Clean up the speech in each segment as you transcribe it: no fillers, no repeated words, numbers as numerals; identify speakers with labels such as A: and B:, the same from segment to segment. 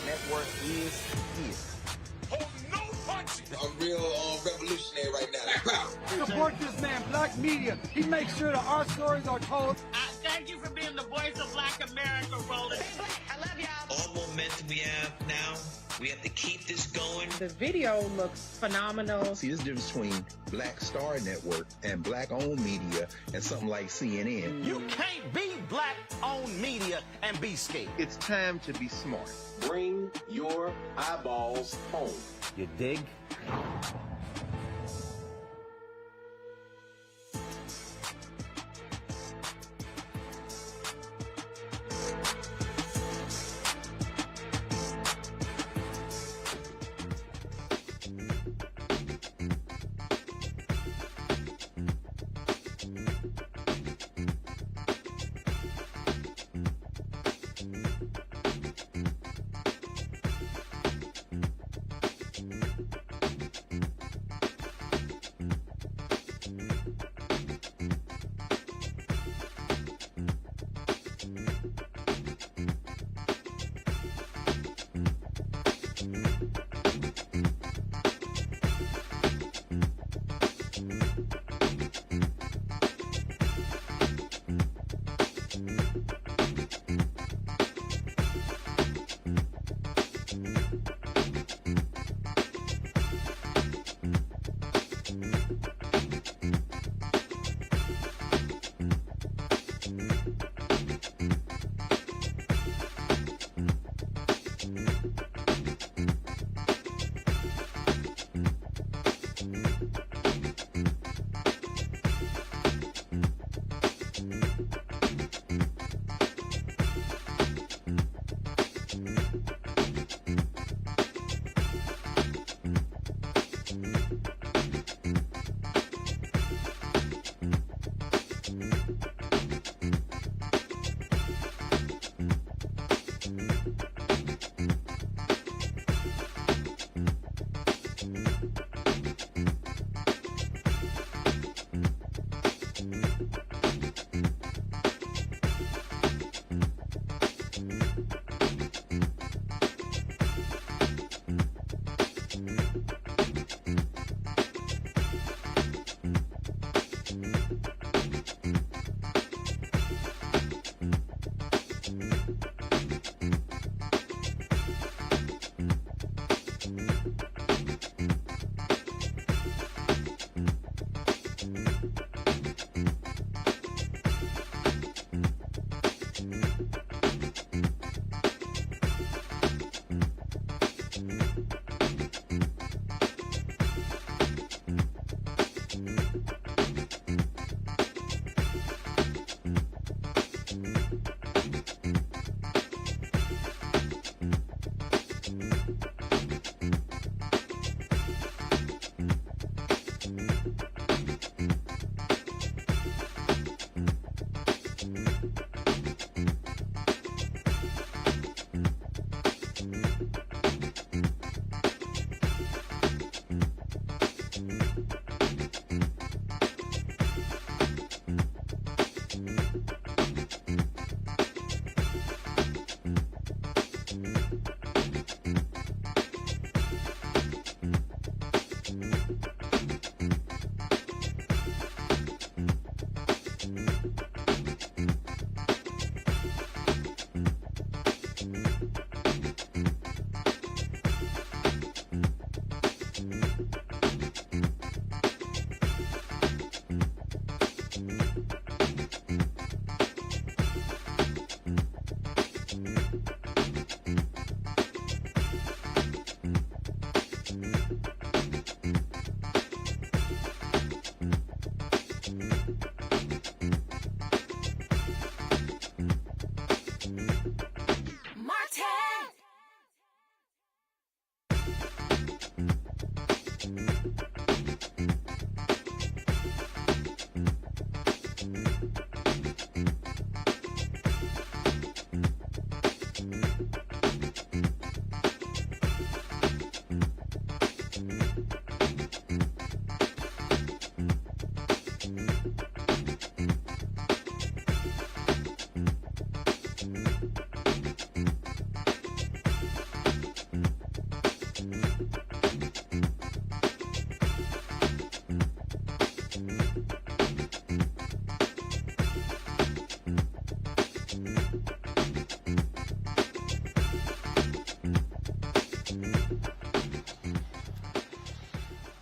A: Network is here.
B: Hold no punches. I'm real revolutionary right now.
C: Support this man, Black Media. He makes sure that our stories are told.
D: Thank you for being the voice of Black America, Roland.
E: I love y'all.
F: All momentum we have now, we have to keep this going.
G: The video looks phenomenal.
H: See, this difference between Black Star Network and Black-owned media and something like CNN.
I: You can't be Black-owned media and be scared.
J: It's time to be smart.
K: Bring your eyeballs home.
I: You dig?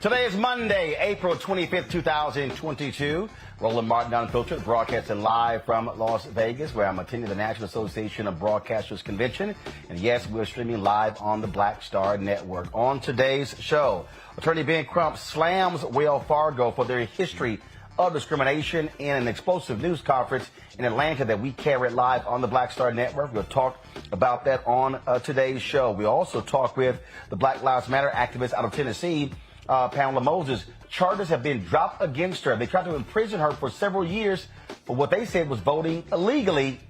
I: Today is Monday, April 25th, 2022. Roland Martin Unfiltered, broadcasting live from Las Vegas, where I'm attending the National Association of Broadcasters Convention. And yes, we're streaming live on the Black Star Network. On today's show, Attorney Ben Crump slams Wells Fargo for their history of discrimination in an explosive news conference in Atlanta that we carried live on the Black Star Network. We'll talk about that on today's show. We also talk with the Black Lives Matter activist out of Tennessee, Pamela Moses. Charges have been dropped against her. They tried to imprison her for several years for what they said was voting illegally.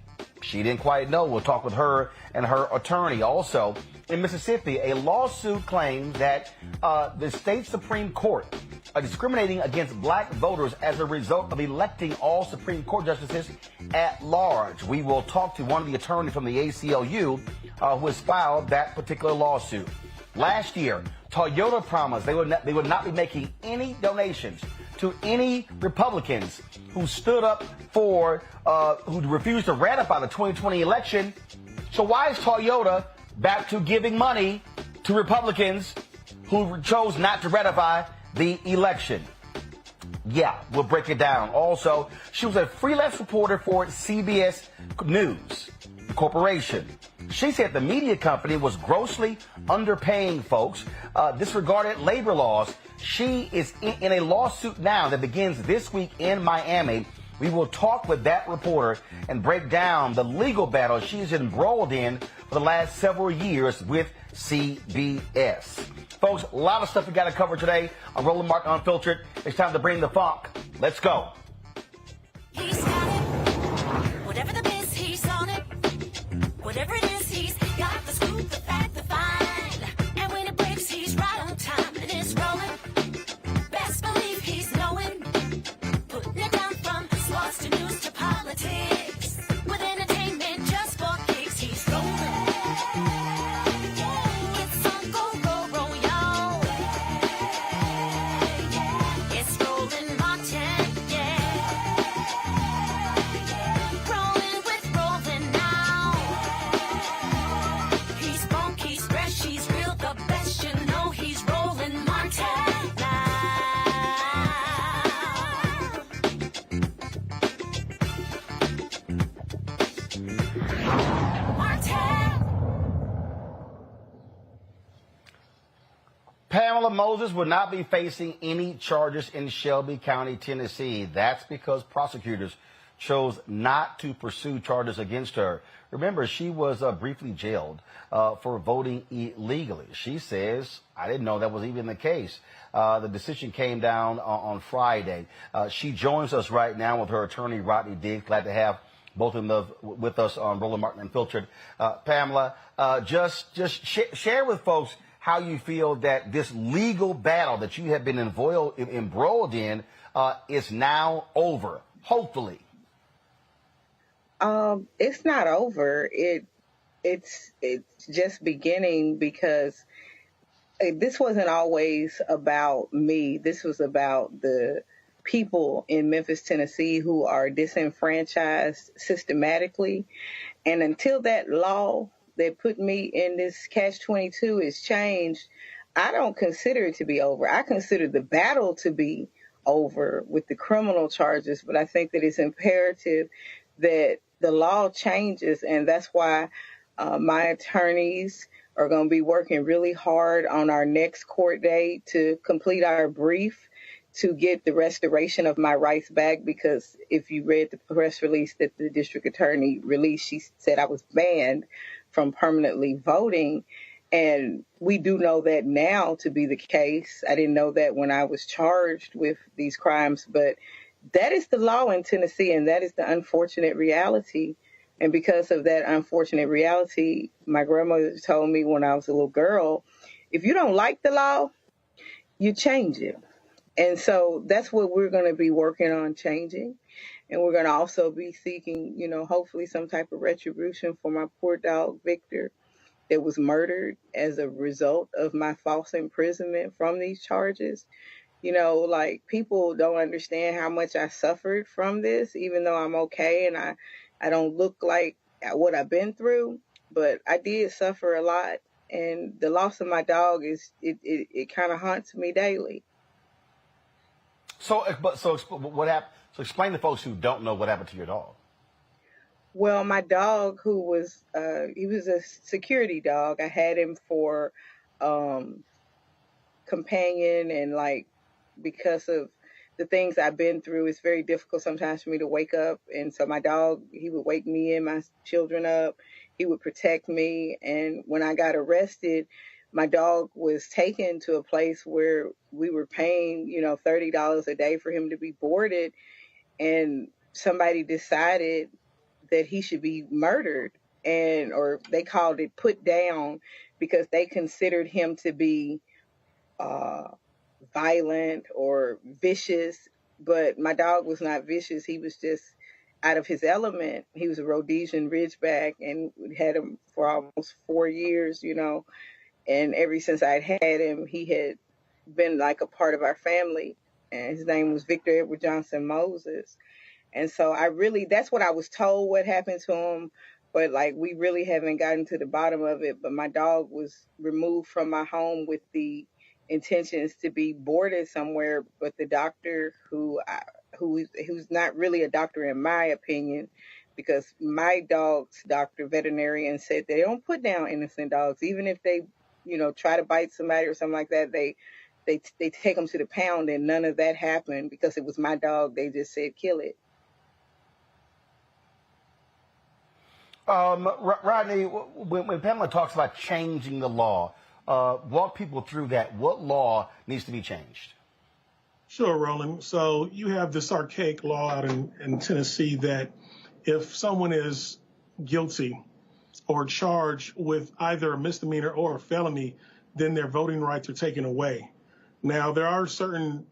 I: She didn't quite know. We'll talk with her and her attorney. Also, in Mississippi, a lawsuit claims that the state Supreme Court are discriminating against black voters as a result of electing all Supreme Court justices at large. We will talk to one of the attorneys from the ACLU who has filed that particular lawsuit. Last year, Toyota promised they would not be making any donations to any Republicans who stood up for, who refused to ratify the 2020 election. So why is Toyota back to giving money to Republicans who chose not to ratify the election? Yeah, we'll break it down. Also, she was a freelance reporter for CBS News Corporation. She said the media company was grossly underpaying folks, disregarded labor laws. She is in a lawsuit now that begins this week in Miami. We will talk with that reporter and break down the legal battle she's embroiled in for the last several years with CBS. Folks, a lot of stuff we got to cover today on Roland Martin Unfiltered. It's time to bring the funk. Let's go.
E: He's got it. Whatever the biz, he's on it. Whatever it is, he's got the scoop, the fact, the find. And when it breaks, he's right on time and it's rolling. Best believe he's knowing. Putting it down from sports to news to politics. With entertainment just for kicks, he's rolling. It's on go, roll, y'all. It's Roland Martin, yeah. Rolling with Roland now. He's funk, he's fresh, he's real, the best, you know he's Roland Martin now.
I: Pamela Moses will not be facing any charges in Shelby County, Tennessee. That's because prosecutors chose not to pursue charges against her. Remember, she was briefly jailed for voting illegally. She says, I didn't know that was even the case. The decision came down on Friday. She joins us right now with her attorney, Rodney Diggs. Glad to have both of them with us on Roland Martin Unfiltered. Pamela, just share with folks how you feel that this legal battle that you have been embroiled in is now over, hopefully.
G: It's not over. It's just beginning, because this wasn't always about me. This was about the people in Memphis, Tennessee, who are disenfranchised systematically. And until that law that put me in this catch-22 is changed, I don't consider it to be over. I consider the battle to be over with the criminal charges, but I think that it's imperative that the law changes, and that's why my attorneys are going to be working really hard on our next court date to complete our brief to get the restoration of my rights back, because if you read the press release that the district attorney released, she said I was banned from permanently voting. And we do know that now to be the case. I didn't know that when I was charged with these crimes, but that is the law in Tennessee, and that is the unfortunate reality. And because of that unfortunate reality, my grandmother told me when I was a little girl, if you don't like the law, you change it. And so that's what we're going to be working on changing. And we're going to also be seeking, hopefully some type of retribution for my poor dog, Victor, that was murdered as a result of my false imprisonment from these charges. People don't understand how much I suffered from this, even though I'm okay and I don't look like what I've been through. But I did suffer a lot. And the loss of my dog it kind of haunts me daily.
I: What happened? So explain to folks who don't know what happened to your dog.
G: Well, my dog, who was he was a security dog. I had him for companion, and like because of the things I've been through, it's very difficult sometimes for me to wake up. And so my dog, he would wake me and my children up. He would protect me. And when I got arrested, my dog was taken to a place where we were paying, $30 a day for him to be boarded. And somebody decided that he should be murdered, or they called it put down, because they considered him to be violent or vicious. But my dog was not vicious. He was just out of his element. He was a Rhodesian Ridgeback, and we had him for almost 4 years, and ever since I'd had him, he had been like a part of our family. And his name was Victor Edward Johnson Moses. And so that's what I was told what happened to him. But like, we really haven't gotten to the bottom of it. But my dog was removed from my home with the intentions to be boarded somewhere. But the doctor who's not really a doctor in my opinion, because my dog's doctor, veterinarian, said they don't put down innocent dogs. Even if they, try to bite somebody or something like that, they take them to the pound, and none of that happened because it was my dog. They just said, kill it.
I: Rodney, when Pamela talks about changing the law, walk people through that. What law needs to be changed?
J: Sure, Roland. So you have this archaic law out in Tennessee that if someone is guilty or charged with either a misdemeanor or a felony, then their voting rights are taken away. Now, there are certain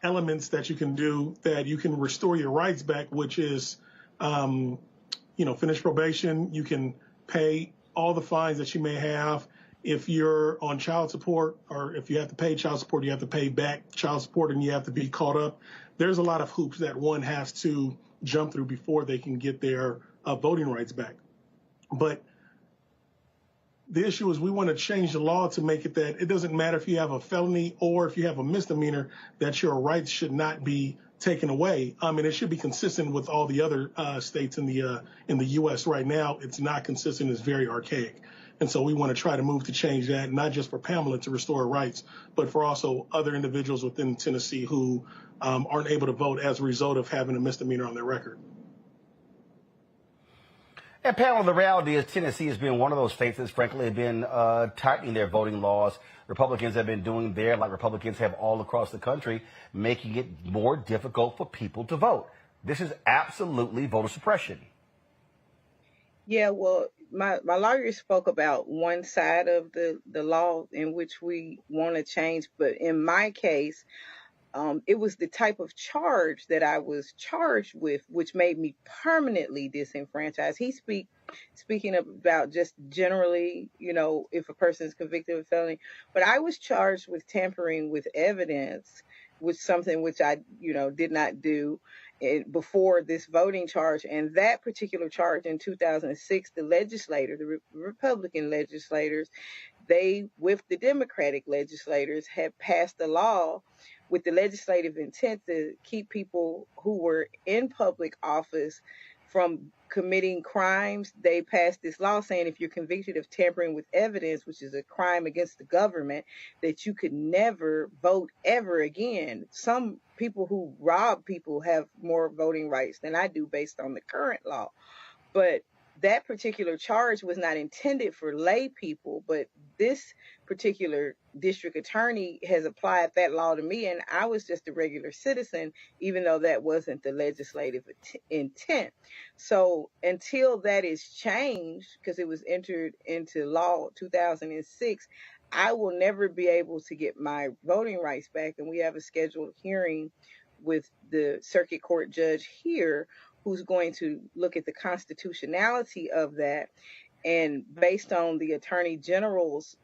J: elements that you can do that you can restore your rights back, which is finish probation. You can pay all the fines that you may have. If you're on child support, or if you have to pay child support, you have to pay back child support and you have to be caught up. There's a lot of hoops that one has to jump through before they can get their voting rights back. But the issue is we want to change the law to make it that it doesn't matter if you have a felony or if you have a misdemeanor, that your rights should not be taken away. I mean, it should be consistent with all the other states in the U.S. Right now. It's not consistent. It's very archaic. And so we want to try to move to change that, not just for Pamela to restore her rights, but for also other individuals within Tennessee who aren't able to vote as a result of having a misdemeanor on their record.
I: And Pamela, the reality is Tennessee has been one of those states that's frankly been tightening their voting laws. Republicans have been doing there, like Republicans have all across the country, making it more difficult for people to vote. This is absolutely voter suppression.
G: Yeah, well, my lawyer spoke about one side of the law in which we want to change. But in my case, it was the type of charge that I was charged with, which made me permanently disenfranchised. Speaking about just generally, if a person is convicted of a felony, but I was charged with tampering with evidence, which something which I, did not do before this voting charge. And that particular charge in 2006, the Republican legislators, they, with the Democratic legislators, had passed a law with the legislative intent to keep people who were in public office from committing crimes. They passed this law saying if you're convicted of tampering with evidence, which is a crime against the government, that you could never vote ever again. Some people who rob people have more voting rights than I do based on the current law. But that particular charge was not intended for lay people, but this particular district attorney has applied that law to me, and I was just a regular citizen, even though that wasn't the legislative intent. So until that is changed, because it was entered into law 2006, I will never be able to get my voting rights back. And we have a scheduled hearing with the circuit court judge here who's going to look at the constitutionality of that. And based on the attorney general's,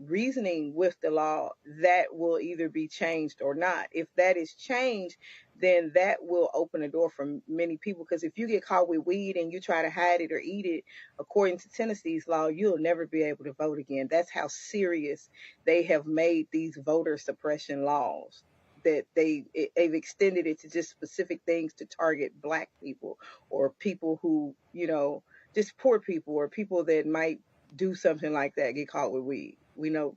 G: reasoning with the law, that will either be changed or not. If that is changed, then that will open a door for many people. Because if you get caught with weed and you try to hide it or eat it, according to Tennessee's law, you'll never be able to vote again. That's how serious they have made these voter suppression laws. that they've extended it to just specific things to target Black people or people who, just poor people or people that might do something like that, get caught with weed. We know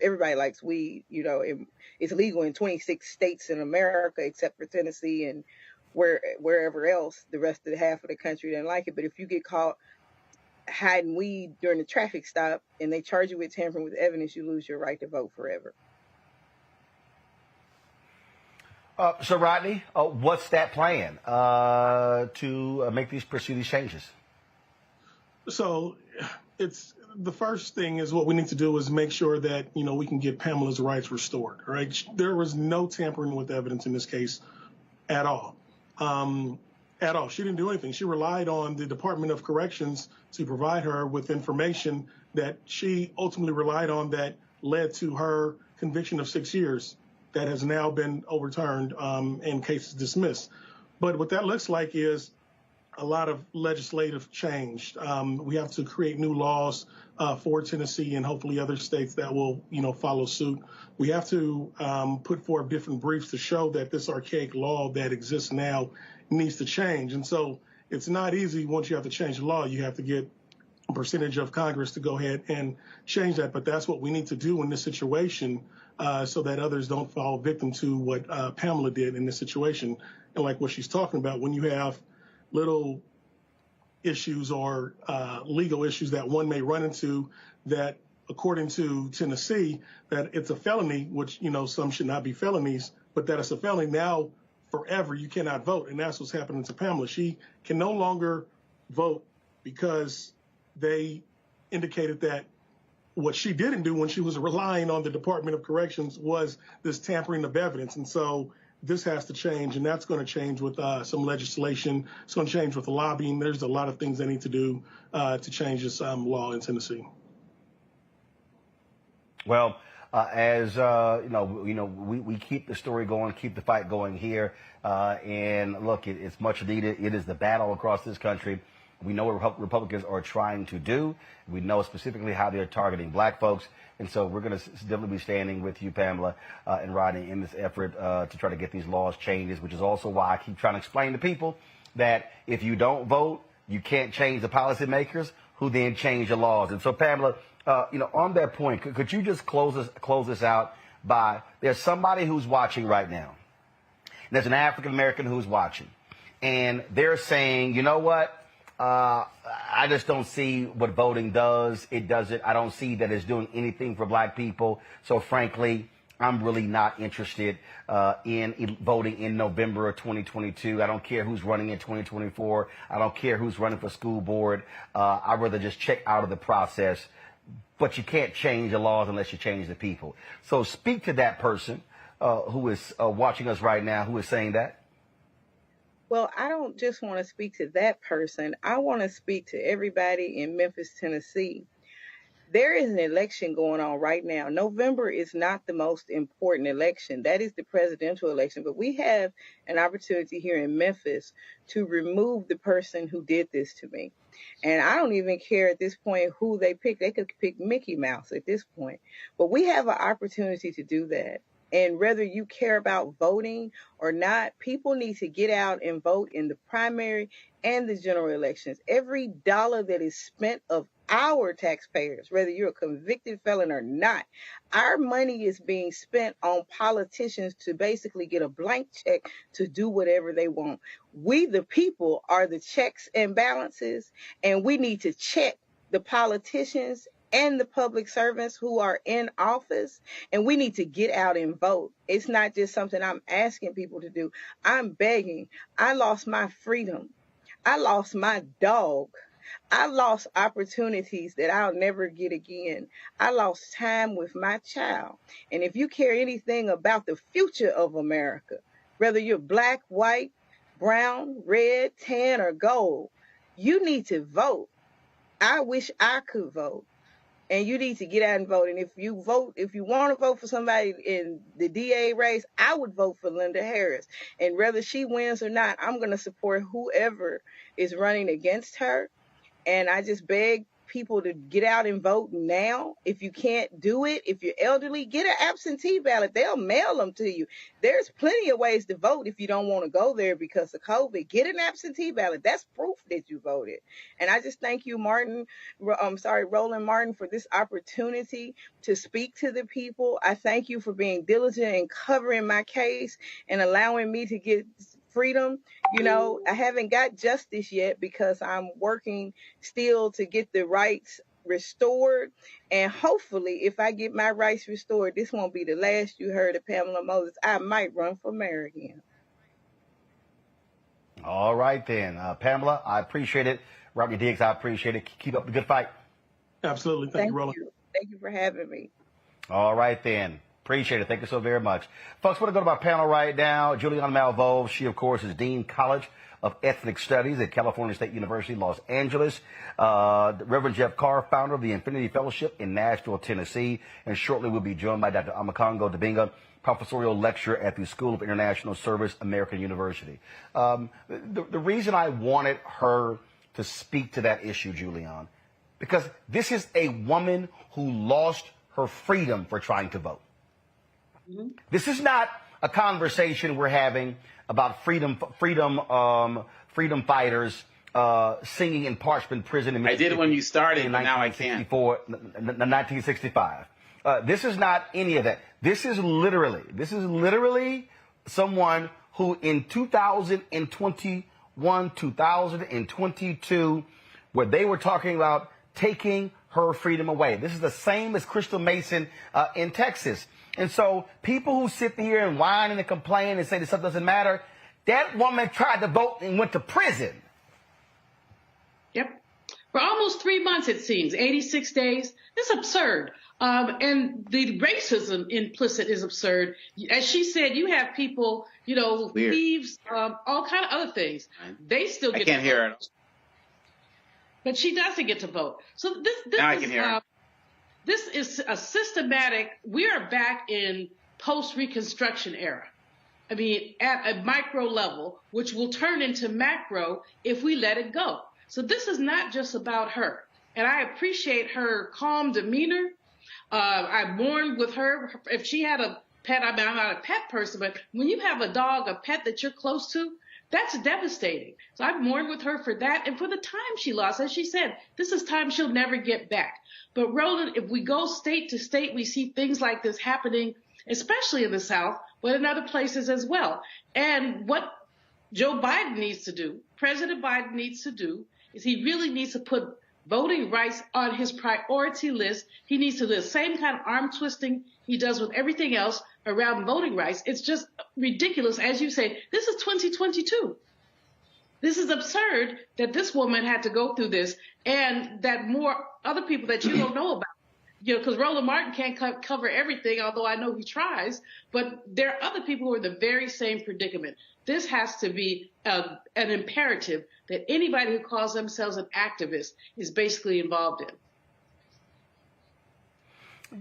G: everybody likes weed, it's legal in 26 states in America except for Tennessee and wherever else. The rest of the half of the country doesn't like it. But if you get caught hiding weed during a traffic stop and they charge you with tampering with evidence, you lose your right to vote forever.
I: So, Rodney, what's that plan to pursue these changes?
J: So it's the first thing is what we need to do is make sure that, we can get Pamela's rights restored. Right? There was no tampering with evidence in this case at all. At all. She didn't do anything. She relied on the Department of Corrections to provide her with information that she ultimately relied on that led to her conviction of 6 years that has now been overturned and cases dismissed. But what that looks like is a lot of legislative change. We have to create new laws for Tennessee and hopefully other states that will, follow suit. We have to put forth different briefs to show that this archaic law that exists now needs to change. And so it's not easy once you have to change the law. You have to get a percentage of Congress to go ahead and change that. But that's what we need to do in this situation so that others don't fall victim to what Pamela did in this situation. And like what she's talking about, when you have little issues or legal issues that one may run into that, according to Tennessee, that it's a felony, which, some should not be felonies, but that it's a felony now forever, you cannot vote. And that's what's happening to Pamela. She can no longer vote because they indicated that what she didn't do when she was relying on the Department of Corrections was this tampering of evidence. And so this has to change, and that's going to change with some legislation. It's going to change with the lobbying. There's a lot of things they need to do to change this law in Tennessee.
I: Well, we keep the story going, keep the fight going here. And look, it's much needed. It is the battle across this country. We know what Republicans are trying to do. We know specifically how they're targeting Black folks. And so we're going to definitely be standing with you, Pamela, and Rodney, in this effort to try to get these laws changed, which is also why I keep trying to explain to people that if you don't vote, you can't change the policymakers who then change the laws. And so, Pamela, on that point, could you just close this out by, there's somebody who's watching right now. There's an African American who's watching, and they're saying, you know what? I just don't see what voting does. It doesn't. I don't see that it's doing anything for Black people. So frankly, I'm really not interested in voting in November of 2022. I don't care who's running in 2024. I don't care who's running for school board. I'd rather just check out of the process. But you can't change the laws unless you change the people. So speak to that person who is watching us right now, who is saying that.
G: Well, I don't just want to speak to that person. I want to speak to everybody in Memphis, Tennessee. There is an election going on right now. November is not the most important election. That is the presidential election. But we have an opportunity here in Memphis to remove the person who did this to me. And I don't even care at this point who they pick. They could pick Mickey Mouse at this point. But we have an opportunity to do that. And whether you care about voting or not, people need to get out and vote in the primary and the general elections. Every dollar that is spent of our taxpayers, whether you're a convicted felon or not, our money is being spent on politicians to basically get a blank check to do whatever they want. We, the people, are the checks and balances, and we need to check the politicians and the public servants who are in office, and we need to get out and vote. It's not just something I'm asking people to do. I'm begging. I lost my freedom. I lost my dog. I lost opportunities that I'll never get again. I lost time with my child. And if you care anything about the future of America, whether you're Black, white, brown, red, tan, or gold, you need to vote. I wish I could vote. And you need to get out and vote. And if you want to vote for somebody in the DA race, I would vote for Linda Harris. And whether she wins or not, I'm going to support whoever is running against her. And I just beg people to get out and vote now. If you can't do it, if you're elderly, get an absentee ballot. They'll mail them to you. There's plenty of ways to vote if you don't want to go there because of COVID. Get an absentee ballot. That's proof that you voted. And I just thank you, Roland Martin, for this opportunity to speak to the people. I thank you for being diligent in covering my case and allowing me to get freedom. You know, I haven't got justice yet because I'm working still to get the rights restored. And hopefully, if I get my rights restored, this won't be the last you heard of Pamela Moses. I might run for mayor again.
I: All right, then. Pamela, I appreciate it. Rodney Diggs, I appreciate it. Keep up the good fight.
J: Absolutely. Thank you, Roland.
G: Thank you for having me.
I: All right, then. Appreciate it. Thank you so very much. Folks, we're going to go to my panel right now. Juliana Malveaux, she, of course, is Dean College of Ethnic Studies at California State University, Los Angeles. Reverend Jeff Carr, founder of the Infinity Fellowship in Nashville, Tennessee. And shortly we'll be joined by Dr. Amakongo Dibinga, professorial lecturer at the School of International Service, American University. The reason I wanted her to speak to that issue, Julian, because this is a woman who lost her freedom for trying to vote. Mm-hmm. This is not a conversation we're having about freedom fighters singing in Parchment Prison in Mississippi.
L: I did it when you started, but now I can't.
I: 1965. This is not any of that. This is literally someone who in 2021, 2022, where they were talking about taking her freedom away. This is the same as Crystal Mason in Texas. And so people who sit here and whine and complain and say this stuff doesn't matter, that woman tried to vote and went to prison.
M: Yep. For almost 3 months, it seems, 86 days. It's absurd. And the racism implicit is absurd. As she said, you have people, you know, thieves, all kind of other things. They still get to vote. I can't hear it. But she doesn't get to vote. So
L: now I can hear it.
M: This is a systematic, we are back in post-Reconstruction era. I mean, at a micro level, which will turn into macro if we let it go. So this is not just about her. And I appreciate her calm demeanor. I mourn with her. If she had a pet, I mean, I'm not a pet person, but when you have a dog, a pet that you're close to, that's devastating. So I mourn with her for that and for the time she lost. As she said, this is time she'll never get back. But Roland, if we go state to state, we see things like this happening, especially in the South, but in other places as well. And what Joe Biden needs to do, President Biden needs to do, is he really needs to put voting rights on his priority list. He needs to do the same kind of arm twisting he does with everything else around voting rights. It's just ridiculous. As you say, this is 2022. This is absurd that this woman had to go through this and that more other people that you don't know about. You know, because Roland Martin can't cover everything, although I know he tries. But there are other people who are in the very same predicament. This has to be an imperative that anybody who calls themselves an activist is basically involved in.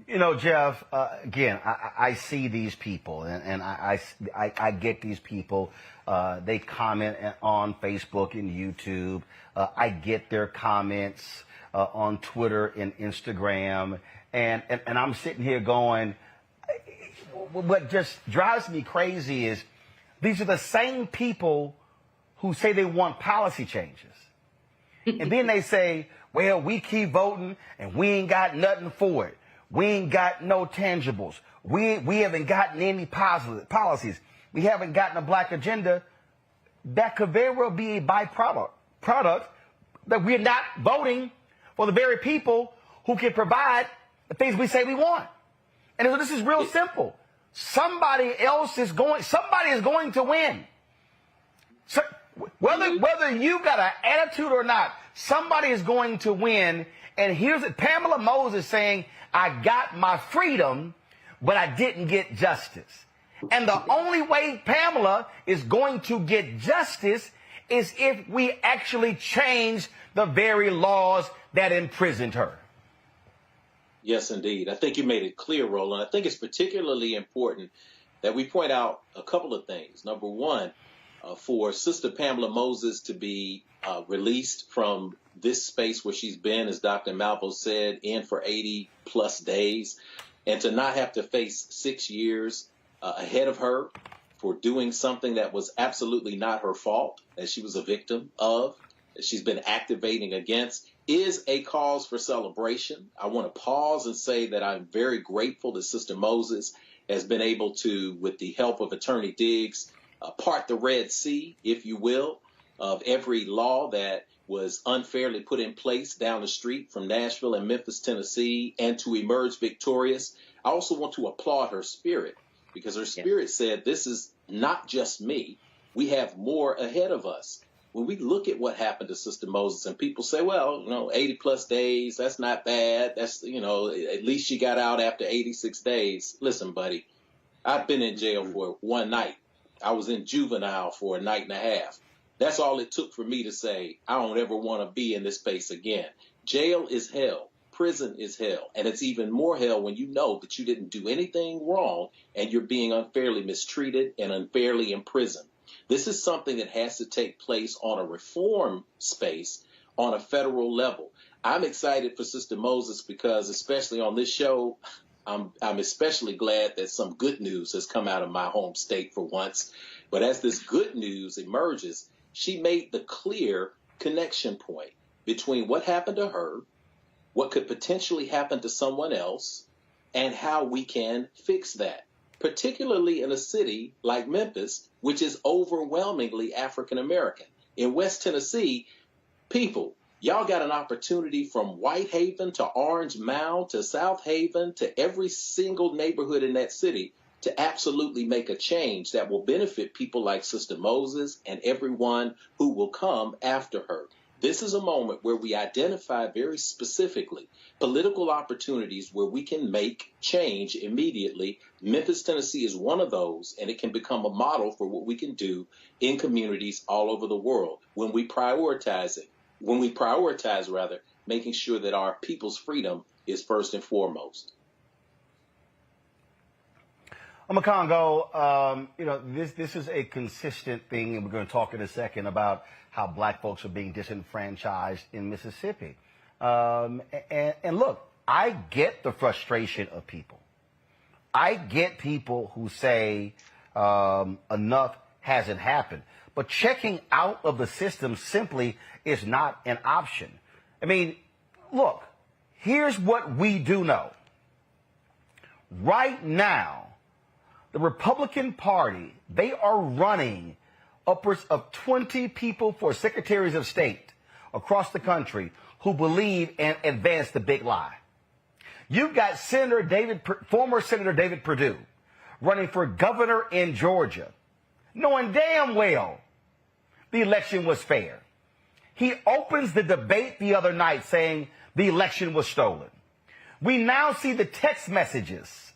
I: You know, Jeff, again, I see these people and I get these people. They comment on Facebook and YouTube. I get their comments on Twitter and Instagram. And I'm sitting here going, what just drives me crazy is these are the same people who say they want policy changes. And then they say, well, we keep voting and we ain't got nothing for it. We ain't got no tangibles. We haven't gotten any positive policies. We haven't gotten a black agenda. That could very well be a byproduct that we're not voting for the very people who can provide the things we say we want. And so this is real simple. Somebody is going to win. So whether you got an attitude or not, somebody is going to win. And here's Pamela Moses saying, I got my freedom, but I didn't get justice. And the only way Pamela is going to get justice is if we actually change the very laws that imprisoned her.
K: Yes, indeed. I think you made it clear, Roland. I think it's particularly important that we point out a couple of things. Number one, for Sister Pamela Moses to be released from this space where she's been, as Dr. Malvo said, in for 80 plus days, and to not have to face 6 years ahead of her for doing something that was absolutely not her fault, that she was a victim of, that she's been activating against, is a cause for celebration. I want to pause and say that I'm very grateful that Sister Moses has been able to, with the help of Attorney Diggs, part the Red Sea, if you will, of every law that was unfairly put in place down the street from Nashville and Memphis, Tennessee, and to emerge victorious. I also want to applaud her spirit, because her spirit said, this is not just me. We have more ahead of us. When we look at what happened to Sister Moses, and people say, well, 80 plus days, that's not bad. That's, at least she got out after 86 days. Listen, buddy, I've been in jail for one night. I was in juvenile for a night and a half. That's all it took for me to say, I don't ever want to be in this space again. Jail is hell. Prison is hell. And it's even more hell when you know that you didn't do anything wrong and you're being unfairly mistreated and unfairly imprisoned. This is something that has to take place on a reform space on a federal level. I'm excited for Sister Moses because, especially on this show, I'm especially glad that some good news has come out of my home state for once. But as this good news emerges, she made the clear connection point between what happened to her, what could potentially happen to someone else, and how we can fix that, particularly in a city like Memphis, which is overwhelmingly African American. In West Tennessee, people, y'all got an opportunity from Whitehaven to Orange Mound to South Haven to every single neighborhood in that city to absolutely make a change that will benefit people like Sister Moses and everyone who will come after her. This is a moment where we identify very specifically political opportunities where we can make change immediately. Memphis, Tennessee is one of those, and it can become a model for what we can do in communities all over the world when we prioritize making sure that our people's freedom is first and foremost.
I: Congo, this is a consistent thing, and we're going to talk in a second about how black folks are being disenfranchised in Mississippi. And look, I get the frustration of people. I get people who say enough hasn't happened. But checking out of the system simply is not an option. I mean, look, here's what we do know. Right now, the Republican Party, they are running upwards of 20 people for secretaries of state across the country who believe and advance the big lie. You've got former Senator David Perdue running for governor in Georgia, knowing damn well the election was fair. He opens the debate the other night saying the election was stolen. We now see the text messages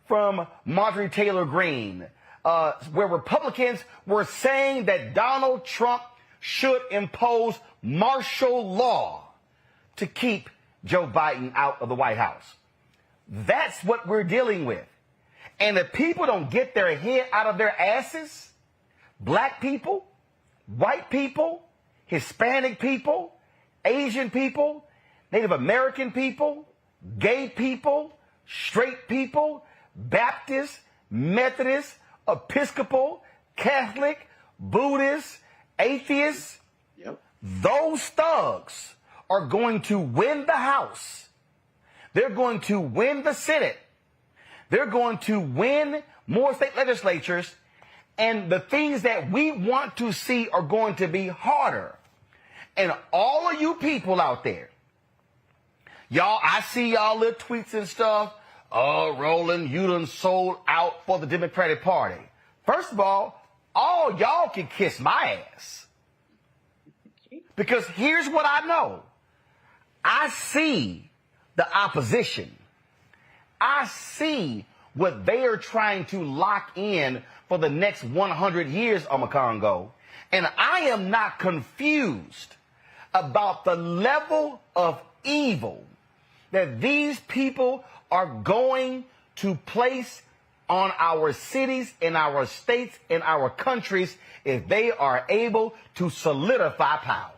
I: from Marjorie Taylor Greene, where Republicans were saying that Donald Trump should impose martial law to keep Joe Biden out of the White House. That's what we're dealing with. And if people don't get their head out of their asses, black people, white people, Hispanic people, Asian people, Native American people, gay people, straight people, Baptist, Methodist, Episcopal, Catholic, Buddhist, atheists, those thugs are going to win the House. They're going to win the Senate. They're going to win more state legislatures. And the things that we want to see are going to be harder. And all of you people out there, y'all, I see y'all little tweets and stuff. Oh, Roland, you done sold out for the Democratic Party. First of all y'all can kiss my ass. Because here's what I know. I see the opposition. I see what they are trying to lock in for the next 100 years on Congo. And I am not confused about the level of evil that these people are going to place on our cities, in our states, in our countries, if they are able to solidify power.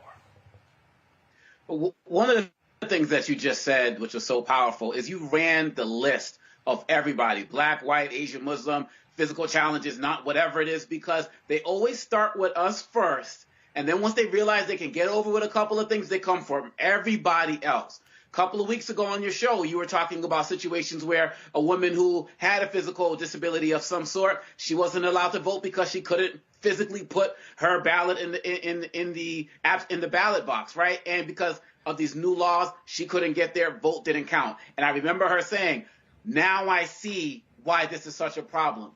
L: One of the things that you just said, which was so powerful, is you ran the list of everybody, black, white, Asian, Muslim, physical challenges, not whatever it is, because they always start with us first. And then once they realize they can get over with a couple of things, they come from everybody else. A couple of weeks ago on your show, you were talking about situations where a woman who had a physical disability of some sort, she wasn't allowed to vote because she couldn't physically put her ballot in the ballot box, right? And because of these new laws, she couldn't get there, vote didn't count. And I remember her saying, now I see why this is such a problem.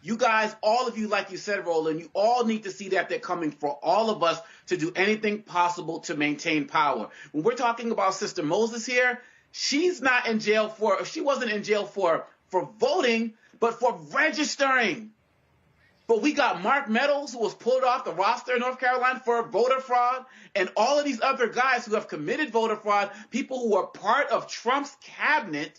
L: You guys, all of you, like you said, Roland, you all need to see that they're coming for all of us to do anything possible to maintain power. When we're talking about Sister Moses here, she's not in jail she wasn't in jail for voting, but for registering. But we got Mark Meadows, who was pulled off the roster in North Carolina for voter fraud, and all of these other guys who have committed voter fraud, people who are part of Trump's cabinet,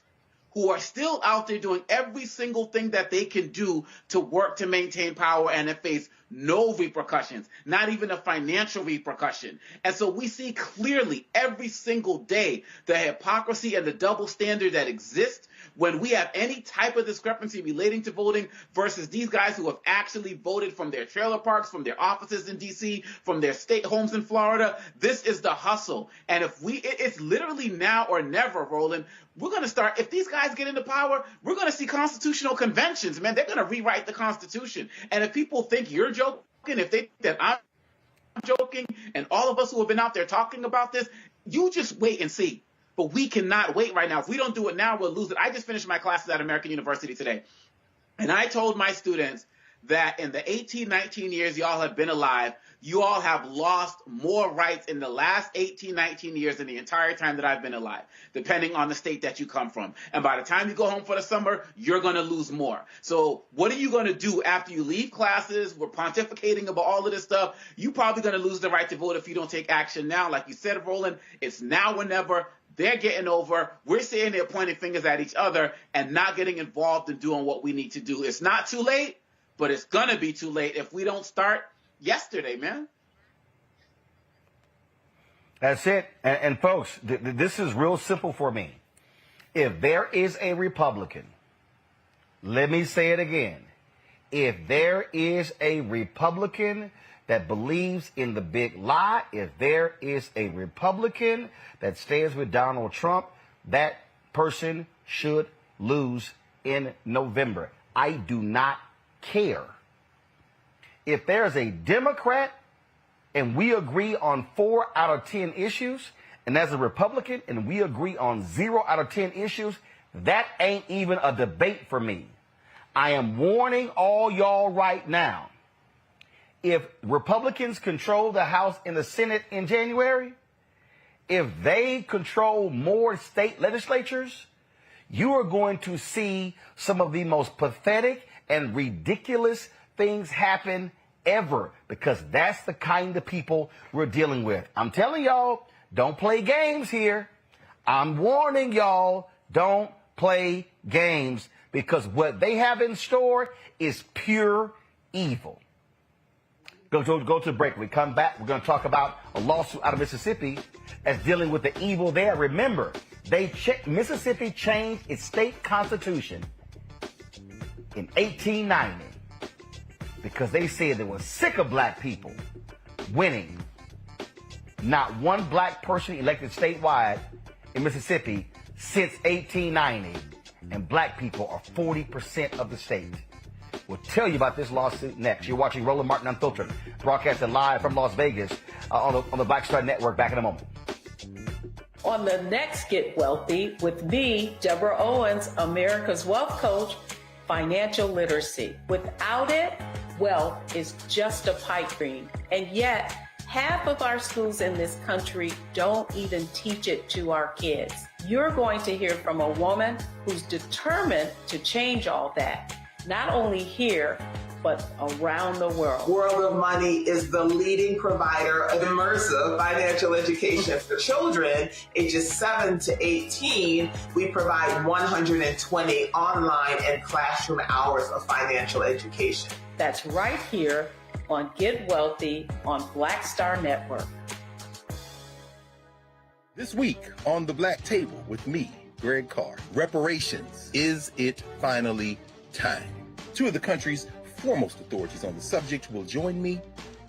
L: who are still out there doing every single thing that they can do to work to maintain power and to face no repercussions, not even a financial repercussion. And so we see clearly every single day the hypocrisy and the double standard that exists when we have any type of discrepancy relating to voting versus these guys who have actually voted from their trailer parks, from their offices in D.C., from their state homes in Florida. This is the hustle. And it's literally now or never, Roland. We're going to start, if these guys get into power, we're going to see constitutional conventions, man. They're going to rewrite the Constitution. And if people think you're joking, if they think that I'm joking, and all of us who have been out there talking about this, you just wait and see. But we cannot wait right now. If we don't do it now, we'll lose it. I just finished my classes at American University today. And I told my students that in the 18, 19 years y'all have been alive, you all have lost more rights in the last 18, 19 years than the entire time that I've been alive, depending on the state that you come from. And by the time you go home for the summer, you're going to lose more. So what are you going to do after you leave classes? We're pontificating about all of this stuff. You're probably going to lose the right to vote if you don't take action now. Like you said, Roland, it's now or never. They're getting over. We're sitting there pointing fingers at each other and not getting involved in doing what we need to do. It's not too late, but it's going to be too late if we don't start yesterday, man.
I: That's it. And folks, this is real simple for me. If there is a Republican, let me say it again. If there is a Republican that believes in the big lie, if there is a Republican that stands with Donald Trump, that person should lose in November. I do not care. If there's a Democrat and we agree on 4 out of 10 issues, and as a Republican and we agree on 0 out of 10 issues, that ain't even a debate for me. I am warning all y'all right now. If Republicans control the House and the Senate in January, if they control more state legislatures, you are going to see some of the most pathetic and ridiculous things happen ever, because that's the kind of people we're dealing with. I'm telling y'all, don't play games here. I'm warning y'all, don't play games, because what they have in store is pure evil. Go to break. We come back. We're going to talk about a lawsuit out of Mississippi that's dealing with the evil there. Remember, Mississippi changed its state constitution in 1890 because they said they were sick of black people winning. Not one black person elected statewide in Mississippi since 1890, and black people are 40% of the state. We'll tell you about this lawsuit next. You're watching Roland Martin Unfiltered, broadcasting live from Las Vegas on the Black Star Network. Back in a moment.
N: On the next Get Wealthy with me, Deborah Owens, America's Wealth Coach, financial literacy. Without it, wealth is just a pipe dream. And yet, half of our schools in this country don't even teach it to our kids. You're going to hear from a woman who's determined to change all that. Not only here, but around the world.
O: World of Money is the leading provider of immersive financial education for children ages 7 to 18. We provide 120 online and classroom hours of financial education.
N: That's right here on Get Wealthy on Black Star Network.
P: This week on The Black Table with me, Greg Carr, reparations. Is it finally time? Two of the country's foremost authorities on the subject will join me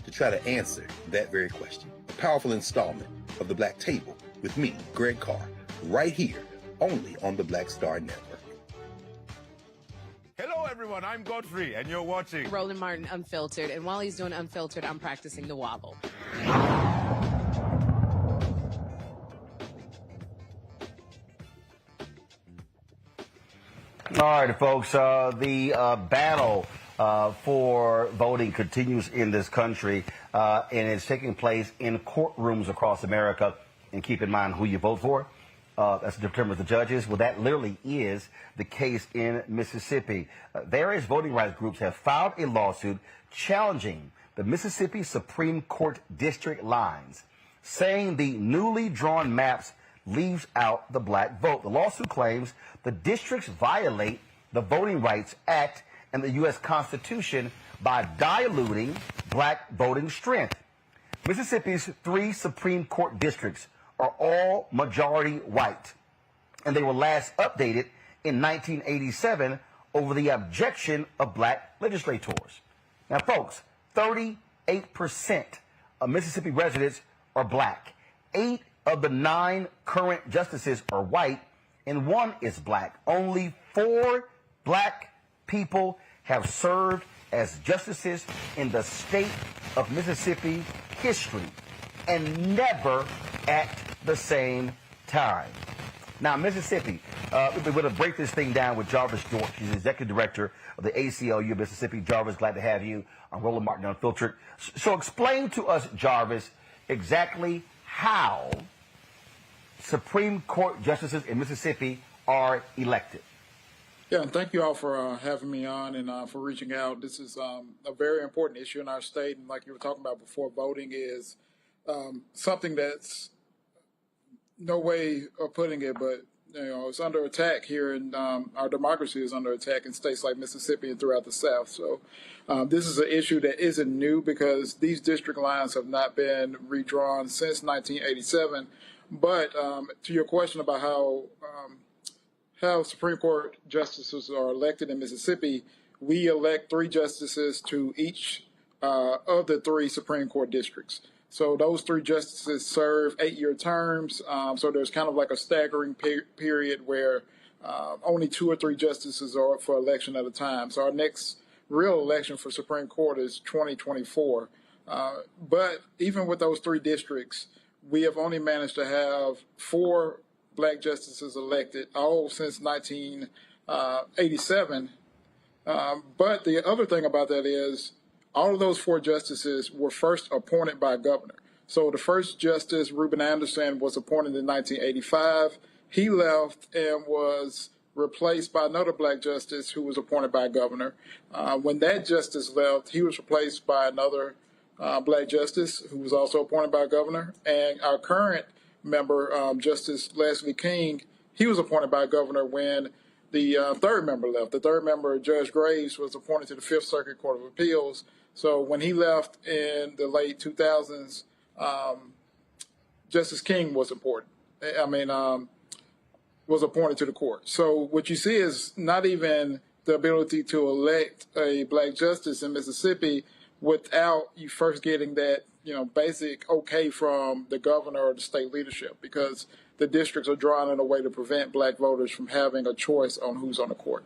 P: to try to answer that very question. A powerful installment of The Black Table with me, Greg Carr, right here, only on the Black Star Network.
Q: Hello, everyone. I'm Godfrey, and you're watching
R: Roland Martin Unfiltered. And while he's doing Unfiltered, I'm practicing the wobble.
I: All right, folks, the battle for voting continues in this country, and it's taking place in courtrooms across America. And keep in mind who you vote for. That's determined the judges. Well, that literally is the case in Mississippi. Various voting rights groups have filed a lawsuit challenging the Mississippi Supreme Court district lines, saying the newly drawn maps leaves out the black vote. The lawsuit claims the districts violate the Voting Rights Act and the U.S. Constitution by diluting black voting strength. Mississippi's 3 Supreme Court districts are all majority white, and they were last updated in 1987 over the objection of black legislators. Now, folks, 38% of Mississippi residents are black. 8 of the 9 current justices are white, and 1 is black. Only 4 black people have served as justices in the state of Mississippi history, and never at the same time. Now, Mississippi, we're going to break this thing down with Jarvis George. She's the executive director of the ACLU of Mississippi. Jarvis, glad to have you on Roland Martin Unfiltered. So explain to us, Jarvis, exactly how Supreme Court justices in Mississippi are elected.
S: Yeah, and thank you all for having me on and for reaching out. This is a very important issue in our state. And like you were talking about before, voting is something that's no way of putting it, but it's under attack here, and our democracy is under attack in states like Mississippi and throughout the South. So this is an issue that isn't new because these district lines have not been redrawn since 1987. But to your question about how Supreme Court justices are elected in Mississippi, we elect 3 justices to each of the 3 Supreme Court districts. So those 3 justices serve 8-year terms. So there's kind of like a staggering period where only 2 or 3 justices are up for election at a time. So our next real election for Supreme Court is 2024. But even with those 3 districts, we have only managed to have 4 black justices elected, all since 1987. But the other thing about that is all of those 4 justices were first appointed by a governor. So the first justice, Reuben Anderson, was appointed in 1985. He left and was replaced by another black justice who was appointed by a governor. When that justice left, he was replaced by another black justice who was also appointed by a governor. And our current member, Justice Leslie King, he was appointed by a governor when the 3rd member left. The 3rd member, Judge Graves, was appointed to the 5th Circuit Court of Appeals. So when he left in the late 2000s, Justice King was appointed to the court. So what you see is not even the ability to elect a black justice in Mississippi without you first getting that, basic okay from the governor or the state leadership, because the districts are drawn in a way to prevent black voters from having a choice on who's on the court.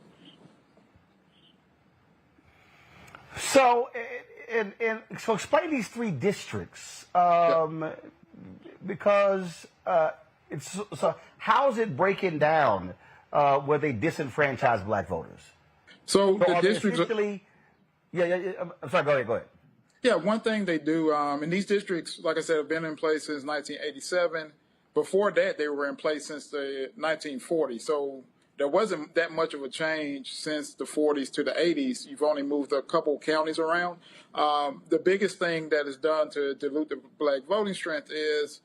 I: So, so explain these 3 districts, because so how's it breaking down where they disenfranchise black voters?
S: So the districts
I: I'm sorry, go ahead.
S: Yeah, one thing they do, and these districts, like I said, have been in place since 1987. Before that, they were in place since the 1940s. So there wasn't that much of a change since the 40s to the 80s. You've only moved a couple counties around. The biggest thing that is done to dilute the black voting strength is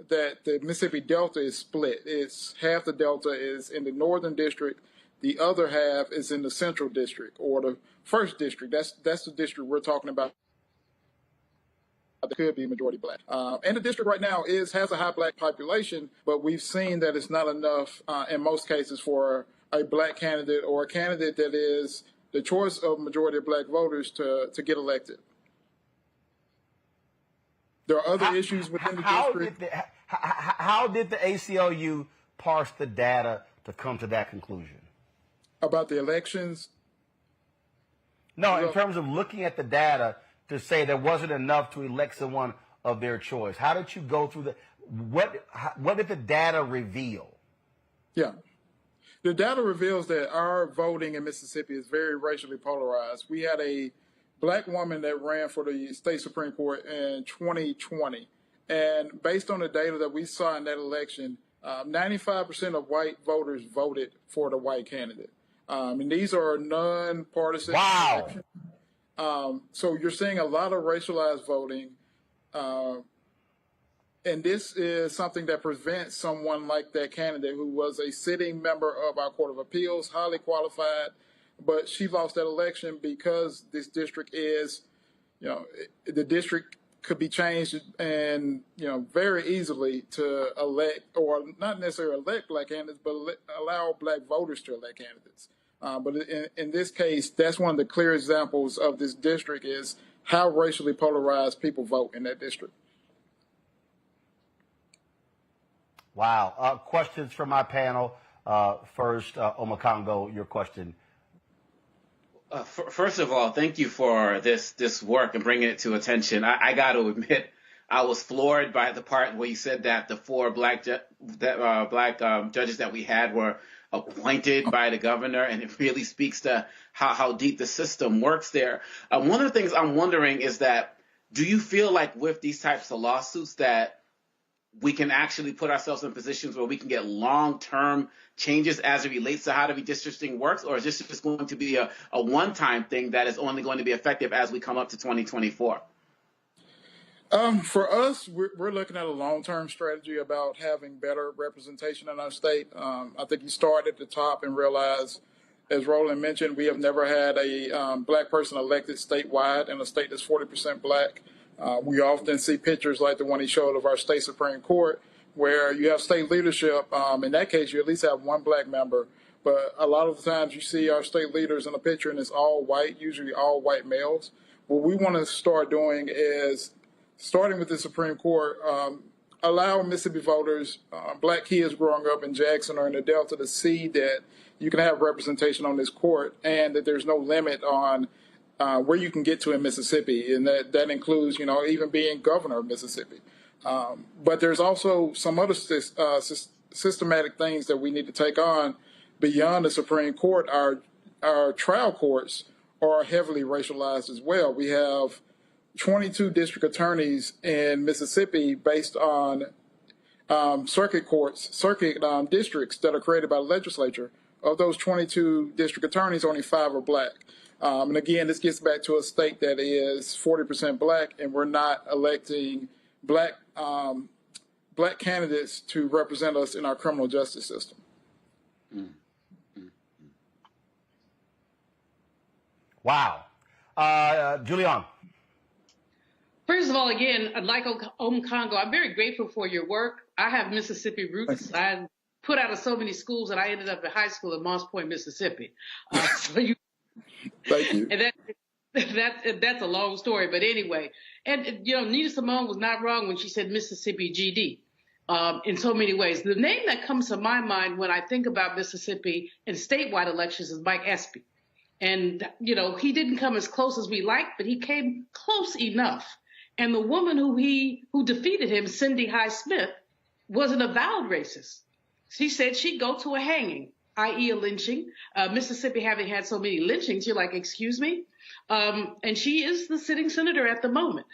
S: that the Mississippi Delta is split. It's half the Delta is in the northern district, the other half is in the central district, or the first district. That's the district we're talking about. That could be majority black. And the district right now has a high black population, but we've seen that it's not enough in most cases for a black candidate or a candidate that is the choice of majority of black voters to get elected. There are other issues within the district.
I: How did the ACLU parse the data to come to that conclusion?
S: About the elections?
I: No, in terms of looking at the data to say there wasn't enough to elect someone of their choice. How did you go through what did the data reveal?
S: Yeah. The data reveals that our voting in Mississippi is very racially polarized. We had a black woman that ran for the state Supreme Court in 2020. And based on the data that we saw in that election, 95% of white voters voted for the white candidate. And these are nonpartisan.
I: Wow.
S: Elections. So you're seeing a lot of racialized voting. And this is something that prevents someone like that candidate who was a sitting member of our Court of Appeals, highly qualified, but she lost that election because this district is, the district could be changed and, very easily to elect, or not necessarily elect black candidates, but allow black voters to elect candidates. But in this case, that's one of the clear examples of this district is how racially polarized people vote in that district.
I: Wow. Questions from my panel. First, Omakongo, your question.
L: First of all, thank you for this work and bringing it to attention. I got to admit, I was floored by the part where you said that the 4 black judges that we had were appointed by the governor, and it really speaks to how deep the system works there. One of the things I'm wondering is that, do you feel like with these types of lawsuits that we can actually put ourselves in positions where we can get long-term changes as it relates to how the redistricting works, or is this just going to be a one-time thing that is only going to be effective as we come up to 2024?
S: For us, we're looking at a long-term strategy about having better representation in our state. I think you start at the top and realize, as Roland mentioned, we have never had a black person elected statewide in a state that's 40% black. We often see pictures like the one he showed of our state Supreme Court, where you have state leadership. In that case, you at least have one black member. But a lot of the times you see our state leaders in a picture and it's all white, usually all white males. What we want to start doing is, starting with the Supreme Court, allow Mississippi voters, black kids growing up in Jackson or in the Delta, to see that you can have representation on this court and that there's no limit on where you can get to in Mississippi. And that includes, even being governor of Mississippi. But there's also some other systematic things that we need to take on beyond the Supreme Court. Our trial courts are heavily racialized as well. We have 22 district attorneys in Mississippi based on circuit districts that are created by the legislature. Of those 22 district attorneys, only 5 are black. And again, this gets back to a state that is 40% black, and we're not electing black candidates to represent us in our criminal justice system.
I: Wow. Julian.
M: First of all, again, like Omakongo, I'm very grateful for your work. I have Mississippi roots. I put out of so many schools that I ended up at high school in Moss Point, Mississippi.
S: Thank you.
M: And that's a long story, but anyway. And, Nina Simone was not wrong when she said Mississippi GD in so many ways. The name that comes to my mind when I think about Mississippi and statewide elections is Mike Espy. And, he didn't come as close as we liked, but he came close enough. And the woman who defeated him, Cindy High-Smith, was an avowed racist. She said she'd go to a hanging, i.e. a lynching. Mississippi having had so many lynchings, you're like, excuse me? And she is the sitting senator at the moment.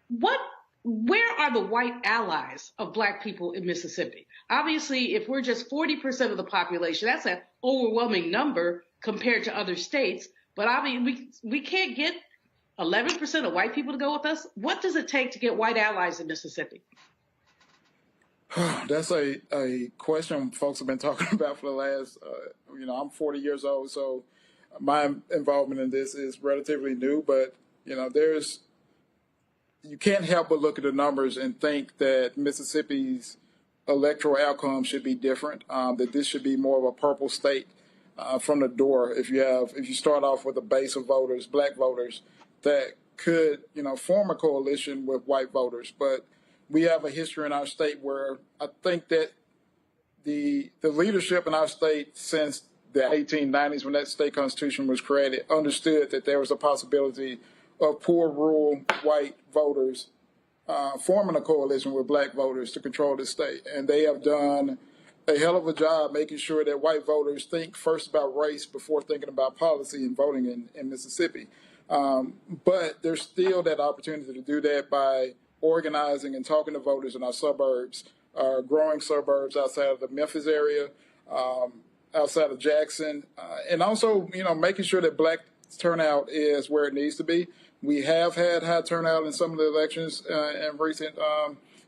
M: What where are the white allies of Black people in Mississippi? Obviously, if we're just 40% of the population, that's an overwhelming number compared to other states. But obviously, we can't get 11% of white people to go with us. What does it take to get white allies in Mississippi?
S: That's a question folks have been talking about for the last, I'm 40 years old, so my involvement in this is relatively new, but, you can't help but look at the numbers and think that Mississippi's electoral outcome should be different, that this should be more of a purple state from the door. If you start off with a base of voters, Black voters, that could, form a coalition with white voters. But we have a history in our state where I think that the leadership in our state since the 1890s, when that state constitution was created, understood that there was a possibility of poor rural white voters forming a coalition with Black voters to control the state. And they have done a hell of a job making sure that white voters think first about race before thinking about policy and voting in Mississippi. But there's still that opportunity to do that by organizing and talking to voters in our suburbs, our growing suburbs outside of the Memphis area, outside of Jackson, and also, making sure that Black turnout is where it needs to be. We have had high turnout in some of the elections in recent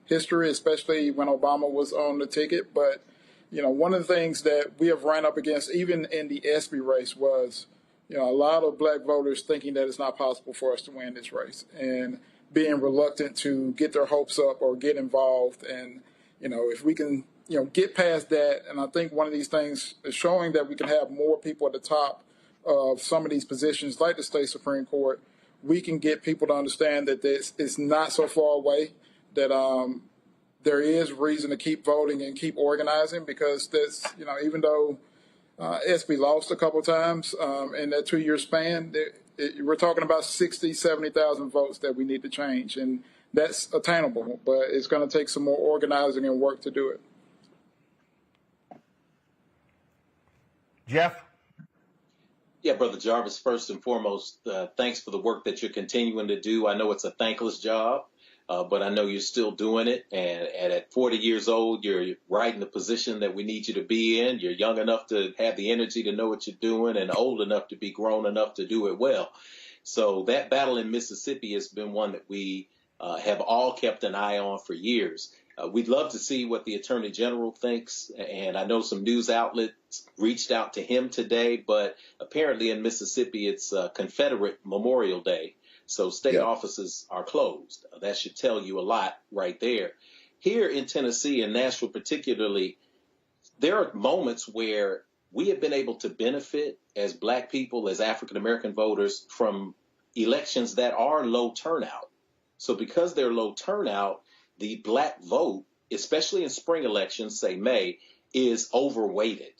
S: history, especially when Obama was on the ticket. But, one of the things that we have ran up against, even in the ESPY race, was, a lot of Black voters thinking that it's not possible for us to win this race and being reluctant to get their hopes up or get involved. And, if we can, get past that, and I think one of these things is showing that we can have more people at the top of some of these positions, like the state Supreme Court, we can get people to understand that this is not so far away, that there is reason to keep voting and keep organizing, because that's, even though ESPY lost a couple times in that 2-year span, we're talking about 60, 70,000 votes that we need to change. And that's attainable, but it's going to take some more organizing and work to do it.
I: Jeff?
K: Yeah, Brother Jarvis, first and foremost, thanks for the work that you're continuing to do. I know it's a thankless job, but I know you're still doing it. And at 40 years old, you're right in the position that we need you to be in. You're young enough to have the energy to know what you're doing and old enough to be grown enough to do it well. So that battle in Mississippi has been one that we have all kept an eye on for years. We'd love to see what the Attorney General thinks, and I know some news outlets reached out to him today, but apparently in Mississippi it's Confederate Memorial Day, so state offices are closed. That should tell you a lot right there. Here in Tennessee and Nashville particularly, there are moments where we have been able to benefit as Black people, as African American voters, from elections that are low turnout. So because they're low turnout, the Black vote, especially in spring elections, say May, is overweighted.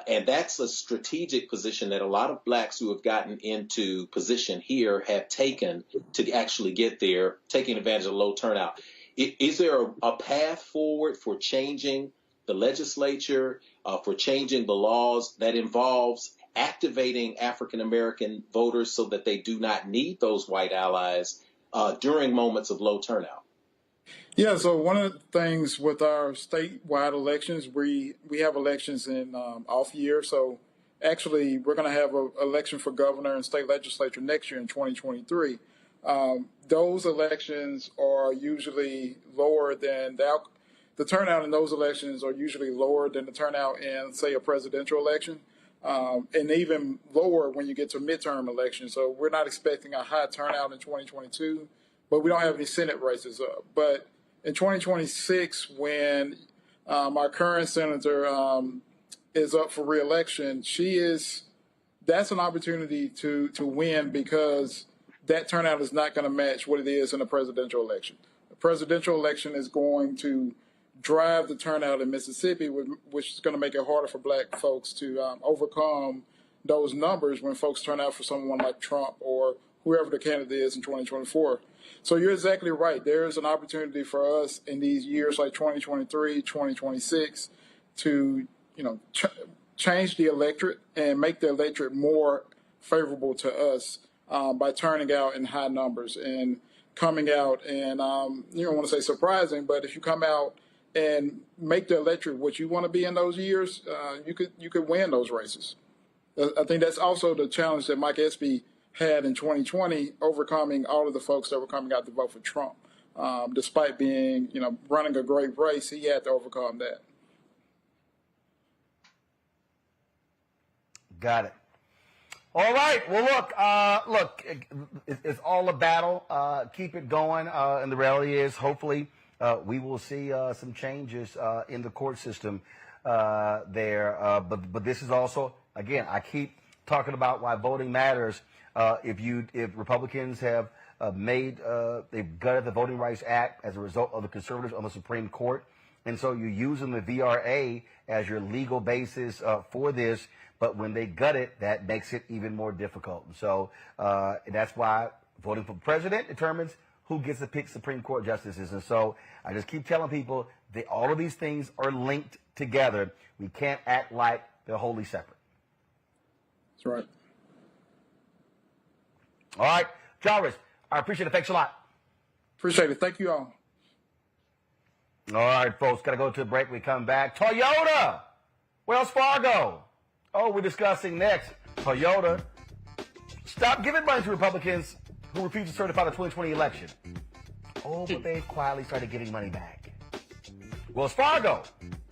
K: And that's a strategic position that a lot of Blacks who have gotten into position here have taken to actually get there, taking advantage of low turnout. Is there a path forward for changing the legislature, for changing the laws that involves activating African American voters so that they do not need those white allies during moments of low turnout?
S: Yeah, so one of the things with our statewide elections, we have elections in off year. So actually, we're going to have an election for governor and state legislature next year in 2023. Those elections are usually lower than the turnout in those elections are usually lower than the turnout in, say, a presidential election, and even lower when you get to midterm elections. So we're not expecting a high turnout in 2022, but we don't have any Senate races up. But in 2026, when our current senator is up for re-election, that's an opportunity to win, because that turnout is not going to match what it is in a presidential election. The presidential election is going to drive the turnout in Mississippi, which is going to make it harder for Black folks to overcome those numbers when folks turn out for someone like Trump or whoever the candidate is in 2024. So you're exactly right. There is an opportunity for us in these years like 2023, 2026 to, change the electorate and make the electorate more favorable to us by turning out in high numbers. And coming out and, you don't want to say surprising, but if you come out and make the electorate what you want to be in those years, you could win those races. I think that's also the challenge that Mike Espy had in 2020, overcoming all of the folks that were coming out to vote for Trump. Despite being, running a great race, he had to overcome that.
I: Got it. All right. Well, look, it's all a battle. Keep it going. And the reality is, hopefully, we will see some changes in the court system there. But this is also, again, I keep talking about why voting matters. If Republicans have they've gutted the Voting Rights Act as a result of the conservatives on the Supreme Court, and so you're using the VRA as your legal basis for this. But when they gut it, that makes it even more difficult. And so that's why voting for president determines who gets to pick Supreme Court justices. And so I just keep telling people that all of these things are linked together. We can't act like they're wholly separate.
S: That's right.
I: All right. Jarvis, I appreciate it. Thanks a lot.
S: Appreciate it. Thank you all.
I: All right, folks. Got to go to a break. We come back. Toyota, Wells Fargo. Oh, we're discussing next. Toyota, stop giving money to Republicans who refuse to certify the 2020 election. Oh, but they quietly started giving money back. Wells Fargo,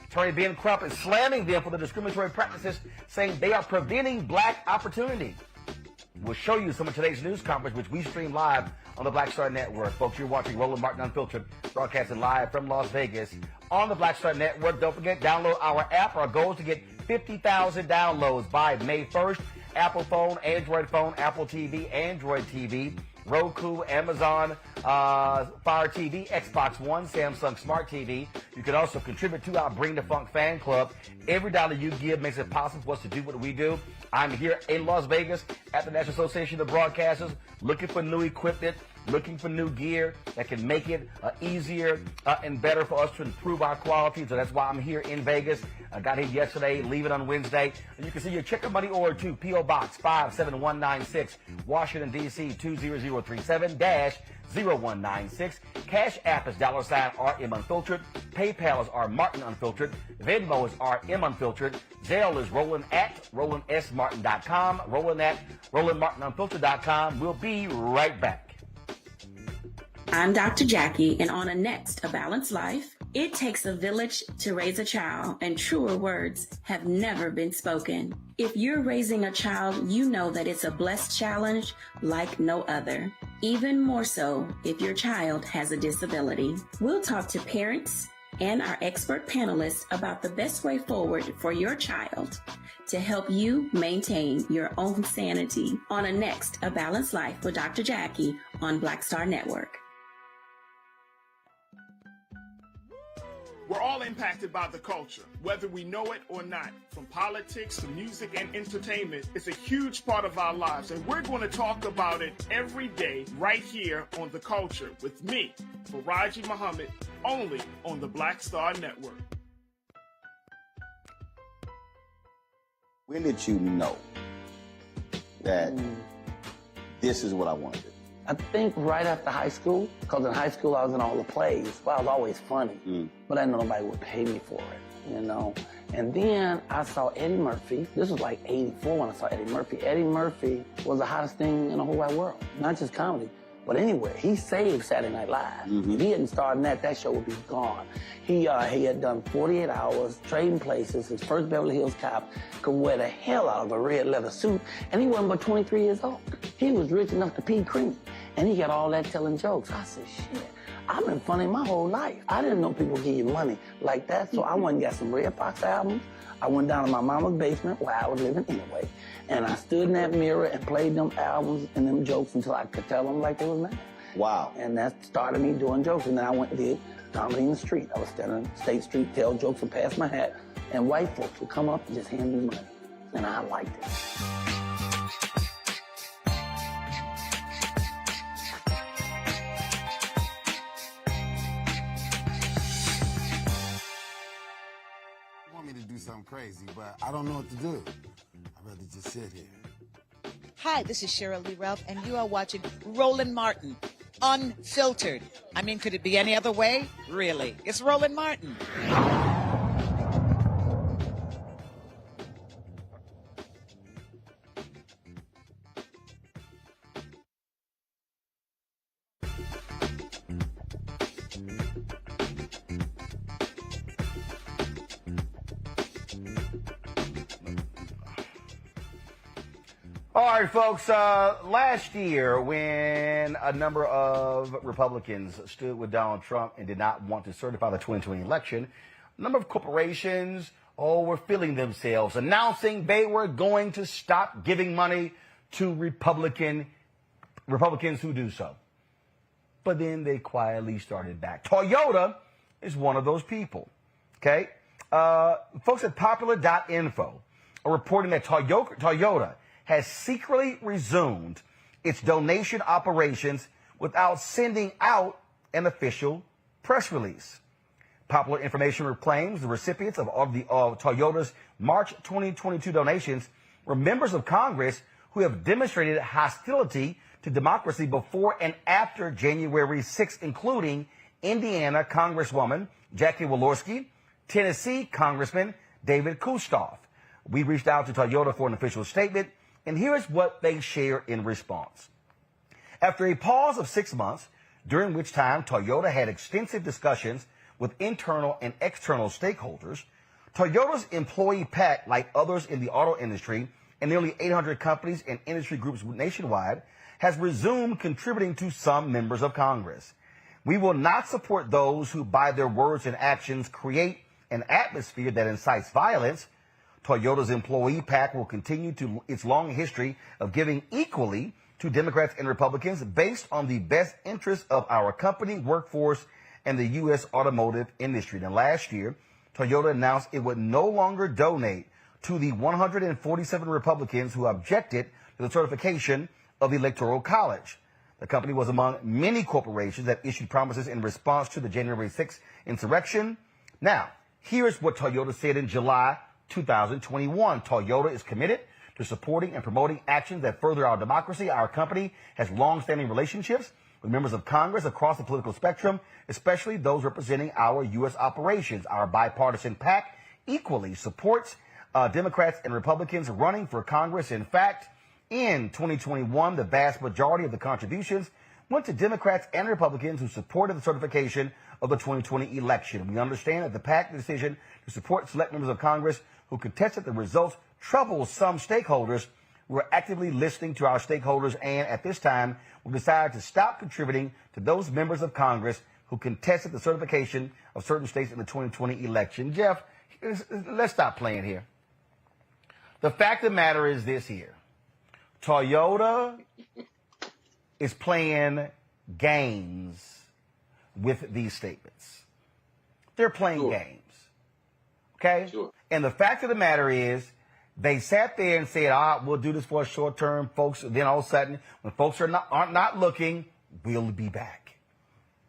I: Attorney Ben Crump is slamming them for the discriminatory practices, saying they are preventing black opportunity. We'll show you some of today's news conference, which we stream live on the Black Star Network. Folks, you're watching Roland Martin Unfiltered, broadcasting live from Las Vegas on the Black Star Network. Don't forget, download our app. Our goal is to get 50,000 downloads by May 1st. Apple phone, Android phone, Apple TV, Android TV, Roku, Amazon Fire TV, Xbox One, Samsung Smart TV. You can also contribute to our Bring the Funk fan club. Every dollar you give makes it possible for us to do what we do. I'm here in Las Vegas at the National Association of Broadcasters, looking for new equipment, looking for new gear that can make it easier and better for us to improve our quality. So that's why I'm here in Vegas. I got here yesterday, leaving on Wednesday. And you can see your check or money order to P.O. Box 57196, Washington, D.C. 20037-0196. Cash App is $RM Unfiltered. PayPal is R Martin Unfiltered. Venmo is RM Unfiltered. Zelle is Roland at RolandSMartin.com. Roland at RolandMartinUnfiltered.com. We'll be right back.
T: I'm Dr. Jackie, and on a next A Balanced Life, it takes a village to raise a child, and truer words have never been spoken. If you're raising a child, you know that it's a blessed challenge like no other. Even more so if your child has a disability. We'll talk to parents and our expert panelists about the best way forward for your child to help you maintain your own sanity on a next A Balanced Life with Dr. Jackie on Black Star Network.
U: We're all impacted by the culture, whether we know it or not. From politics to music and entertainment, it's a huge part of our lives, and we're going to talk about it every day right here on The Culture with me, Faraji Muhammad, only on the Black Star Network.
V: When did you know that this is what I want to do?
W: I think right after high school, because in high school I was in all the plays. Well, I was always funny, but I didn't know nobody would pay me for it, And then I saw Eddie Murphy. This was like 84 when I saw Eddie Murphy. Eddie Murphy was the hottest thing in the whole wide world, not just comedy, but anywhere. He saved Saturday Night Live. If he hadn't started that show would be gone. He had done 48 Hours, Trading Places, his first Beverly Hills Cop, could wear the hell out of a red leather suit, and he wasn't but 23 years old. He was rich enough to pee cream, and he got all that telling jokes. I said, shit, I've been funny my whole life. I didn't know people give you money like that, so I went and got some Red Fox albums. I went down to my mama's basement where I was living anyway, and I stood in that mirror and played them albums and them jokes until I could tell them like they was mad.
V: Wow.
W: And that started me doing jokes, and then I went and did comedy in the street. I was standing on State Street, tell jokes and pass my hat, and white folks would come up and just hand me money, and I liked it.
X: Something crazy, but I don't know what to do. I'd rather just sit here.
Y: Hi, this is Cheryl Lee Ralph, and you are watching Roland Martin,
A: unfiltered. I mean, could it be any other way? Really? It's Roland Martin.
I: All right, folks, last year when a number of Republicans stood with Donald Trump and did not want to certify the 2020 election, a number of corporations were feeling themselves, announcing they were going to stop giving money to Republicans who do so. But then they quietly started back. Toyota is one of those people, okay? Folks at popular.info are reporting that Toyota has secretly resumed its donation operations without sending out an official press release. Popular Information claims the recipients of Toyota's March 2022 donations were members of Congress who have demonstrated hostility to democracy before and after January 6th, including Indiana Congresswoman Jackie Walorski, Tennessee Congressman David Kustoff. We reached out to Toyota for an official statement, and here's what they share in response. After a pause of 6 months, during which time Toyota had extensive discussions with internal and external stakeholders, Toyota's employee PAC, like others in the auto industry and nearly 800 companies and industry groups nationwide, has resumed contributing to some members of Congress. We will not support those who, by their words and actions, create an atmosphere that incites violence. Toyota's employee PAC will continue its long history of giving equally to Democrats and Republicans based on the best interests of our company, workforce, and the U.S. automotive industry. Now, last year, Toyota announced it would no longer donate to the 147 Republicans who objected to the certification of the Electoral College. The company was among many corporations that issued promises in response to the January 6th insurrection. Now, here's what Toyota said in July 2021. Toyota is committed to supporting and promoting actions that further our democracy. Our company has long-standing relationships with members of Congress across the political spectrum, especially those representing our U.S. operations. Our bipartisan PAC equally supports Democrats and Republicans running for Congress. In fact, in 2021, the vast majority of the contributions went to Democrats and Republicans who supported the certification of the 2020 election. We understand that the PAC decision to support select members of Congress who contested the results troubles some stakeholders. We're actively listening to our stakeholders, and at this time, we've decided to stop contributing to those members of Congress who contested the certification of certain states in the 2020 election. Jeff, let's stop playing here. The fact of the matter is this here. Toyota is playing games with these statements. They're playing games. Okay? Sure. And the fact of the matter is, they sat there and said, we'll do this for a short term, folks. Then all of a sudden, when folks aren't not looking, we'll be back.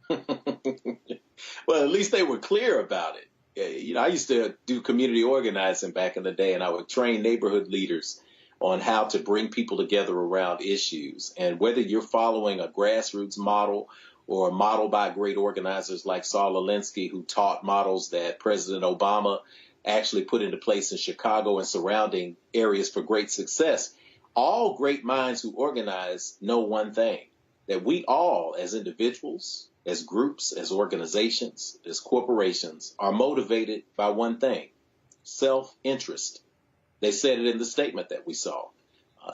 K: Well, at least they were clear about it. You know, I used to do community organizing back in the day, and I would train neighborhood leaders on how to bring people together around issues. And whether you're following a grassroots model or a model by great organizers like Saul Alinsky, who taught models that President Obama actually put into place in Chicago and surrounding areas for great success, all great minds who organize know one thing, that we all as individuals, as groups, as organizations, as corporations are motivated by one thing, self-interest. They said it in the statement that we saw.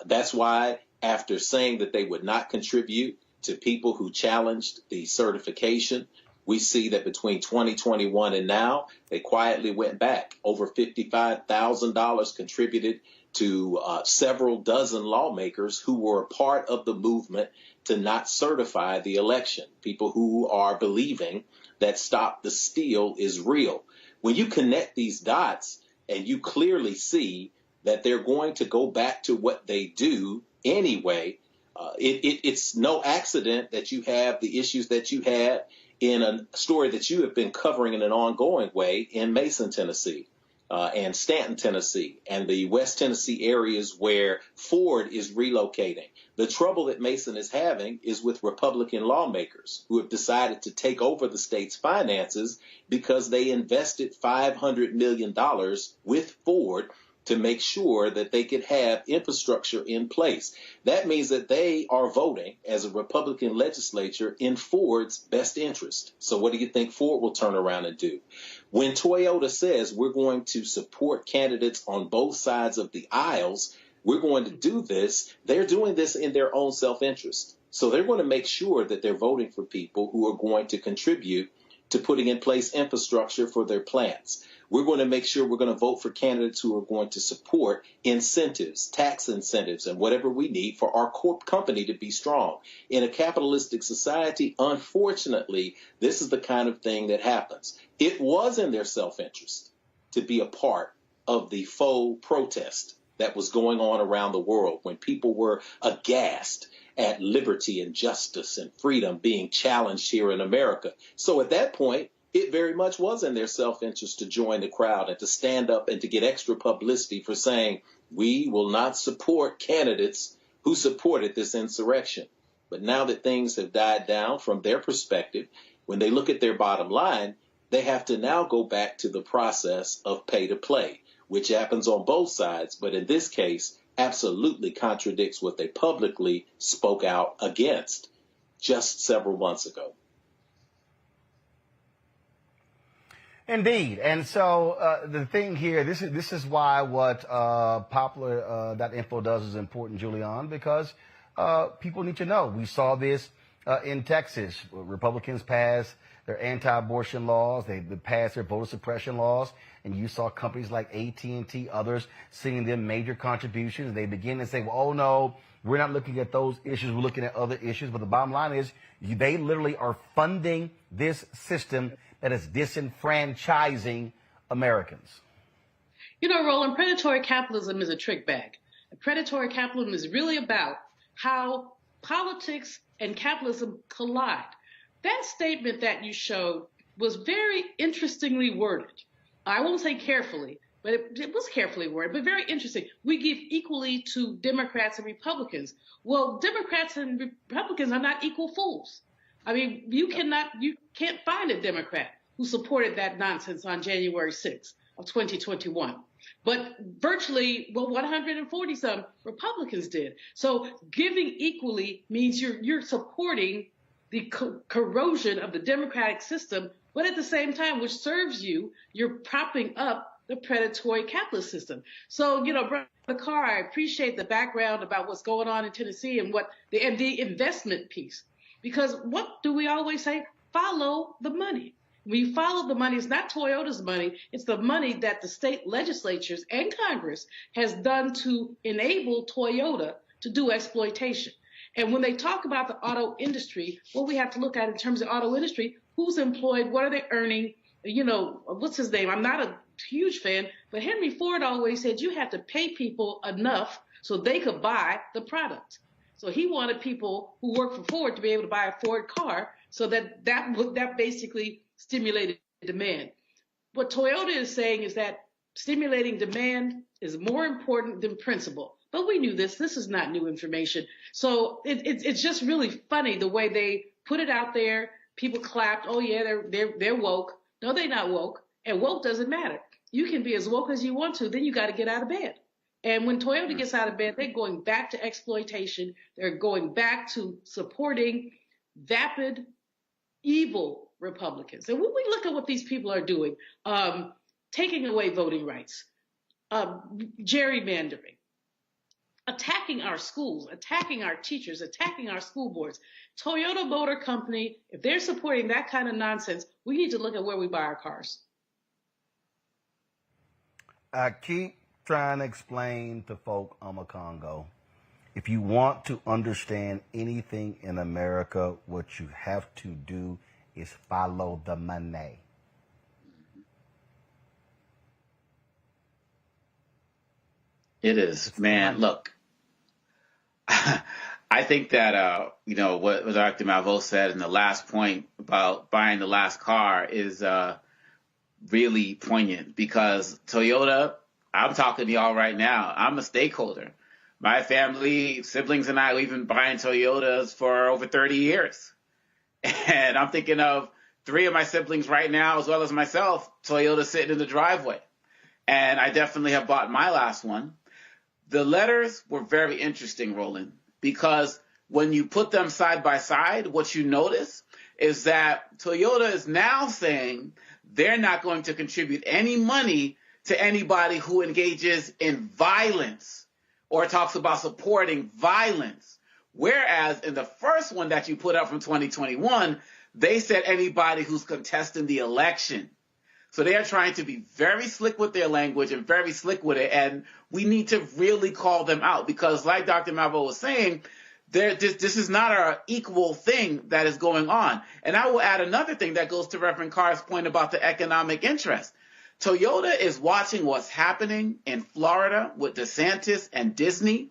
K: That's why after saying that they would not contribute to people who challenged the certification, we see that between 2021 and now, they quietly went back. Over $55,000 contributed to several dozen lawmakers who were a part of the movement to not certify the election, people who are believing that Stop the Steal is real. When you connect these dots and you clearly see that they're going to go back to what they do anyway, it's no accident that you have the issues that you had in a story that you have been covering in an ongoing way in Mason, Tennessee. and Stanton, Tennessee, and the West Tennessee areas where Ford is relocating. The trouble that Mason is having is with Republican lawmakers who have decided to take over the state's finances because they invested $500 million with Ford to make sure that they could have infrastructure in place. That means that they are voting as a Republican legislature in Ford's best interest. So what do you think Ford will turn around and do? When Toyota says we're going to support candidates on both sides of the aisles, we're going to do this, they're doing this in their own self-interest. So they're going to make sure that they're voting for people who are going to contribute to putting in place infrastructure for their plants. We're going to make sure we're going to vote for candidates who are going to support incentives, tax incentives, and whatever we need for our company to be strong. In a capitalistic society, unfortunately, this is the kind of thing that happens. It was in their self-interest to be a part of the faux protest that was going on around the world when people were aghast at liberty and justice and freedom being challenged here in America. So at that point, it very much was in their self-interest to join the crowd and to stand up and to get extra publicity for saying, we will not support candidates who supported this insurrection. But now that things have died down from their perspective, when they look at their bottom line, they have to now go back to the process of pay to play, which happens on both sides, but in this case, absolutely contradicts what they publicly spoke out against just several months ago.
I: Indeed. And so the thing here, this is why what popular.info does is important, Julian, because people need to know. We saw this in Texas. Republicans passed their anti-abortion laws. They passed their voter suppression laws. And you saw companies like AT&T, others, sending them major contributions. They begin to say, well, oh, no, we're not looking at those issues. We're looking at other issues. But the bottom line is they literally are funding this system that is disenfranchising Americans.
M: You know, Roland, predatory capitalism is a trick bag. Predatory capitalism is really about how politics and capitalism collide. That statement that you showed was very interestingly worded. I won't say carefully, but it was carefully worded, but very interesting. We give equally to Democrats and Republicans. Well, Democrats and Republicans are not equal fools. I mean, you can't find a Democrat who supported that nonsense on January 6th of 2021. But virtually, 140 some Republicans did. So giving equally means you're supporting the corrosion of the democratic system, but at the same time, which serves you, you're propping up the predatory capitalist system. So, you know, Brother Carr, I appreciate the background about what's going on in Tennessee and what the investment piece. Because what do we always say? Follow the money. We follow the money. It's not Toyota's money. It's the money that the state legislatures and Congress has done to enable Toyota to do exploitation. And when they talk about the auto industry, what we have to look at in terms of auto industry, who's employed, what are they earning? You know, what's his name? I'm not a huge fan, but Henry Ford always said you have to pay people enough so they could buy the product. So he wanted people who work for Ford to be able to buy a Ford car so that basically stimulated demand. What Toyota is saying is that stimulating demand is more important than principle. But we knew this. This is not new information. So it's just really funny the way they put it out there. People clapped. Oh, yeah, they're woke. No, they're not woke. And woke doesn't matter. You can be as woke as you want to. Then you got to get out of bed. And when Toyota gets out of bed, they're going back to exploitation. They're going back to supporting vapid, evil Republicans. And when we look at what these people are doing, taking away voting rights, gerrymandering, attacking our schools, attacking our teachers, attacking our school boards. Toyota Motor Company, if they're supporting that kind of nonsense, we need to look at where we buy our cars.
I: I keep trying to explain to folk Congo. If you want to understand anything in America, what you have to do is follow the money.
L: It is, man. Look, I think that, what Dr. Malveaux said in the last point about buying the last car is really poignant because Toyota, I'm talking to y'all right now, I'm a stakeholder. My family, siblings and I, we've been buying Toyotas for over 30 years. And I'm thinking of 3 of my siblings right now, as well as myself, Toyota sitting in the driveway. And I definitely have bought my last one. The letters were very interesting, Roland, because when you put them side by side, what you notice is that Toyota is now saying they're not going to contribute any money to anybody who engages in violence or talks about supporting violence. Whereas in the first one that you put up from 2021, they said anybody who's contesting the election. So they are trying to be very slick with their language and very slick with it. And we need to really call them out because like Dr. Malvo was saying, this is not an equal thing that is going on. And I will add another thing that goes to Reverend Carr's point about the economic interest. Toyota is watching what's happening in Florida with DeSantis and Disney.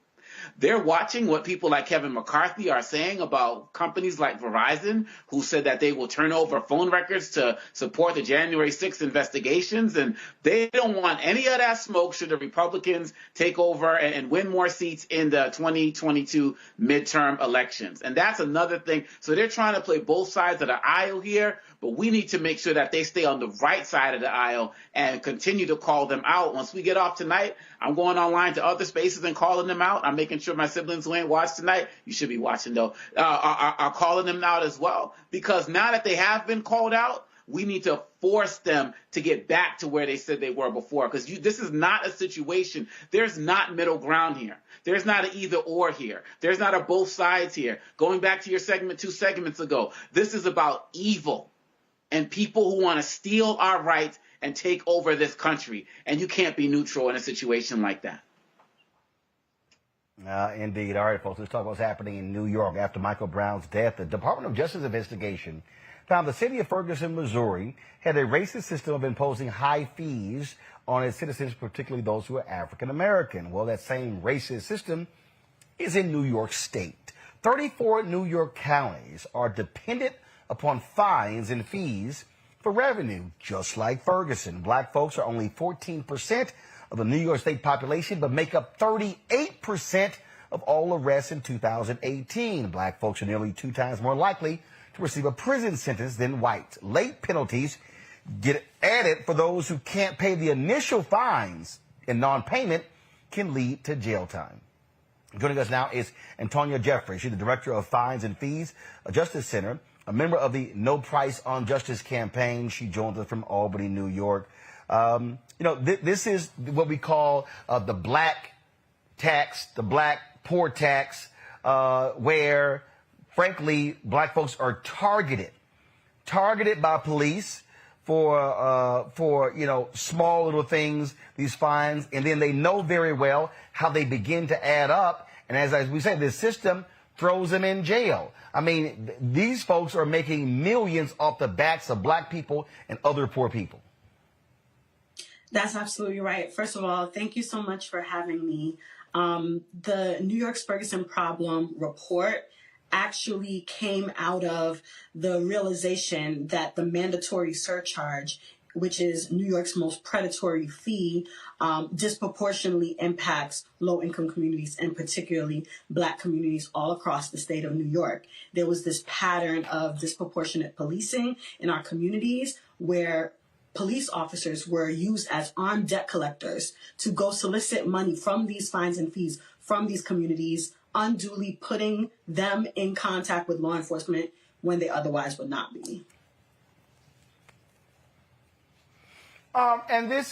L: They're watching what people like Kevin McCarthy are saying about companies like Verizon, who said that they will turn over phone records to support the January 6th investigations. And they don't want any of that smoke should the Republicans take over and win more seats in the 2022 midterm elections. And that's another thing. So they're trying to play both sides of the aisle here, but we need to make sure that they stay on the right side of the aisle and continue to call them out. Once we get off tonight, I'm going online to other spaces and calling them out. I'm making sure my siblings who ain't watched tonight, you should be watching though, are calling them out as well. Because now that they have been called out, we need to force them to get back to where they said they were before. Because this is not a situation. There's not middle ground here. There's not an either or here. There's not a both sides here. Going back to your segment 2 segments ago, this is about evil and people who want to steal our rights and take over this country. And you can't be neutral in a situation like that.
I: Indeed. All right, folks, let's talk about what's happening in New York. After Michael Brown's death, the Department of Justice investigation found the city of Ferguson, Missouri, had a racist system of imposing high fees on its citizens, particularly those who are African American. Well, that same racist system is in New York State. 34 New York counties are dependent upon fines and fees for revenue, just like Ferguson. Black folks are only 14% of the New York State population, but make up 38% of all arrests in 2018. Black folks are nearly 2 times more likely to receive a prison sentence than whites. Late penalties get added for those who can't pay the initial fines, and non-payment can lead to jail time. Joining us now is Antonia Jeffrey. She's the Director of Fines and Fees, a Justice Center, a member of the No Price on Justice campaign. She joins us from Albany, New York. This is what we call the black tax, the black poor tax, where, frankly, black folks are targeted by police for small little things, these fines, and then they know very well how they begin to add up. And as we said, this system throws them in jail. I mean, these folks are making millions off the backs of black people and other poor people.
B: That's absolutely right. First of all, thank you so much for having me. The New York's Ferguson Problem report actually came out of the realization that the mandatory surcharge, which is New York's most predatory fee, disproportionately impacts low-income communities and particularly black communities all across the state of New York. There was this pattern of disproportionate policing in our communities where police officers were used as armed debt collectors to go solicit money from these fines and fees from these communities, unduly putting them in contact with law enforcement when they otherwise would not be.
I: And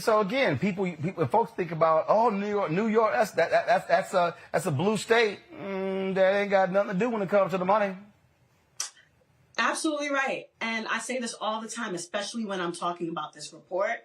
I: so again, people, folks think about, New York, that's a blue state. That ain't got nothing to do when it comes to the money.
B: Absolutely right. And I say this all the time, especially when I'm talking about this report.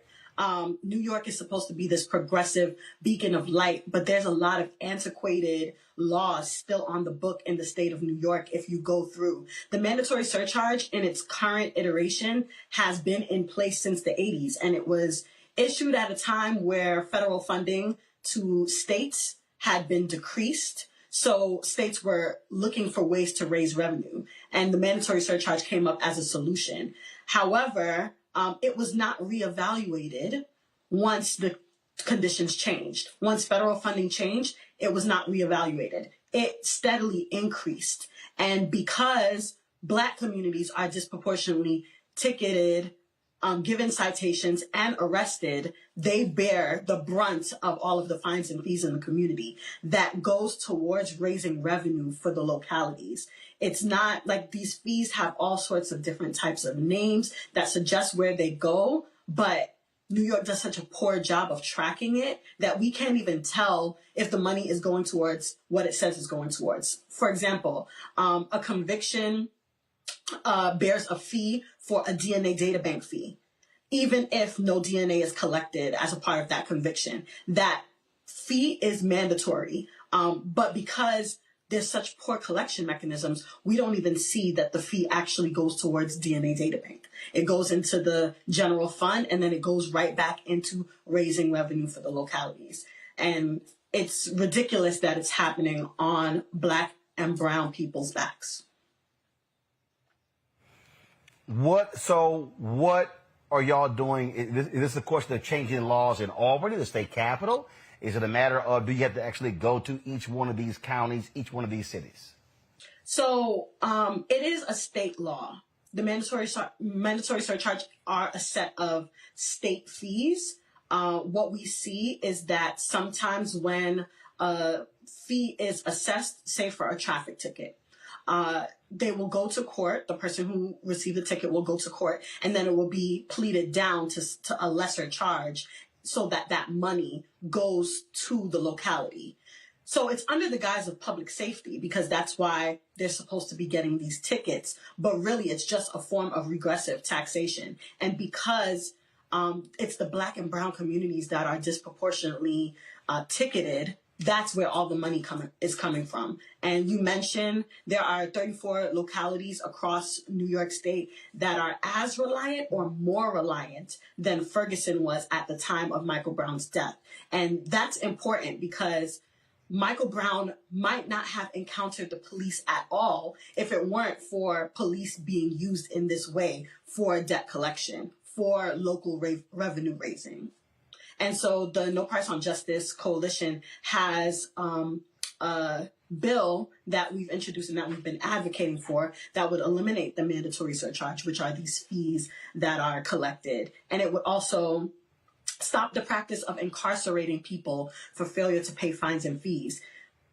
B: New York is supposed to be this progressive beacon of light, but there's a lot of antiquated laws still on the book in the state of New York if you go through. The mandatory surcharge in its current iteration has been in place since the 80s, and it was issued at a time where federal funding to states had been decreased. So states were looking for ways to raise revenue, and the mandatory surcharge came up as a solution. However, it was not reevaluated once the conditions changed. Once federal funding changed, it was not reevaluated. It steadily increased. And because Black communities are disproportionately ticketed, given citations, and arrested, they bear the brunt of all of the fines and fees in the community that goes towards raising revenue for the localities. It's not like these fees have all sorts of different types of names that suggest where they go, but New York does such a poor job of tracking it that we can't even tell if the money is going towards what it says it's going towards. For example, a conviction bears a fee for a DNA databank fee, even if no DNA is collected as a part of that conviction. That fee is mandatory, but because there's such poor collection mechanisms, we don't even see that the fee actually goes towards DNA databank. It goes into the general fund, and then it goes right back into raising revenue for the localities. And it's ridiculous that it's happening on Black and brown people's backs.
I: What are y'all doing? Is this a question of changing laws in Albany, the state capital? Is it a matter of, do you have to actually go to each one of these counties, each one of these cities?
B: So it is a state law. The mandatory surcharge are a set of state fees. What we see is that sometimes when a fee is assessed, say for a traffic ticket, they will go to court. The person who received the ticket will go to court, and then it will be pleaded down to a lesser charge so that that money goes to the locality. So it's under the guise of public safety because that's why they're supposed to be getting these tickets. But really, it's just a form of regressive taxation. And because it's the Black and brown communities that are disproportionately ticketed, that's where all the money is coming from. And you mentioned there are 34 localities across New York State that are as reliant or more reliant than Ferguson was at the time of Michael Brown's death. And that's important because Michael Brown might not have encountered the police at all if it weren't for police being used in this way for debt collection, for local revenue raising. And so the No Price on Justice Coalition has a bill that we've introduced and that we've been advocating for that would eliminate the mandatory surcharge, which are these fees that are collected. And it would also stop the practice of incarcerating people for failure to pay fines and fees.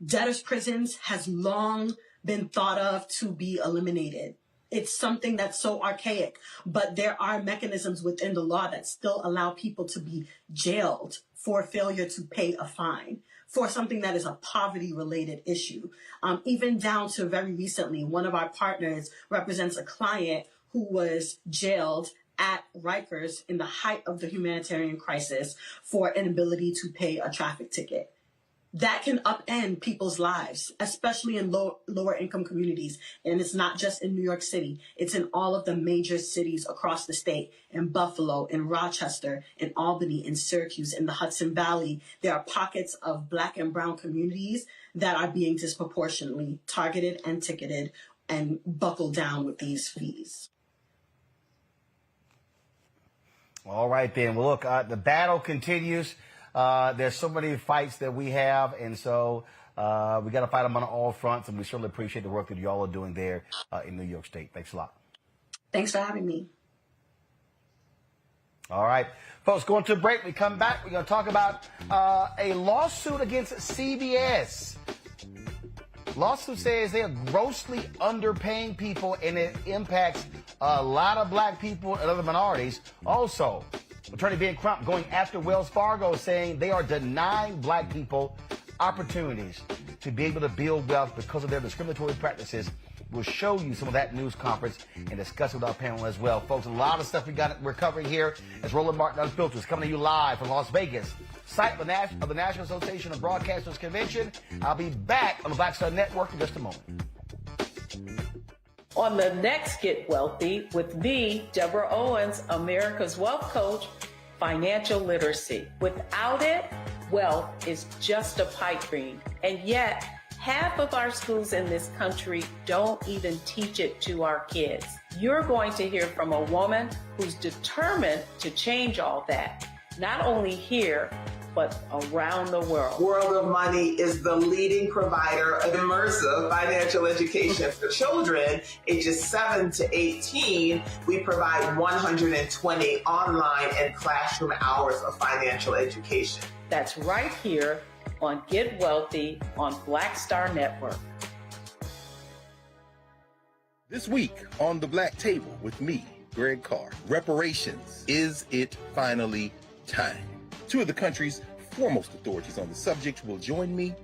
B: Debtors' prisons has long been thought of to be eliminated. It's something that's so archaic, but there are mechanisms within the law that still allow people to be jailed for failure to pay a fine for something that is a poverty-related issue. Even down to very recently, one of our partners represents a client who was jailed at Rikers in the height of the humanitarian crisis for inability to pay a traffic ticket. That can upend people's lives, especially in lower income communities. And it's not just in New York City. It's in all of the major cities across the state, in Buffalo, in Rochester, in Albany, in Syracuse, in the Hudson Valley. There are pockets of Black and brown communities that are being disproportionately targeted and ticketed and buckled down with these fees.
I: All right, then. Well, look, the battle continues. There's so many fights that we have, and so we got to fight them on all fronts, and we certainly appreciate the work that y'all are doing there in New York State. Thanks a lot.
B: Thanks for having me.
I: All right. Folks, going to a break. We come back. We're going to talk about a lawsuit against CBS. Lawsuit says they are grossly underpaying people, and it impacts a lot of Black people and other minorities. Also, Attorney Ben Crump going after Wells Fargo, saying they are denying Black people opportunities to be able to build wealth because of their discriminatory practices. We'll show you some of that news conference and discuss it with our panel as well. Folks, a lot of stuff we're covering here as Roland Martin Unfiltered is coming to you live from Las Vegas, site of the National Association of Broadcasters Convention. I'll be back on the Black Star Network in just a moment.
N: On the next Get Wealthy with me, Deborah Owens, America's Wealth Coach, financial literacy. Without it, wealth is just a pipe dream. And yet, Half of our schools in this country don't even teach it to our kids. You're going to hear from a woman who's determined to change all that, not only here, but around the world.
O: World of Money is the leading provider of immersive financial education for children ages 7 to 18. We provide 120 online and classroom hours of financial education.
N: That's right here on Get Wealthy on Black Star Network.
P: This week on the Black Table with me, Greg Carr, reparations. Is it finally time? Two of the country's foremost authorities on the subject will join me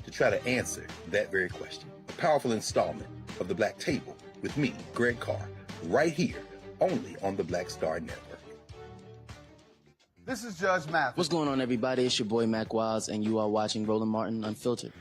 P: to try to answer that very question. A powerful installment of the Black Table with me, Greg Carr, right here, only on the Black Star Network.
C: This is Judge Mathis.
D: What's going on, everybody? It's your boy, Mac Wiles, and you are watching Roland Martin Unfiltered.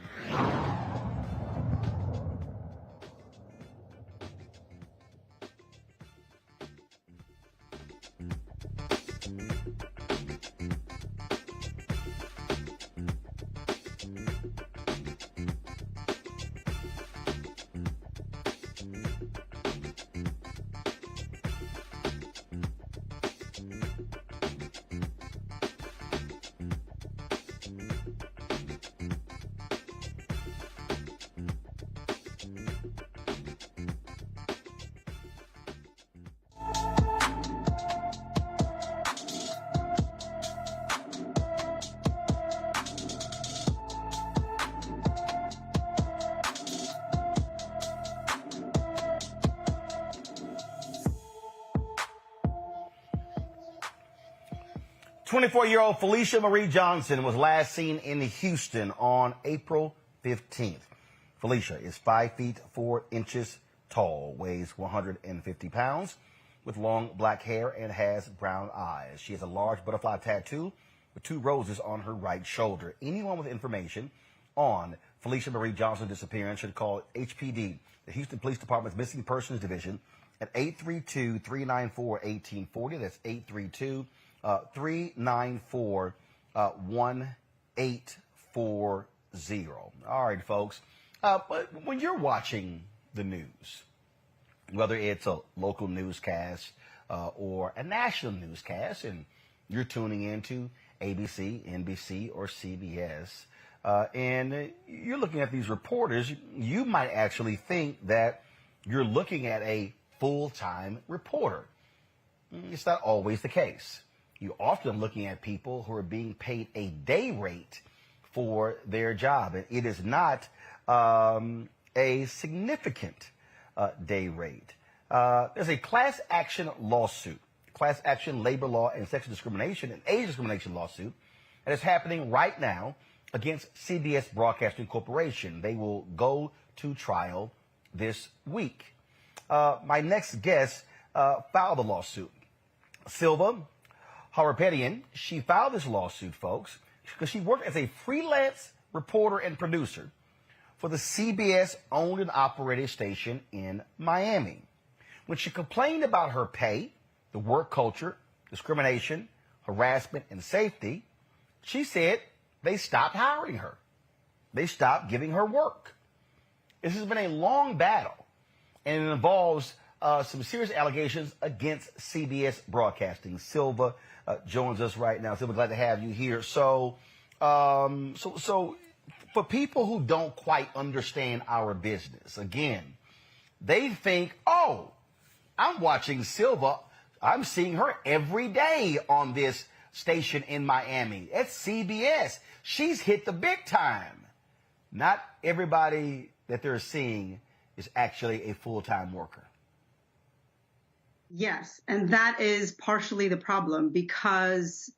I: 24-year-old Felicia Marie Johnson was last seen in Houston on April 15th. Felicia is 5 feet 4 inches tall, weighs 150 pounds, with long black hair and has brown eyes. She has a large butterfly tattoo with 2 roses on her right shoulder. Anyone with information on Felicia Marie Johnson's disappearance should call HPD, the Houston Police Department's Missing Persons Division, at 832-394-1840. That's 832-394-1840. All right, folks. But when you're watching the news, whether it's a local newscast or a national newscast, and you're tuning into ABC, NBC, or CBS, and you're looking at these reporters, you might actually think that you're looking at a full-time reporter. It's not always the case. You're often looking at people who are being paid a day rate for their job, and it is not a significant day rate. There's a class action lawsuit, class action labor law and sexual discrimination and age discrimination lawsuit that is happening right now against CBS Broadcasting Corporation. They will go to trial this week. My next guest filed the lawsuit. Silva Harapetian, she filed this lawsuit, folks, because she worked as a freelance reporter and producer for the CBS owned and operated station in Miami. When she complained about her pay, the work culture, discrimination, harassment, and safety, she said they stopped hiring her. They stopped giving her work. This has been a long battle, and it involves some serious allegations against CBS Broadcasting. Silva joins us right now. Silva, glad to have you here. So for people who don't quite understand our business, again, they think, oh, I'm watching Silva. I'm seeing her every day on this station in Miami. It's CBS. She's hit the big time. Not everybody that they're seeing is actually a full-time worker.
F: Yes, and that is partially the problem because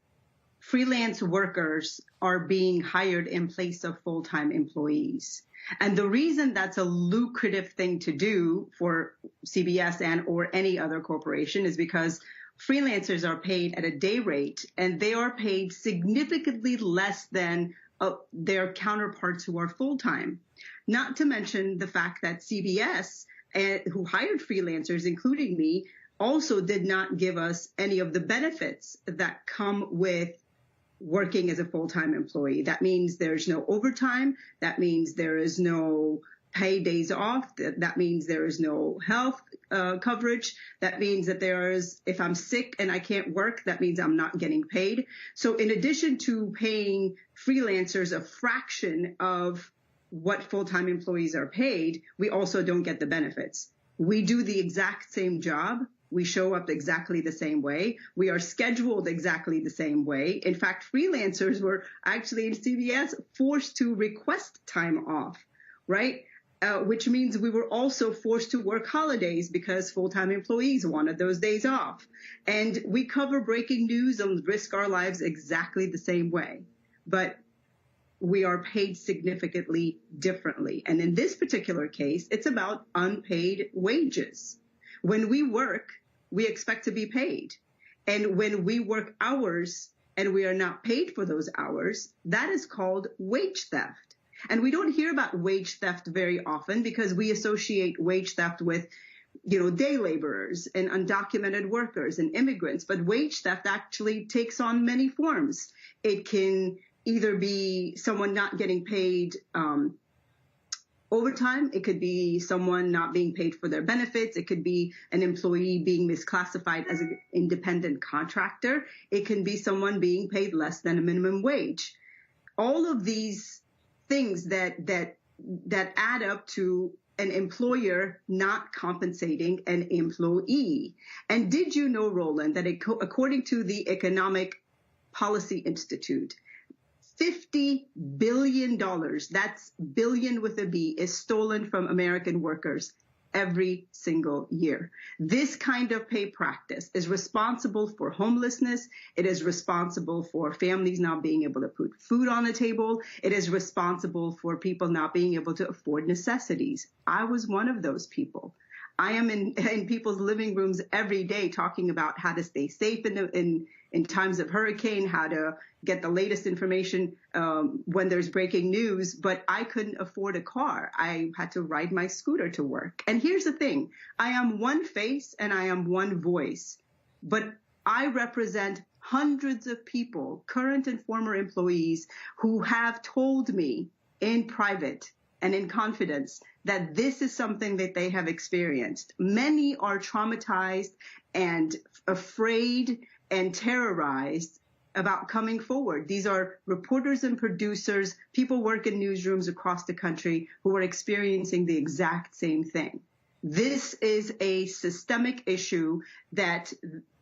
F: freelance workers are being hired in place of full-time employees. And the reason that's a lucrative thing to do for CBS and or any other corporation is because freelancers are paid at a day rate, and they are paid significantly less than their counterparts who are full-time. Not to mention the fact that CBS, who hired freelancers, including me, also did not give us any of the benefits that come with working as a full-time employee. That means there's no overtime. That means there is no pay days off. That means there is no health coverage. That means that if I'm sick and I can't work, that means I'm not getting paid. So in addition to paying freelancers a fraction of what full-time employees are paid, we also don't get the benefits. We do the exact same job. We show up exactly the same way. We are scheduled exactly the same way. In fact, freelancers were actually in CBS forced to request time off, right? Which means we were also forced to work holidays because full-time employees wanted those days off. And we cover breaking news and risk our lives exactly the same way. But we are paid significantly differently. And in this particular case, it's about unpaid wages. When we work, we expect to be paid. And when we work hours and we are not paid for those hours, that is called wage theft. And we don't hear about wage theft very often because we associate wage theft with, day laborers and undocumented workers and immigrants. But wage theft actually takes on many forms. It can either be someone not getting paid overtime. It could be someone not being paid for their benefits. It could be an employee being misclassified as an independent contractor. It can be someone being paid less than a minimum wage. All of these things that add up to an employer not compensating an employee. And did you know, Roland, that according to the Economic Policy Institute, $50 billion, that's billion with a B, is stolen from American workers every single year. This kind of pay practice is responsible for homelessness. It is responsible for families not being able to put food on the table. It is responsible for people not being able to afford necessities. I was one of those people. I am in people's living rooms every day talking about how to stay safe in times of hurricane, how to get the latest information when there's breaking news, but I couldn't afford a car. I had to ride my scooter to work. And here's the thing. I am one face and I am one voice, but I represent hundreds of people, current and former employees, who have told me in private and in confidence that this is something that they have experienced. Many are traumatized and afraid and terrorized about coming forward. These are reporters and producers, people work in newsrooms across the country who are experiencing the exact same thing. This is a systemic issue that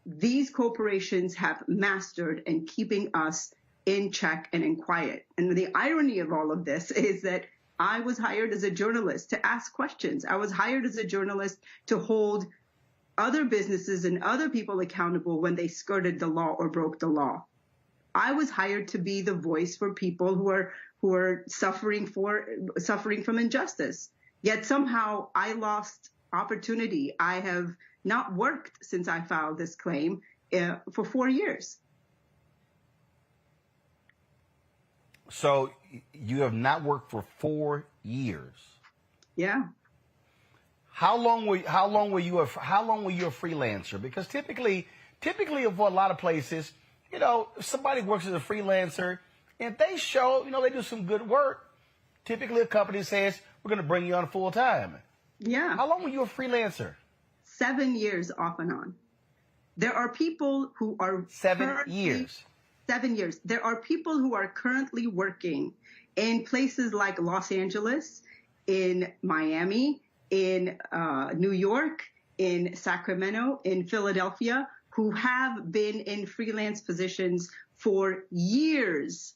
F: these corporations have mastered in keeping us in check and in quiet. And the irony of all of this is that I was hired as a journalist to ask questions. I was hired as a journalist to hold other businesses and other people accountable when they skirted the law or broke the law. I was hired to be the voice for people who are suffering from injustice. Yet somehow I lost opportunity. I have not worked since I filed this claim for 4 years.
I: So you have not worked for 4 years.
F: Yeah.
I: How long were you a freelancer? Because typically for a lot of places, if somebody works as a freelancer and they show, they do some good work, typically a company says, we're going to bring you on full time.
F: Yeah.
I: How long were you a freelancer?
F: 7 years off and on. There are people who are
I: 7 years.
F: 7 years. There are people who are currently working in places like Los Angeles, in Miami, in New York, in Sacramento, in Philadelphia, who have been in freelance positions for years.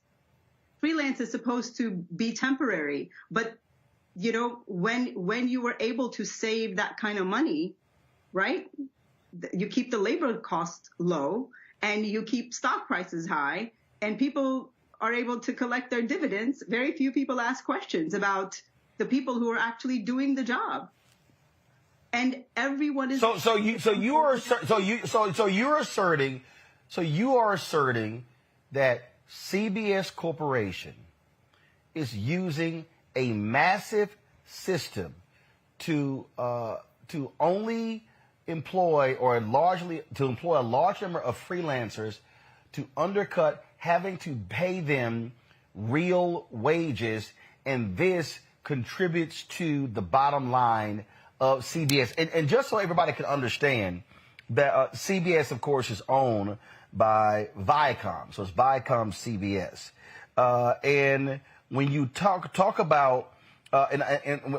F: Freelance is supposed to be temporary, but when you were able to save that kind of money, right? You keep the labor costs low and you keep stock prices high and people are able to collect their dividends. Very few people ask questions about the people who are actually doing the job. And everyone is
I: you are asserting that CBS Corporation is using a massive system to only employ a large number of freelancers to undercut having to pay them real wages, and this contributes to the bottom line of CBS. And just so everybody can understand, that CBS, of course, is owned by Viacom, so it's Viacom CBS. And when you talk about and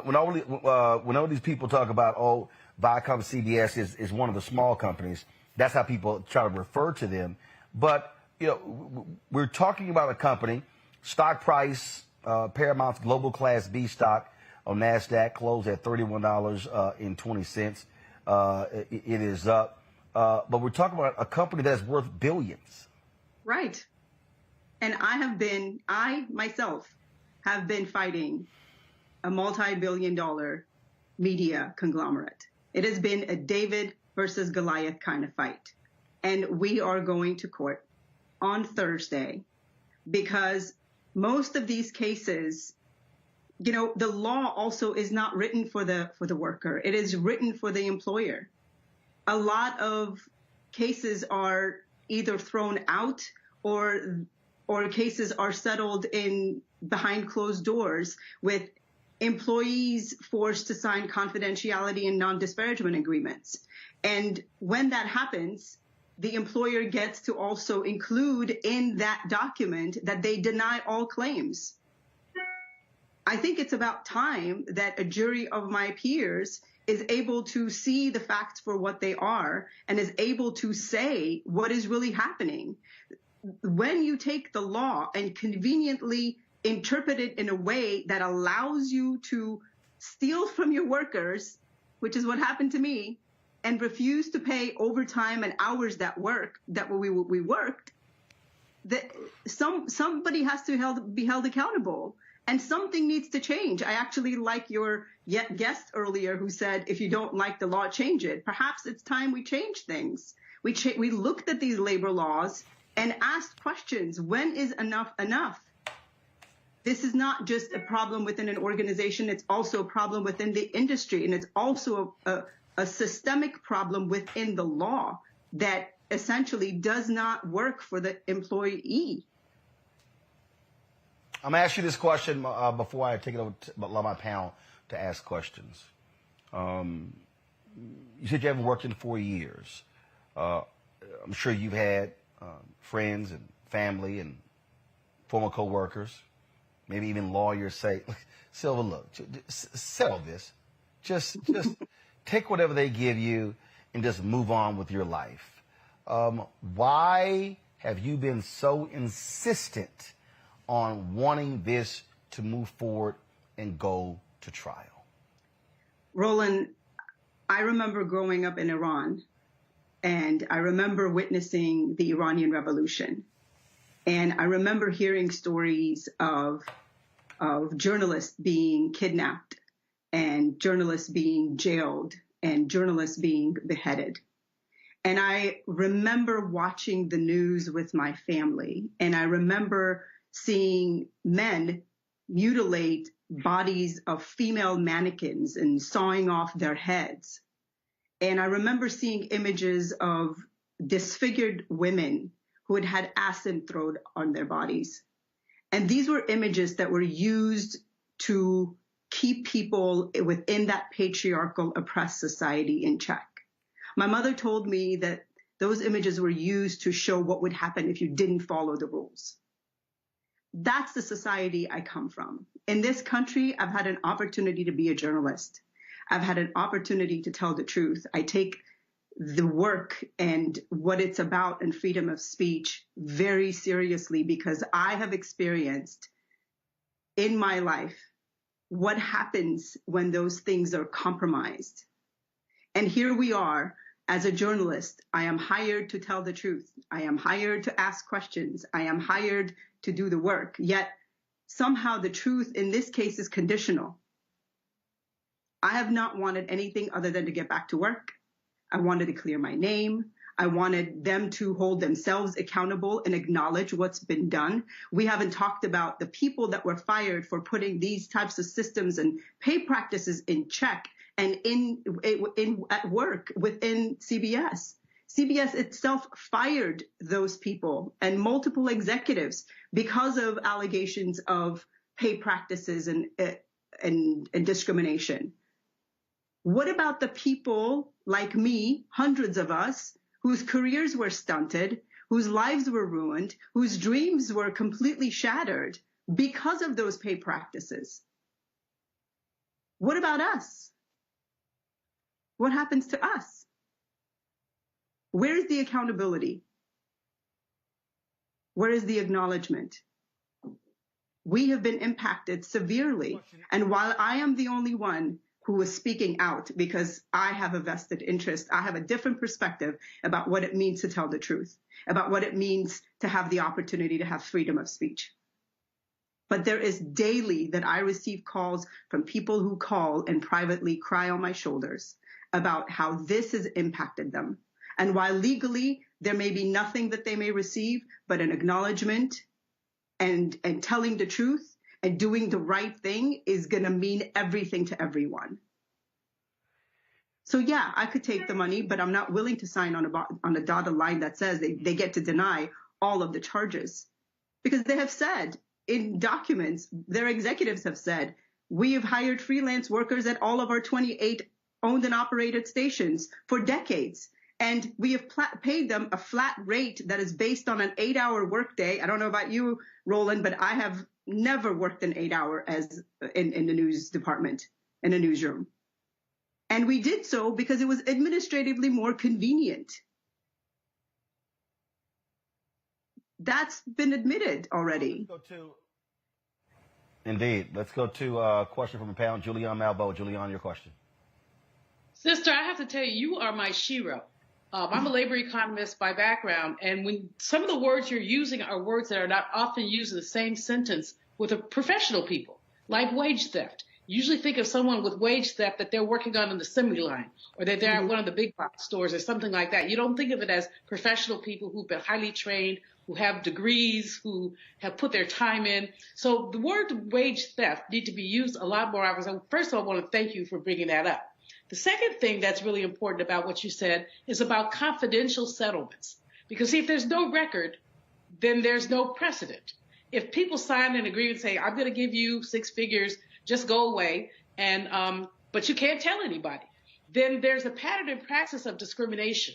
I: when all these people talk about, oh, Viacom CBS is one of the small companies, that's how people try to refer to them. But we're talking about a company, stock price, Paramount's global Class B stock on NASDAQ closed at $31.20. It is up. But we're talking about a company that's worth billions.
F: Right. And I myself have been fighting a multi-billion-dollar media conglomerate. It has been a David versus Goliath kind of fight. And we are going to court on Thursday because most of these cases, the law also is not written for the worker. It is written for the employer. A lot of cases are either thrown out or cases are settled behind closed doors with employees forced to sign confidentiality and non-disparagement agreements. And when that happens, the employer gets to also include in that document that they deny all claims. I think it's about time that a jury of my peers is able to see the facts for what they are and is able to say what is really happening. When you take the law and conveniently interpret it in a way that allows you to steal from your workers, which is what happened to me, and refuse to pay overtime and hours that we worked, somebody has to be held accountable. And something needs to change. I actually like your guest earlier who said, if you don't like the law, change it. Perhaps it's time we change things. We looked at these labor laws and asked questions. When is enough enough? This is not just a problem within an organization. It's also a problem within the industry. And it's also a systemic problem within the law that essentially does not work for the employee.
I: I'm going to ask you this question before I take it over to allow my panel to ask questions. You said you haven't worked in 4 years. I'm sure you've had friends and family and former co-workers, maybe even lawyers say, Silva, look, settle this. Just take whatever they give you and just move on with your life. Why have you been so insistent on wanting this to move forward and go to trial?
F: Roland, I remember growing up in Iran, and I remember witnessing the Iranian Revolution. And I remember hearing stories of journalists being kidnapped and journalists being jailed and journalists being beheaded. And I remember watching the news with my family, and I remember seeing men mutilate bodies of female mannequins and sawing off their heads. And I remember seeing images of disfigured women who had had acid thrown on their bodies. And these were images that were used to keep people within that patriarchal, oppressed society in check. My mother told me that those images were used to show what would happen if you didn't follow the rules. That's the society I come from. In this country, I've had an opportunity to be a journalist. I've had an opportunity to tell the truth. I take the work and what it's about and freedom of speech very seriously because I have experienced in my life what happens when those things are compromised. And here we are. As a journalist, I am hired to tell the truth. I am hired to ask questions. I am hired to do the work. Yet somehow the truth in this case is conditional. I have not wanted anything other than to get back to work. I wanted to clear my name. I wanted them to hold themselves accountable and acknowledge what's been done. We haven't talked about the people that were fired for putting these types of systems and pay practices in check and at work within CBS. CBS itself fired those people and multiple executives because of allegations of pay practices and discrimination. What about the people like me, hundreds of us, whose careers were stunted, whose lives were ruined, whose dreams were completely shattered because of those pay practices? What about us? What happens to us? Where is the accountability? Where is the acknowledgement? We have been impacted severely. And while I am the only one who is speaking out because I have a vested interest, I have a different perspective about what it means to tell the truth, about what it means to have the opportunity to have freedom of speech. But there is daily that I receive calls from people who call and privately cry on my shoulders about how this has impacted them. And while legally there may be nothing that they may receive but an acknowledgement and telling the truth and doing the right thing is going to mean everything to everyone. So yeah, I could take the money, but I'm not willing to sign on a dotted line that says they get to deny all of the charges. Because they have said in documents, their executives have said, we have hired freelance workers at all of our 28 owned and operated stations for decades. And we have paid them a flat rate that is based on an 8-hour workday. I don't know about you, Roland, but I have never worked an 8-hour as in the news department, in a newsroom. And we did so because it was administratively more convenient. That's been admitted already.
I: Indeed. Let's go to a question from a panel. Julianne Malveaux. Julianne, your question.
M: Sister, I have to tell you, you are my shero. I'm a labor economist by background, and when some of the words you're using are words that are not often used in the same sentence with professional people, like wage theft. You usually think of someone with wage theft that they're working on an assembly line, or that they're at one of the big box stores or something like that. You don't think of it as professional people who've been highly trained, who have degrees, who have put their time in. So the word wage theft need to be used a lot more often. So first of all, I want to thank you for bringing that up. The second thing that's really important about what you said is about confidential settlements. Because see, if there's no record, then there's no precedent. If people sign an agreement and say, I'm going to give you 6 figures, just go away, and but you can't tell anybody, then there's a pattern and practice of discrimination,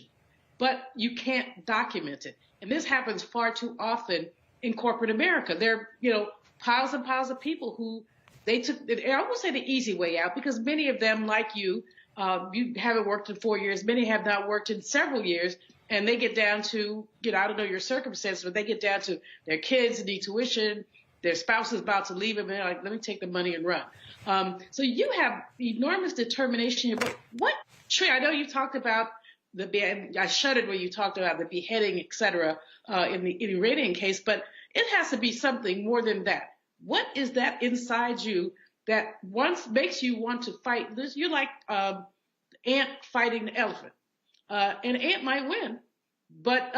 M: but you can't document it. And this happens far too often in corporate America. There are, piles and piles of people who they took, I won't say the easy way out, because many of them, like you haven't worked in 4 years. Many have not worked in several years, and they get down to, I don't know your circumstances, but they get down to their kids need tuition, their spouse is about to leave them, and they're like, let me take the money and run. So you have enormous determination. But what, Trey, I know you talked about I shuddered when you talked about the beheading, et cetera, in the Iranian case, but it has to be something more than that. What is that inside you that once makes you want to fight this? You're like ant fighting the elephant. An ant might win, but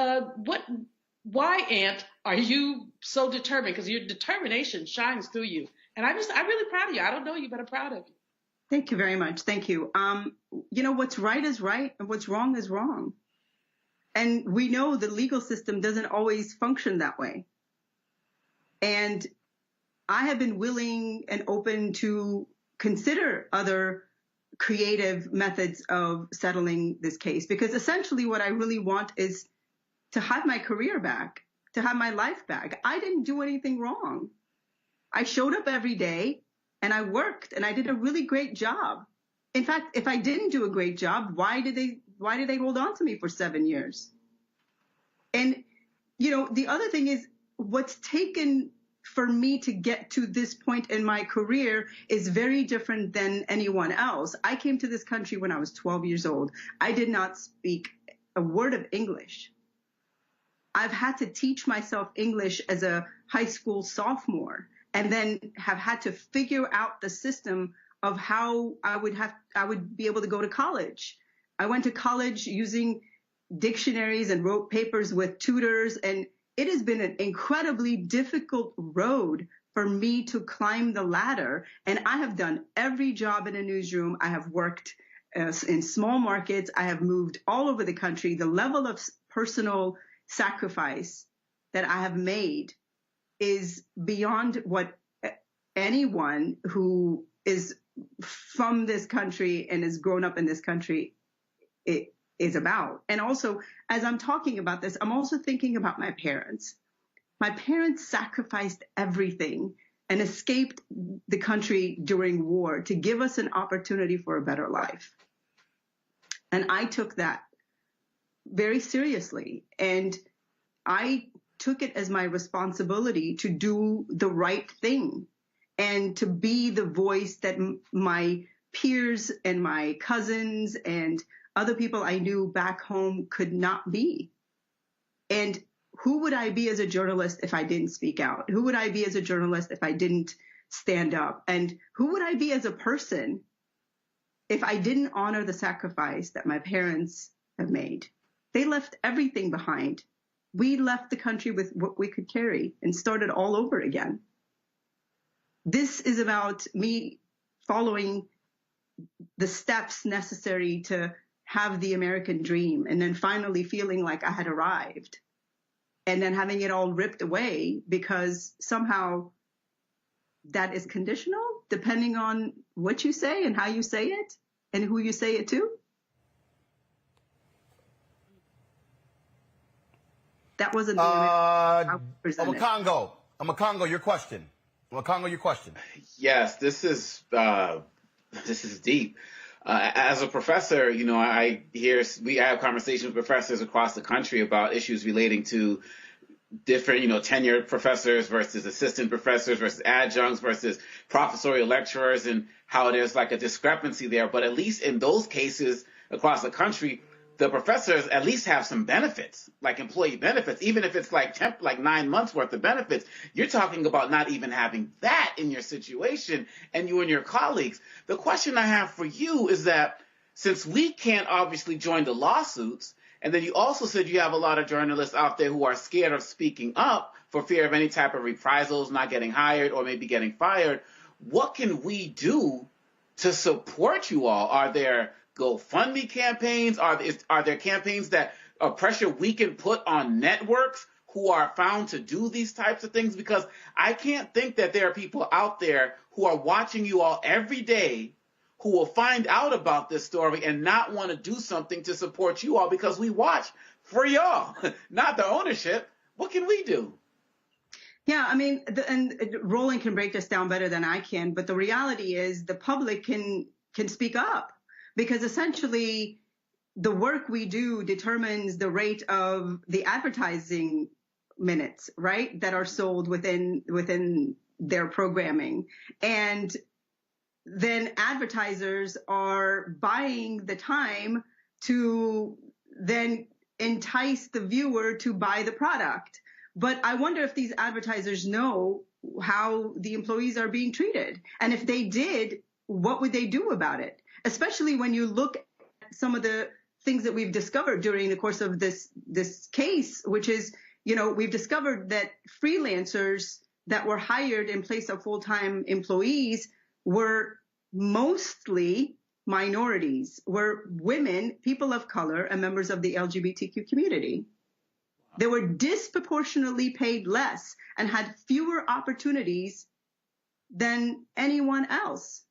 M: why, ant, are you so determined? Because your determination shines through you. And I'm really proud of you. I don't know you, but I'm proud of you.
F: Thank you very much. Thank you. What's right is right and what's wrong is wrong. And we know the legal system doesn't always function that way. And I have been willing and open to consider other creative methods of settling this case, because essentially what I really want is to have my career back, to have my life back. I didn't do anything wrong. I showed up every day and I worked and I did a really great job. In fact, if I didn't do a great job, why did they hold on to me for 7 years? And, the other thing is what's taken for me to get to this point in my career is very different than anyone else. I came to this country when I was 12 years old. I did not speak a word of English. I've had to teach myself English as a high school sophomore, and then have had to figure out the system of how I would be able to go to college. I went to college using dictionaries and wrote papers with tutors, and it has been an incredibly difficult road for me to climb the ladder. And I have done every job in a newsroom. I have worked in small markets. I have moved all over the country. The level of personal sacrifice that I have made is beyond what anyone who is from this country and has grown up in this country is about. And also, as I'm talking about this, I'm also thinking about my parents. My parents sacrificed everything and escaped the country during war to give us an opportunity for a better life. And I took that very seriously. And I took it as my responsibility to do the right thing and to be the voice that my peers and my cousins and other people I knew back home could not be. And who would I be as a journalist if I didn't speak out? Who would I be as a journalist if I didn't stand up? And who would I be as a person if I didn't honor the sacrifice that my parents have made? They left everything behind. We left the country with what we could carry and started all over again. This is about me following the steps necessary to have the American dream and then finally feeling like I had arrived and then having it all ripped away because somehow that is conditional depending on what you say and how you say it and who you say it to. That wasn't the
I: Omokongo, your question. Omokongo, your question.
L: Yes, this is deep. As a professor, you know, we have conversations with professors across the country about issues relating to different, you know, tenured professors versus assistant professors versus adjuncts versus professorial lecturers and how there's like a discrepancy there. But at least in those cases across the country, the professors at least have some benefits, like employee benefits, even if it's like 9 months worth of benefits. You're talking about not even having that in your situation and you and your colleagues. The question I have for you is that since we can't obviously join the lawsuits, and then you also said you have a lot of journalists out there who are scared of speaking up for fear of any type of reprisals, not getting hired or maybe getting fired, what can we do to support you all? Are there GoFundMe campaigns? Are there campaigns that pressure we can put on networks who are found to do these types of things? Because I can't think that there are people out there who are watching you all every day who will find out about this story and not want to do something to support you all because we watch for y'all, not the ownership. What can we do?
F: Yeah, I mean, and Roland can break this down better than I can, but the reality is the public can speak up. Because essentially, the work we do determines the rate of the advertising minutes, right, that are sold within their programming. And then advertisers are buying the time to then entice the viewer to buy the product. But I wonder if these advertisers know how the employees are being treated. And if they did, what would they do about it? Especially when you look at some of the things that we've discovered during the course of this case, which is, you know, we've discovered that freelancers that were hired in place of full-time employees were mostly minorities, were women, people of color, and members of the LGBTQ community. They were disproportionately paid less and had fewer opportunities than anyone else.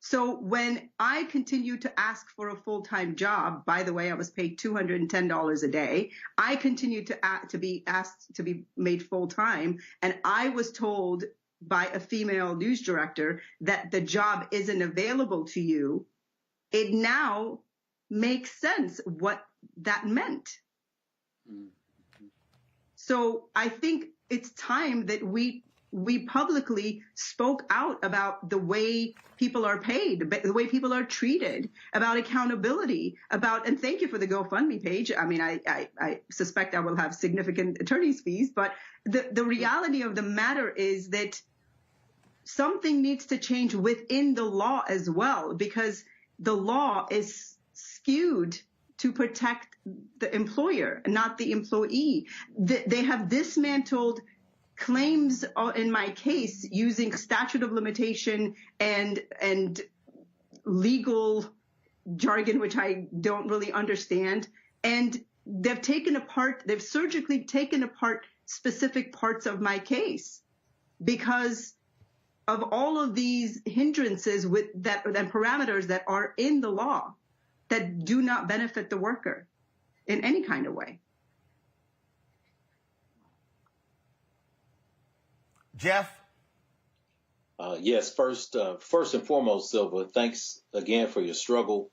F: So when I continued to ask for a full-time job, by the way, I was paid $210 a day. I continued to be asked to be made full-time, and I was told by a female news director that the job isn't available to you. It now makes sense what that meant. So I think it's time that we publicly spoke out about the way people are paid, the way people are treated, about accountability, and thank you for the GoFundMe page. I mean, I suspect I will have significant attorney's fees, but the reality of the matter is that something needs to change within the law as well, because the law is skewed to protect the employer and not the employee. They have dismantled claims in my case using statute of limitation and legal jargon, which I don't really understand. And they've surgically taken apart specific parts of my case because of all of these hindrances and parameters that are in the law that do not benefit the worker in any kind of way.
I: Jeff?
K: Yes, first and foremost, Silva, thanks again for your struggle.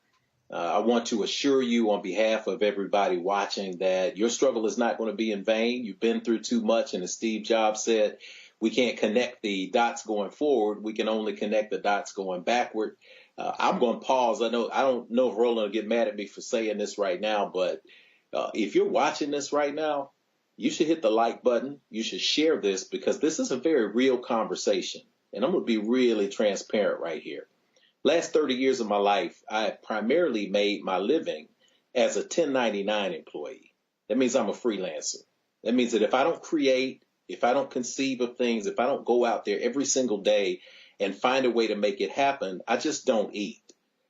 K: I want to assure you on behalf of everybody watching that your struggle is not going to be in vain. You've been through too much, and as Steve Jobs said, we can't connect the dots going forward. We can only connect the dots going backward. I'm going to pause. I don't know if Roland will get mad at me for saying this right now, but if you're watching this right now, you should hit the like button. You should share this because this is a very real conversation. And I'm going to be really transparent right here. Last 30 years of my life, I have primarily made my living as a 1099 employee. That means I'm a freelancer. That means that if I don't create, if I don't conceive of things, if I don't go out there every single day and find a way to make it happen, I just don't eat.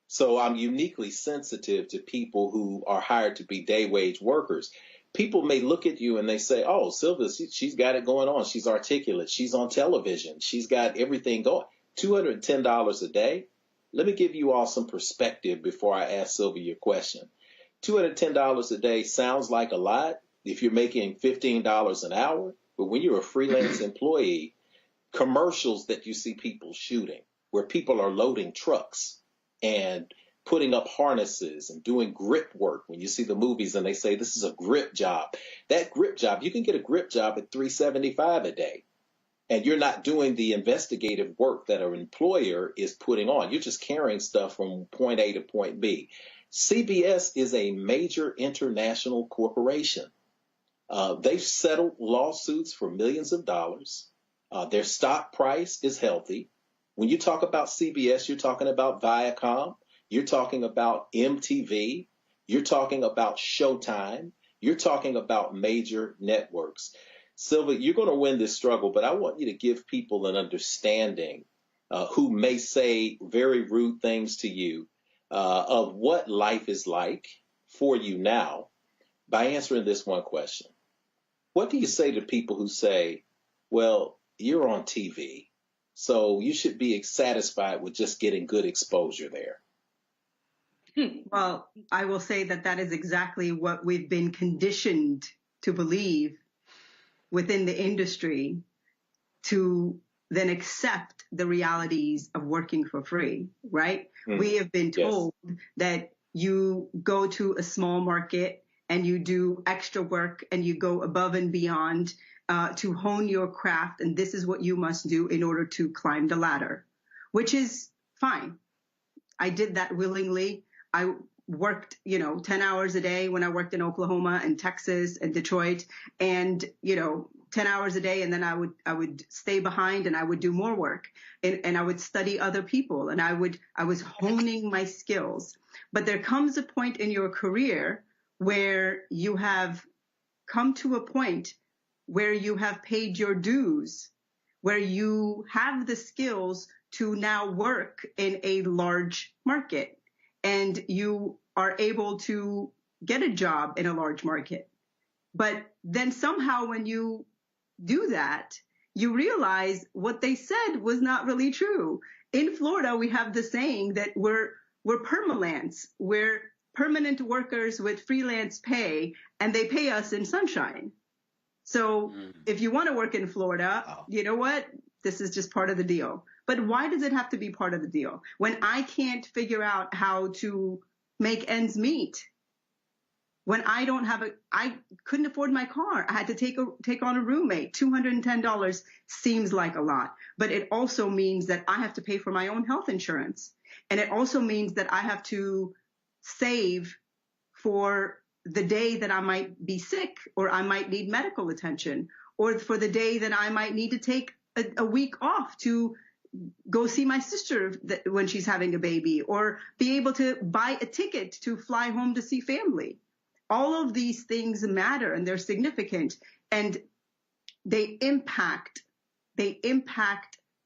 K: So I'm uniquely sensitive to people who are hired to be day wage workers. People may look at you and they say, oh, Silva, she's got it going on. She's articulate. She's on television. She's got everything going. $210 a day. Let me give you all some perspective before I ask Silva your question. $210 a day sounds like a lot if you're making $15 an hour. But when you're a freelance employee, commercials that you see people shooting where people are loading trucks and putting up harnesses and doing grip work. When you see the movies and they say this is a grip job, that grip job, you can get a grip job at $375 a day. And you're not doing the investigative work that an employer is putting on. You're just carrying stuff from point A to point B. CBS is a major international corporation. They've settled lawsuits for millions of dollars. Their stock price is healthy. When you talk about CBS, you're talking about Viacom. You're talking about MTV. You're talking about Showtime. You're talking about major networks. Silva, you're going to win this struggle, but I want you to give people an understanding who may say very rude things to you of what life is like for you now by answering this one question. What do you say to people who say, well, you're on TV, so you should be satisfied with just getting good exposure there?
F: Well, I will say that is exactly what we've been conditioned to believe within the industry, to then accept the realities of working for free, right? We have been told that you go to a small market and you do extra work and you go above and beyond to hone your craft, and this is what you must do in order to climb the ladder, which is fine. I did that willingly. I worked, 10 hours a day when I worked in Oklahoma and Texas and Detroit, and, 10 hours a day. And then I would stay behind and I would do more work, and I would study other people, and I was honing my skills. But there comes a point in your career where you have come to a point where you have paid your dues, where you have the skills to now work in a large market, and you are able to get a job in a large market. But then somehow when you do that, you realize what they said was not really true. In Florida, we have the saying that we're permalance. We're permanent workers with freelance pay, and they pay us in sunshine. So if you want to work in Florida, you know what? This is just part of the deal. But why does it have to be part of the deal when I can't figure out how to make ends meet? When I couldn't afford my car. I had to take on a roommate. $210 seems like a lot, but it also means that I have to pay for my own health insurance. And it also means that I have to save for the day that I might be sick, or I might need medical attention, or for the day that I might need to take a week off to go see my sister when she's having a baby, or be able to buy a ticket to fly home to see family. All of these things matter, and they're significant, and they impact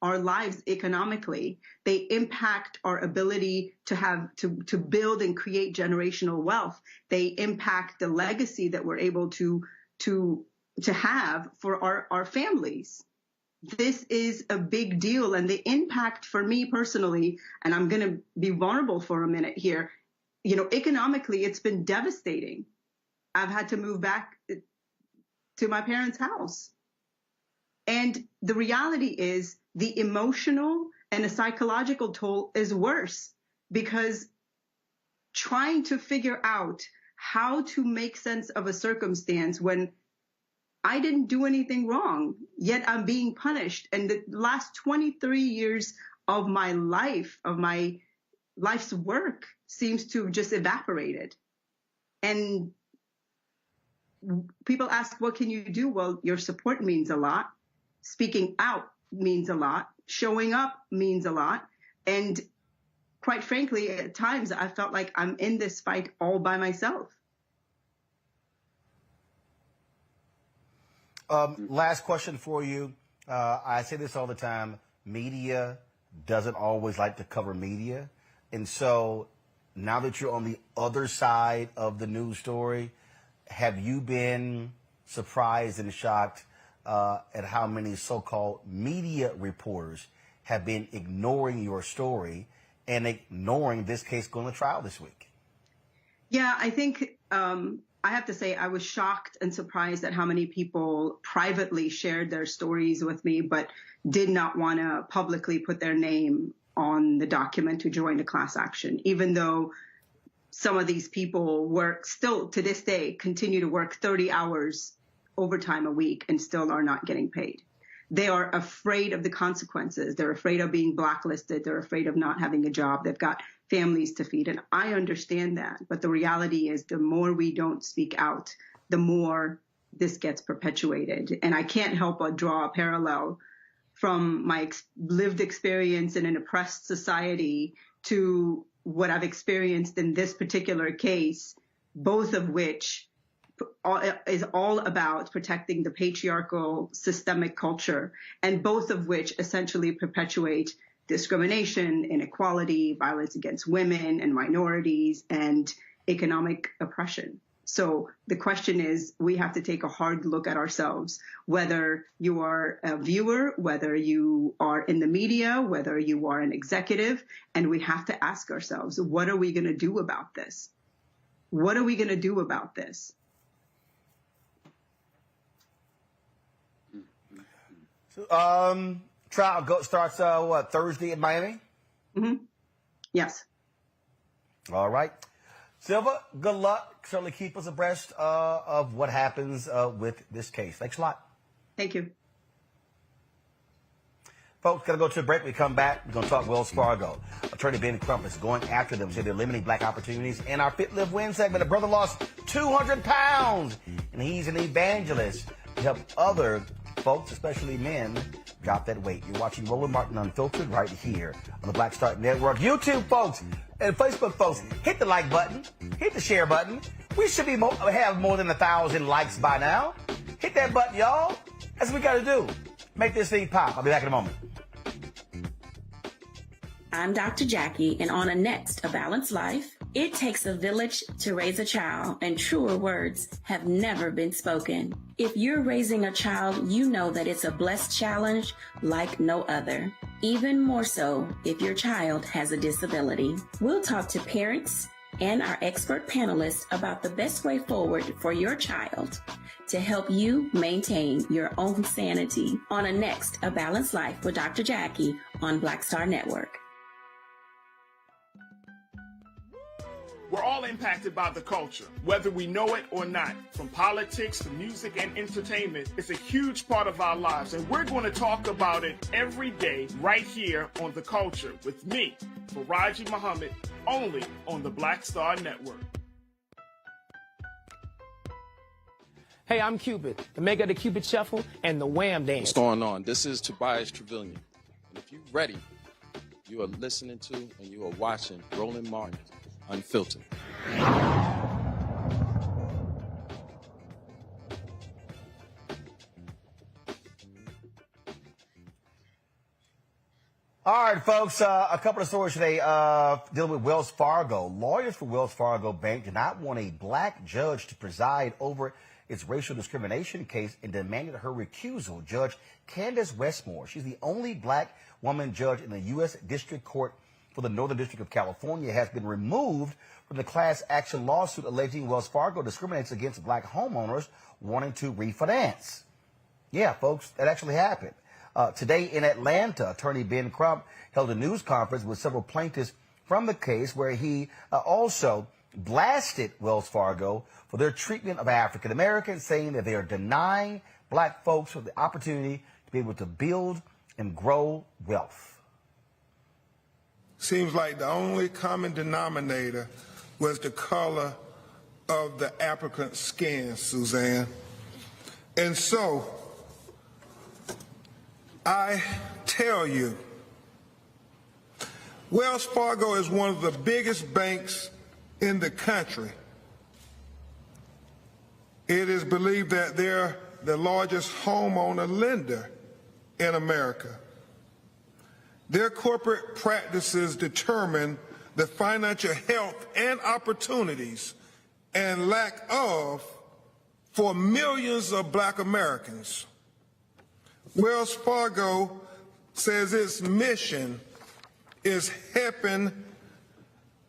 F: our lives economically. They impact our ability to build and create generational wealth. They impact the legacy that we're able to have for our families. This is a big deal, and the impact for me personally, and I'm going to be vulnerable for a minute here, economically, it's been devastating. I've had to move back to my parents' house. And the reality is the emotional and the psychological toll is worse, because trying to figure out how to make sense of a circumstance when I didn't do anything wrong, yet I'm being punished. And the last 23 years of my life, of my life's work, seems to have just evaporated. And people ask, what can you do? Well, your support means a lot. Speaking out means a lot. Showing up means a lot. And quite frankly, at times I felt like I'm in this fight all by myself.
I: Last question for you. I say this all the time. Media doesn't always like to cover media. And so now that you're on the other side of the news story, have you been surprised and shocked at how many so-called media reporters have been ignoring your story and ignoring this case going to trial this week?
F: Yeah, I think I have to say I was shocked and surprised at how many people privately shared their stories with me, but did not want to publicly put their name on the document to join the class action, even though some of these people work still to this day, continue to work 30 hours overtime a week and still are not getting paid. They are afraid of the consequences. They're afraid of being blacklisted. They're afraid of not having a job. They've got families to feed. And I understand that. But the reality is the more we don't speak out, the more this gets perpetuated. And I can't help but draw a parallel from my lived experience in an oppressed society to what I've experienced in this particular case, both of which is all about protecting the patriarchal systemic culture, and both of which essentially perpetuate discrimination, inequality, violence against women and minorities, and economic oppression. So the question is, we have to take a hard look at ourselves, whether you are a viewer, whether you are in the media, whether you are an executive, and we have to ask ourselves, what are we going to do about this? What are we going to do about this?
I: Trial starts Thursday in Miami?
F: Mm-hmm. Yes.
I: All right. Silva, good luck. Certainly keep us abreast of what happens with this case. Thanks a lot.
F: Thank you.
I: Folks, got to go to a break. We come back. We're going to talk Wells Fargo. Attorney Ben Crump is going after them. Say they're limiting black opportunities. And our Fit Live Win segment, a brother lost 200 pounds. And he's an evangelist to help other folks, especially men, drop that weight. You're watching Roland Martin Unfiltered right here on the Black Star Network. YouTube folks and Facebook folks, hit the like button, hit the share button. We should have more than 1,000 likes by now. Hit that button, y'all. That's what we got to do. Make this thing pop. I'll be back in a moment.
T: I'm Dr. Jackie, and on a next, A Balanced Life, it takes a village to raise a child, and truer words have never been spoken. If you're raising a child, you know that it's a blessed challenge like no other. Even more so if your child has a disability. We'll talk to parents and our expert panelists about the best way forward for your child to help you maintain your own sanity on a next, A Balanced Life with Dr. Jackie on Black Star Network.
U: We're all impacted by the culture, whether we know it or not. From politics to music and entertainment, it's a huge part of our lives, and we're going to talk about it every day right here on The Culture with me, Faraji Muhammad, only on the Black Star Network.
C: Hey, I'm Cupid, the maker of the Cupid Shuffle and the Wham Dance.
E: What's going on? This is Tobias Trevelyan. And if you're ready, you are listening to and you are watching Roland Martin Unfiltered.
I: All right, folks, a couple of stories today dealing with Wells Fargo. Lawyers for Wells Fargo Bank did not want a black judge to preside over its racial discrimination case and demanded her recusal. Judge Candace Westmore, she's the only black woman judge in the U.S. District Court for the Northern District of California, has been removed from the class action lawsuit alleging Wells Fargo discriminates against black homeowners wanting to refinance. Yeah, folks, that actually happened. Today in Atlanta, attorney Ben Crump held a news conference with several plaintiffs from the case where he also blasted Wells Fargo for their treatment of African Americans, saying that they are denying black folks the opportunity to be able to build and grow wealth.
G: Seems like the only common denominator was the color of the applicant's skin, Suzanne. And so, I tell you, Wells Fargo is one of the biggest banks in the country. It is believed that they're the largest homeowner lender in America. Their corporate practices determine the financial health and opportunities and lack of for millions of black Americans. Wells Fargo says its mission is helping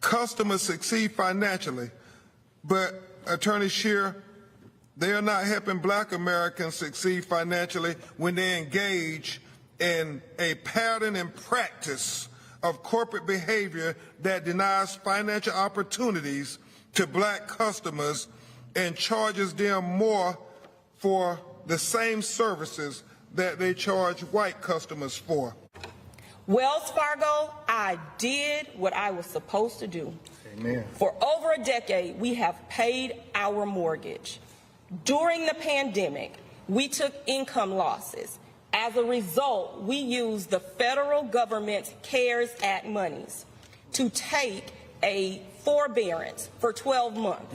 G: customers succeed financially, but Attorney Scheer, they are not helping black Americans succeed financially when they engage in a pattern and practice of corporate behavior that denies financial opportunities to black customers and charges them more for the same services that they charge white customers for.
H: Wells Fargo, I did what I was supposed to do.
G: Amen.
H: For over a decade, we have paid our mortgage. During the pandemic, we took income losses. As a result, we used the federal government's CARES Act monies to take a forbearance for 12 months.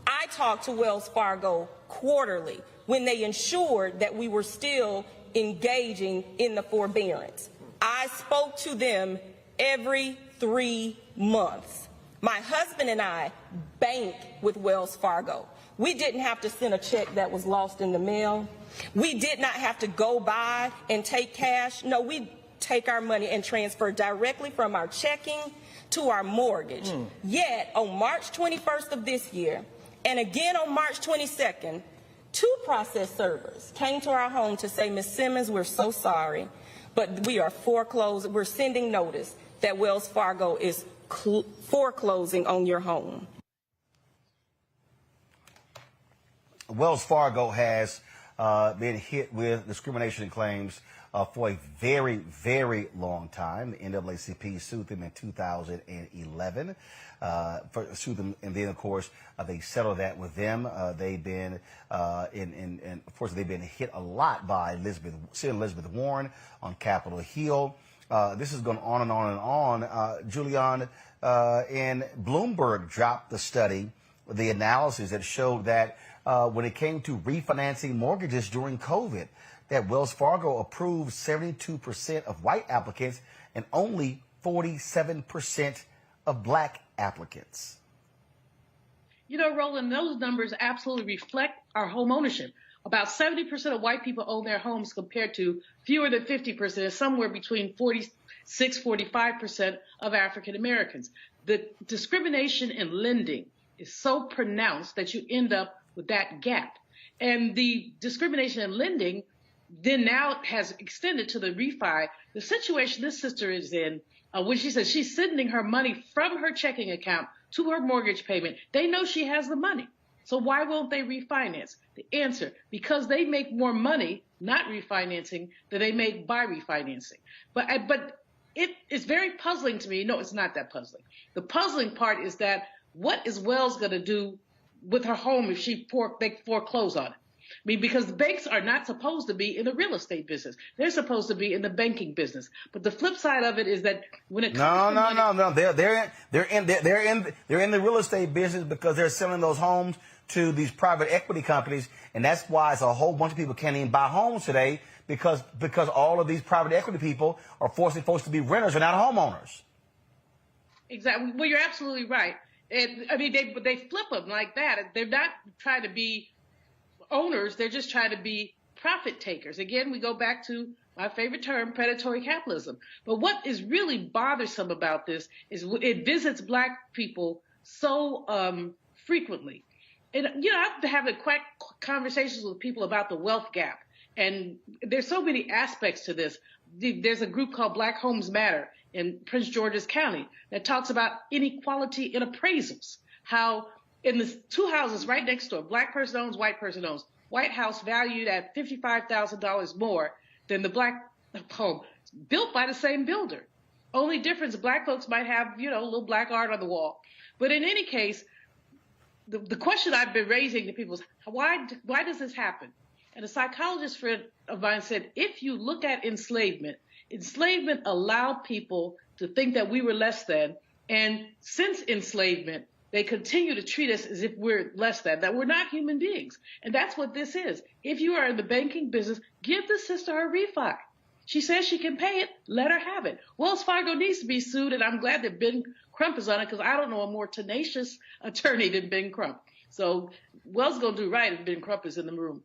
H: I talked to Wells Fargo quarterly when they ensured that we were still engaging in the forbearance. I spoke to them every 3 months. My husband and I bank with Wells Fargo. We didn't have to send a check that was lost in the mail. We did not have to go by and take cash. No, we take our money and transfer directly from our checking to our mortgage. Yet, on March 21st of this year, and again on March 22nd, 2 process servers came to our home to say, Ms. Simmons, we're so sorry, but we are foreclosing. We're sending notice that Wells Fargo is foreclosing on your home.
I: Wells Fargo has been hit with discrimination claims for a very, very long time. The NAACP sued them in 2011. Sued them, and then, of course, they settled that with them. They've been, and of course, they've been hit a lot by Senator Elizabeth Warren on Capitol Hill. This has gone on and on and on. Julian, and Bloomberg dropped the study, the analysis that showed that when it came to refinancing mortgages during COVID, that Wells Fargo approved 72% of white applicants and only 47% of black applicants.
M: You know, Roland, those numbers absolutely reflect our home ownership. About 70% of white people own their homes compared to fewer than 50%, somewhere between 46, 45% of African Americans. The discrimination in lending is so pronounced that you end up with that gap. And the discrimination in lending then now has extended to the refi. The situation this sister is in, when she says she's sending her money from her checking account to her mortgage payment, they know she has the money. So why won't they refinance? The answer, because they make more money not refinancing than they make by refinancing. But it is very puzzling to me. No, it's not that puzzling. The puzzling part is that what is Wells going to do with her home if they foreclose on it? I mean, because the banks are not supposed to be in the real estate business. They're supposed to be in the banking business. But the flip side of it is that when it comes to money,
I: they're in the real estate business because they're selling those homes to these private equity companies, and that's why it's a whole bunch of people can't even buy homes today because all of these private equity people are forcing folks to be renters and not homeowners.
M: Exactly. Well, you're absolutely right. And I mean, they flip them like that. They're not trying to be owners. They're just trying to be profit takers. Again, we go back to my favorite term, predatory capitalism. But what is really bothersome about this is it visits Black people so frequently. And, you know, I've been having conversations with people about the wealth gap. And there's so many aspects to this. There's a group called Black Homes Matter in Prince George's County that talks about inequality in appraisals. How in the two houses right next door, Black person owns, white person owns. White house valued at $55,000 more than the Black home, built by the same builder. Only difference, Black folks might have, you know, a little Black art on the wall. But in any case, the question I've been raising to people is, why does this happen? And a psychologist friend of mine said, if you look at enslavement allowed people to think that we were less than. And since enslavement, they continue to treat us as if we're less than, that we're not human beings. And that's what this is. If you are in the banking business, give the sister her refi. She says she can pay it, let her have it. Wells Fargo needs to be sued, and I'm glad that Ben Crump is on it, because I don't know a more tenacious attorney than Ben Crump. So Wells going to do right if Ben Crump is in the room.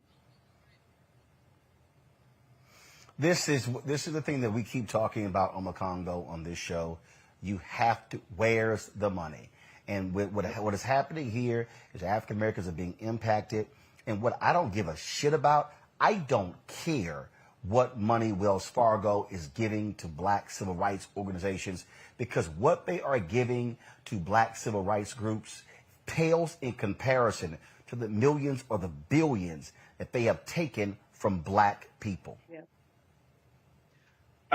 I: This is the thing that we keep talking about on Makongo on this show. You have to, where's the money? And what is happening here is African Americans are being impacted. And what I don't give a shit about, I don't care what money Wells Fargo is giving to Black civil rights organizations, because what they are giving to Black civil rights groups pales in comparison to the millions or the billions that they have taken from Black people.
M: Yeah.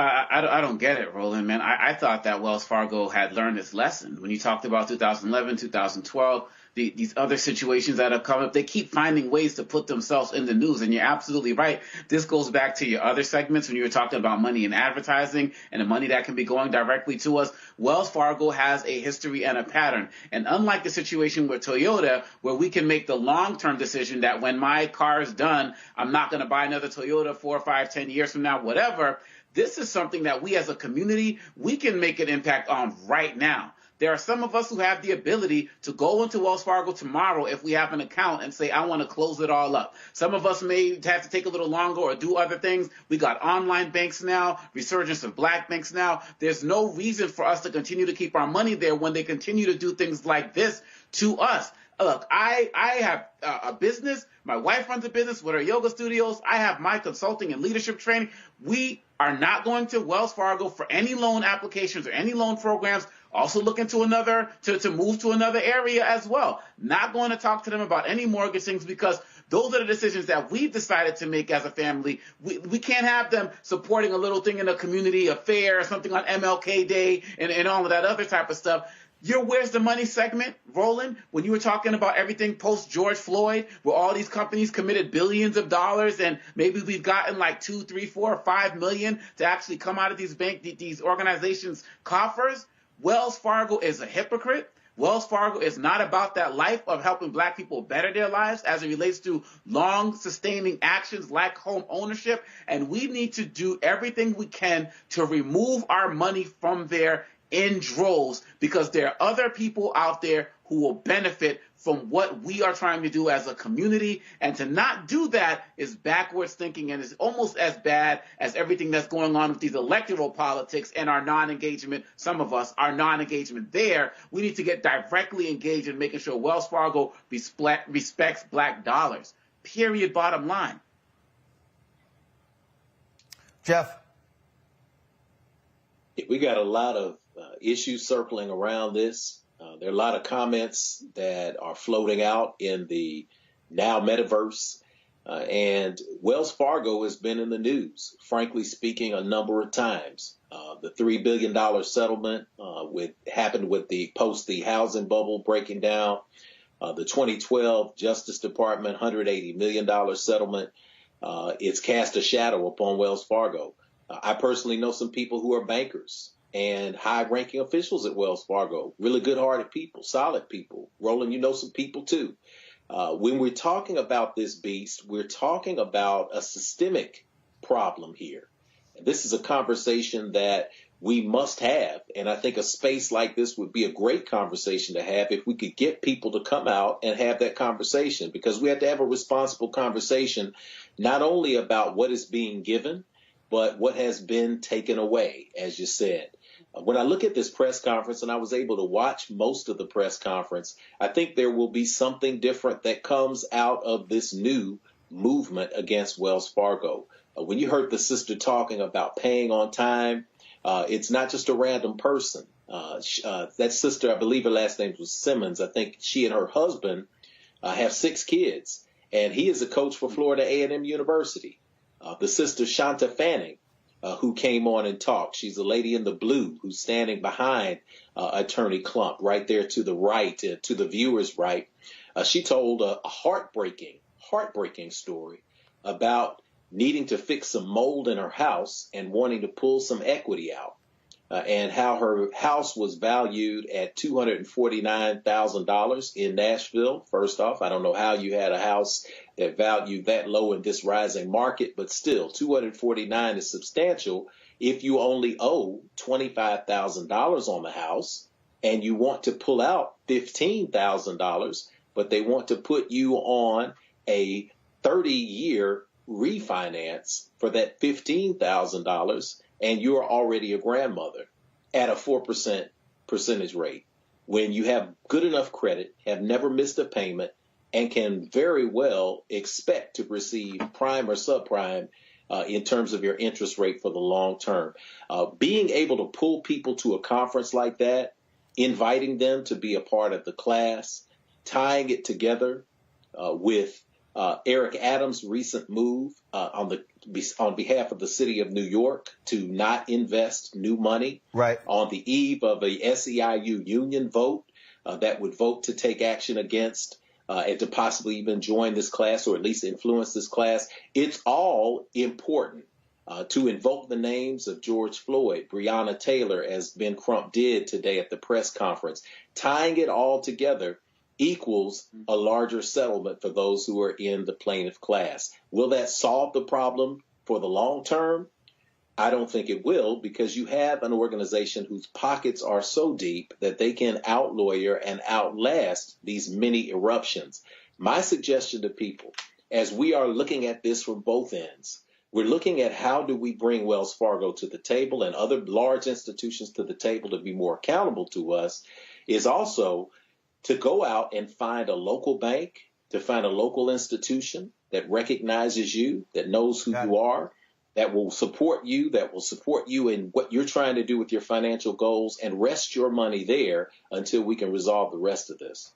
L: I don't get it, Roland, man. I thought that Wells Fargo had learned its lesson. When you talked about 2011, 2012, these other situations that have come up, they keep finding ways to put themselves in the news. And you're absolutely right. This goes back to your other segments when you were talking about money in advertising and the money that can be going directly to us. Wells Fargo has a history and a pattern. And unlike the situation with Toyota, where we can make the long-term decision that when my car is done, I'm not going to buy another Toyota 4, 5, 10 years from now, whatever. This is something that we as a community, we can make an impact on right now. There are some of us who have the ability to go into Wells Fargo tomorrow if we have an account and say, I want to close it all up. Some of us may have to take a little longer or do other things. We got online banks now, resurgence of Black banks now. There's no reason for us to continue to keep our money there when they continue to do things like this to us. Look, I have a business. My wife runs a business with her yoga studios. I have my consulting and leadership training. We are not going to Wells Fargo for any loan applications or any loan programs. Also looking to to move to another area as well. Not going to talk to them about any mortgage things, because those are the decisions that we've decided to make as a family. We can't have them supporting a little thing in a community affair or something on MLK Day and all of that other type of stuff. Your Where's the Money segment, Roland, when you were talking about everything post George Floyd, where all these companies committed billions of dollars and maybe we've gotten like 2, 3, 4, 5 million to actually come out of these organizations' coffers. Wells Fargo is a hypocrite. Wells Fargo is not about that life of helping Black people better their lives as it relates to long sustaining actions like home ownership. And we need to do everything we can to remove our money from there in droves, because there are other people out there who will benefit from what we are trying to do as a community. And to not do that is backwards thinking, and is almost as bad as everything that's going on with these electoral politics and our non-engagement. Some of us, our non-engagement there. We need to get directly engaged in making sure Wells Fargo respects Black dollars. Period. Bottom line.
I: Jeff.
K: We got a lot of issues circling around this. There are a lot of comments that are floating out in the now metaverse. And Wells Fargo has been in the news, frankly speaking, a number of times. The $3 billion settlement happened with the housing bubble breaking down. The 2012 Justice Department $180 million settlement. It's cast a shadow upon Wells Fargo. I personally know some people who are bankers and high-ranking officials at Wells Fargo, really good-hearted people, solid people. Roland, you know some people too. When we're talking about this beast, we're talking about a systemic problem here. And this is a conversation that we must have. And I think a space like this would be a great conversation to have if we could get people to come out and have that conversation, because we have to have a responsible conversation, not only about what is being given, but what has been taken away, as you said. When I look at this press conference, and I was able to watch most of the press conference, I think there will be something different that comes out of this new movement against Wells Fargo. When you heard the sister talking about paying on time, it's not just a random person. That sister, I believe her last name was Simmons. I think she and her husband have 6 kids, and he is a coach for Florida A&M University. The sister Shanta Fanning, who came on and talked. She's the lady in the blue who's standing behind Attorney Klump, right there to the right, to the viewer's right. She told a heartbreaking story about needing to fix some mold in her house and wanting to pull some equity out, and how her house was valued at $249,000 in Nashville. First off, I don't know how you had a house that valued that low in this rising market, but still, $249,000 is substantial if you only owe $25,000 on the house and you want to pull out $15,000, but they want to put you on a 30-year refinance for that $15,000, and you're already a grandmother at a 4% percentage rate when you have good enough credit, have never missed a payment, and can very well expect to receive prime or subprime in terms of your interest rate for the long term. Being able to pull people to a conference like that, inviting them to be a part of the class, tying it together with Eric Adams' recent move on behalf of the city of New York to not invest new money on the eve of a SEIU union vote that would vote to take action against and to possibly even join this class or at least influence this class. It's all important. To invoke the names of George Floyd, Breonna Taylor, as Ben Crump did today at the press conference, tying it all together equals a larger settlement for those who are in the plaintiff class. Will that solve the problem for the long term? I don't think it will, because you have an organization whose pockets are so deep that they can outlawyer and outlast these many eruptions. My suggestion to people, as we are looking at this from both ends, we're looking at how do we bring Wells Fargo to the table and other large institutions to the table to be more accountable to us, is also to go out and find a local bank, to find a local institution that recognizes you, that knows who you are, that will support you in what you're trying to do with your financial goals, and rest your money there until we can resolve the rest of this.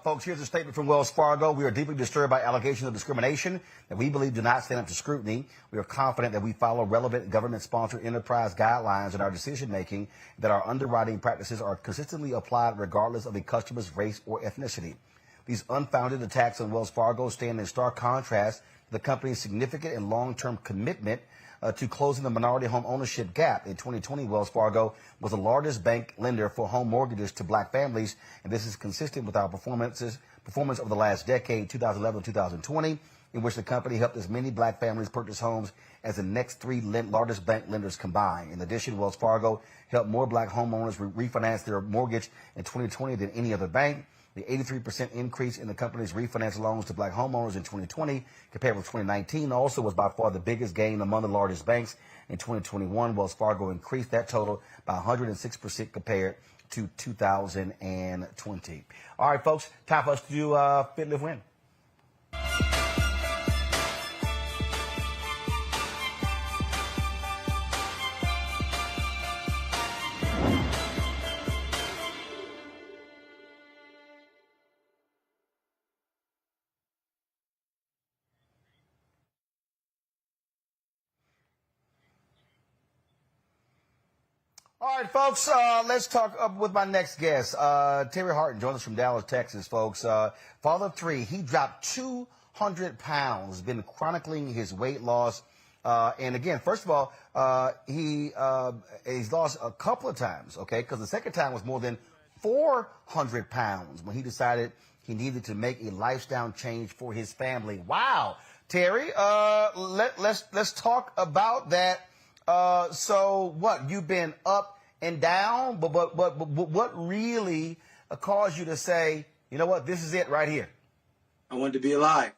I: Folks, here's a statement from Wells Fargo. We are deeply disturbed by allegations of discrimination that we believe do not stand up to scrutiny. We are confident that we follow relevant government-sponsored enterprise guidelines in our decision-making, that our underwriting practices are consistently applied regardless of a customer's race or ethnicity. These unfounded attacks on Wells Fargo stand in stark contrast to the company's significant and long-term commitment to closing the minority home ownership gap. In 2020, Wells Fargo was the largest bank lender for home mortgages to black families, and this is consistent with our performance over the last decade, 2011-2020, in which the company helped as many black families purchase homes as the next 3 largest bank lenders combined. In addition, Wells Fargo helped more black homeowners refinance their mortgage in 2020 than any other bank. The 83% increase in the company's refinance loans to black homeowners in 2020 compared with 2019 also was by far the biggest gain among the largest banks. In 2021, Wells Fargo increased that total by 106% compared to 2020. All right, folks, time for us to do Fit, Live, Win. All right, folks, let's talk with my next guest. Terry Harton joins us from Dallas, Texas, folks. Father of 3, he dropped 200 pounds, been chronicling his weight loss. And again, first of all, he's lost a couple of times, okay, because the second time was more than 400 pounds when he decided he needed to make a lifestyle change for his family. Wow. Terry, let's talk about that. So what, you've been up and down, but what really caused you to say, you know what, this is it right here?
J: I wanted to be alive.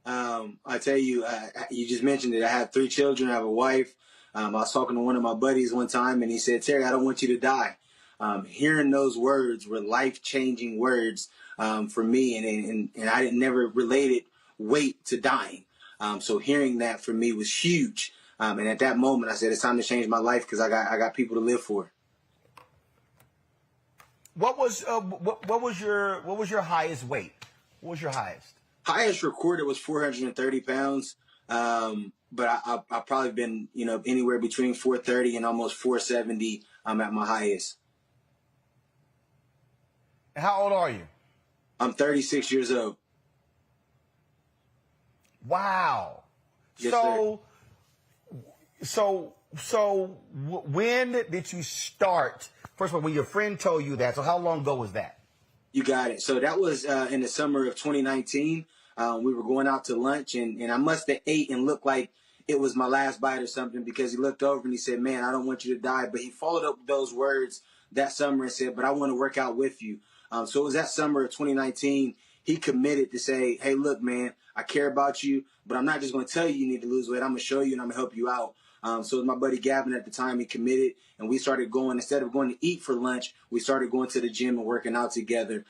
J: I tell you, you just mentioned it. I have 3 children. I have a wife. I was talking to one of my buddies one time, and he said, Terry, I don't want you to die. Hearing those words were life-changing words for me, and I never related weight to dying. So hearing that for me was huge. And at that moment, I said, it's time to change my life because I got people to live for.
I: What was your highest weight? What was your highest?
J: Highest recorded was 430 pounds. But I've probably been, anywhere between 430 and almost 470. I'm at my highest.
I: How old are you?
J: I'm 36 years old.
I: Wow.
J: Yes,
I: So when did you start? First of all, when your friend told you that, so how long ago was that?
J: You got it. So that was in the summer of 2019. We were going out to lunch, and I must have ate and looked like it was my last bite or something, because he looked over and he said, man, I don't want you to die. But he followed up those words that summer and said, but I want to work out with you. So it was that summer of 2019. He committed to say, hey, look, man, I care about you, but I'm not just going to tell you need to lose weight. I'm going to show you and I'm going to help you out. So with my buddy Gavin at the time, he committed, and we started going, instead of going to eat for lunch, we started going to the gym and working out together.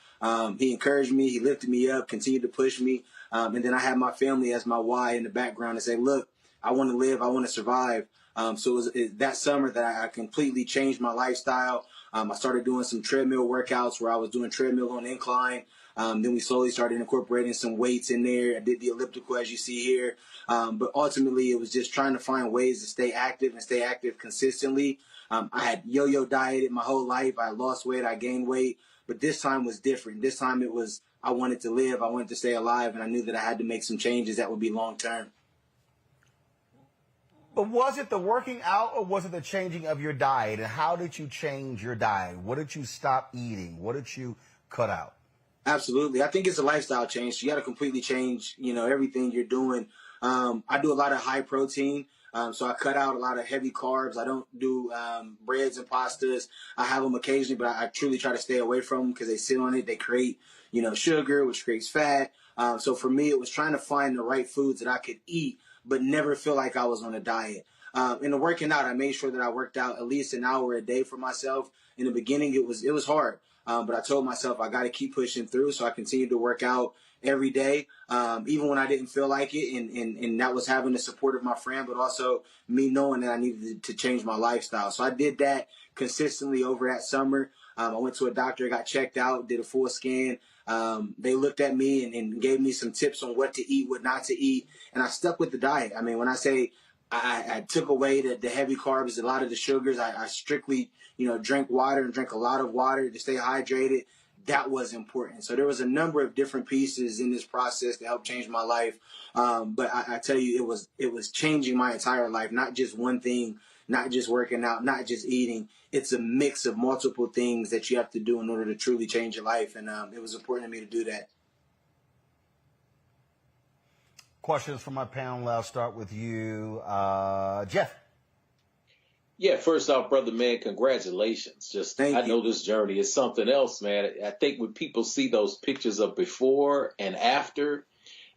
J: He encouraged me. He lifted me up, continued to push me. And then I had my family as my why in the background to say, look, I want to live. I want to survive. So it was that summer that I completely changed my lifestyle. I started doing some treadmill workouts where I was doing treadmill on incline. Then we slowly started incorporating some weights in there. I did the elliptical, as you see here. But ultimately, it was just trying to find ways to stay active and stay active consistently. I had yo-yo dieted my whole life. I lost weight. I gained weight. But this time was different. This time it was, I wanted to live. I wanted to stay alive. And I knew that I had to make some changes that would be long-term.
I: But was it the working out, or was it the changing of your diet? And how did you change your diet? What did you stop eating? What did you cut out?
J: Absolutely. I think it's a lifestyle change. You got to completely change, everything you're doing. I do a lot of high protein. So I cut out a lot of heavy carbs. I don't do breads and pastas. I have them occasionally, but I truly try to stay away from them because they sit on it. They create, sugar, which creates fat. So for me, it was trying to find the right foods that I could eat, but never feel like I was on a diet. In the working out, I made sure that I worked out at least an hour a day for myself. In the beginning, it was hard. But I told myself I got to keep pushing through. So I continued to work out every day, even when I didn't feel like it. And that was having the support of my friend, but also me knowing that I needed to change my lifestyle. So I did that consistently over that summer. I went to a doctor, got checked out, did a full scan. They looked at me and gave me some tips on what to eat, what not to eat. And I stuck with the diet. I mean, when I say I took away the heavy carbs, a lot of the sugars, I strictly, drank water and drank a lot of water to stay hydrated. That was important. So there was a number of different pieces in this process that helped change my life. But I tell you, it was changing my entire life, not just one thing, not just working out, not just eating. It's a mix of multiple things that you have to do in order to truly change your life. And it was important to me to do that.
I: Questions from my panel. I'll start with you, Jeff.
K: Yeah, first off, brother, man, congratulations. I know this journey is something else, man. I think when people see those pictures of before and after,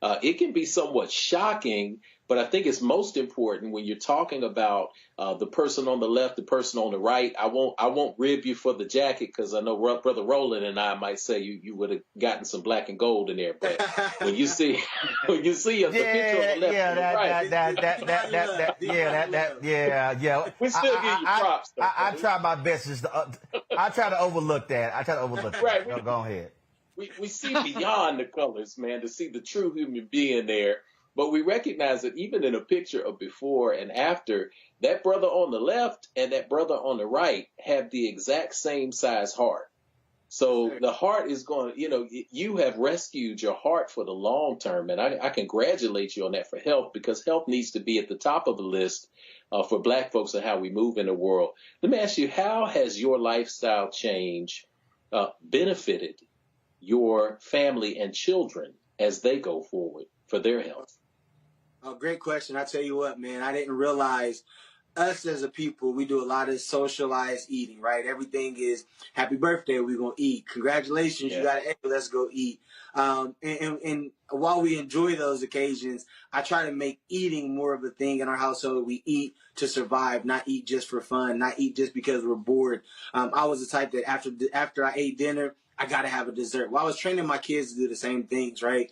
K: it can be somewhat shocking, but I think it's most important when you're talking about the person on the left, the person on the right. I won't rib you for the jacket because I know Brother Roland and I might say you would have gotten some black and gold in there. But when you see the picture on the left and the right, we still give you props.
I: I try my best. I try to overlook that.
K: Right.
I: Go ahead.
K: We see beyond the colors, man, to see the true human being there. But we recognize that even in a picture of before and after, that brother on the left and that brother on the right have the exact same size heart. So the heart is going, you have rescued your heart for the long term. And I congratulate you on that for health, because health needs to be at the top of the list for Black folks and how we move in the world. Let me ask you, how has your lifestyle change benefited your family and children as they go forward for their health?
J: Oh, great question. I tell you what, man, I didn't realize us as a people, we do a lot of socialized eating, right? Everything is happy birthday, we're going to eat. Congratulations, you got an egg, let's go eat. And while we enjoy those occasions, I try to make eating more of a thing in our household. We eat to survive, not eat just for fun, not eat just because we're bored. I was the type that after I ate dinner, I got to have a dessert. Well, I was training my kids to do the same things, right?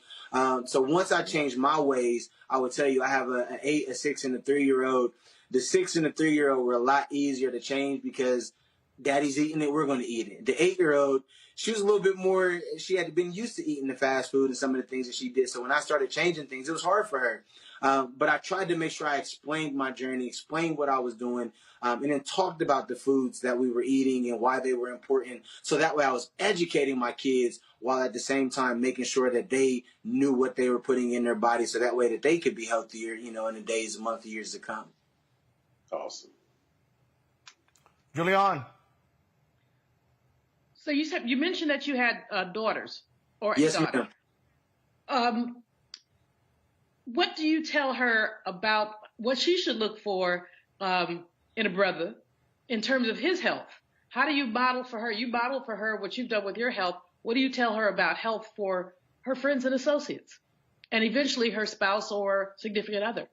J: So once I changed my ways, I would tell you I have an 8, a 6, and a 3-year-old. The 6 and the 3-year-old were a lot easier to change because daddy's eating it, we're going to eat it. The 8-year-old, she was a little bit more, she had been used to eating the fast food and some of the things that she did. So when I started changing things, it was hard for her. But I tried to make sure I explained my journey, explained what I was doing, and then talked about the foods that we were eating and why they were important. So that way I was educating my kids while at the same time making sure that they knew what they were putting in their body so that way that they could be healthier, in the days, months, years to come.
K: Awesome.
I: Julian.
M: So you mentioned that you had daughters or
J: yes,
M: a daughter. What do you tell her about what she should look for in a brother in terms of his health? How do you model for her? You model for her what you've done with your health. What do you tell her about health for her friends and associates and eventually her spouse or significant other?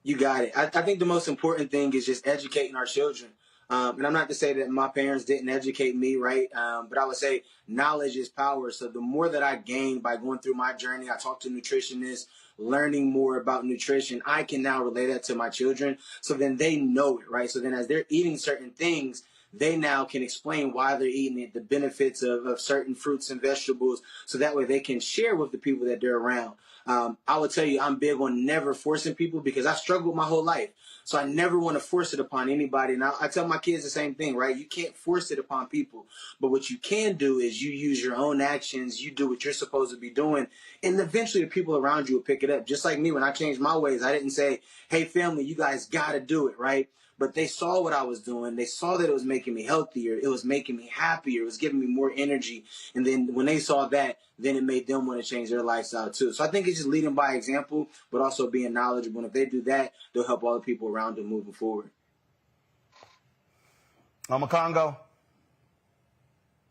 J: You got it. I think the most important thing is just educating our children. And I'm not to say that my parents didn't educate me, right? But I would say knowledge is power. So the more that I gained by going through my journey, I talked to nutritionists, learning more about nutrition, I can now relay that to my children. So then they know it, right? So then as they're eating certain things, they now can explain why they're eating it, the benefits of certain fruits and vegetables. So that way they can share with the people that they're around. I would tell you, I'm big on never forcing people because I struggled my whole life. So I never want to force it upon anybody. And I tell my kids the same thing, right? You can't force it upon people. But what you can do is you use your own actions. You do what you're supposed to be doing. And eventually the people around you will pick it up. Just like me, when I changed my ways, I didn't say, hey, family, you guys got to do it, right? But they saw what I was doing. They saw that it was making me healthier. It was making me happier. It was giving me more energy. And then when they saw that, then it made them want to change their lifestyle too. So I think it's just leading by example, but also being knowledgeable. And if they do that, they'll help all the people around them moving forward.
I: Congo.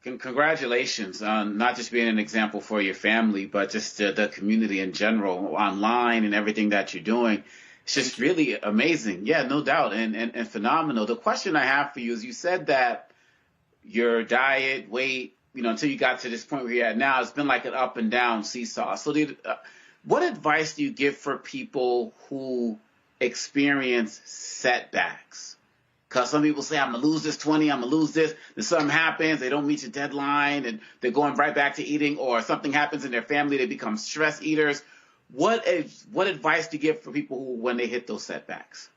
L: Congratulations on not just being an example for your family, but just the community in general, online and everything that you're doing. It's just really amazing. Yeah, no doubt. And phenomenal. The question I have for you is you said that your diet, weight, until you got to this point where you're at now, it's been like an up and down seesaw. So what advice do you give for people who experience setbacks? Because some people say, I'm going to lose this 20, I'm going to lose this. Then something happens, they don't meet your deadline, and they're going right back to eating, or something happens in their family, they become stress eaters. What advice do you give for people who, when they hit those setbacks?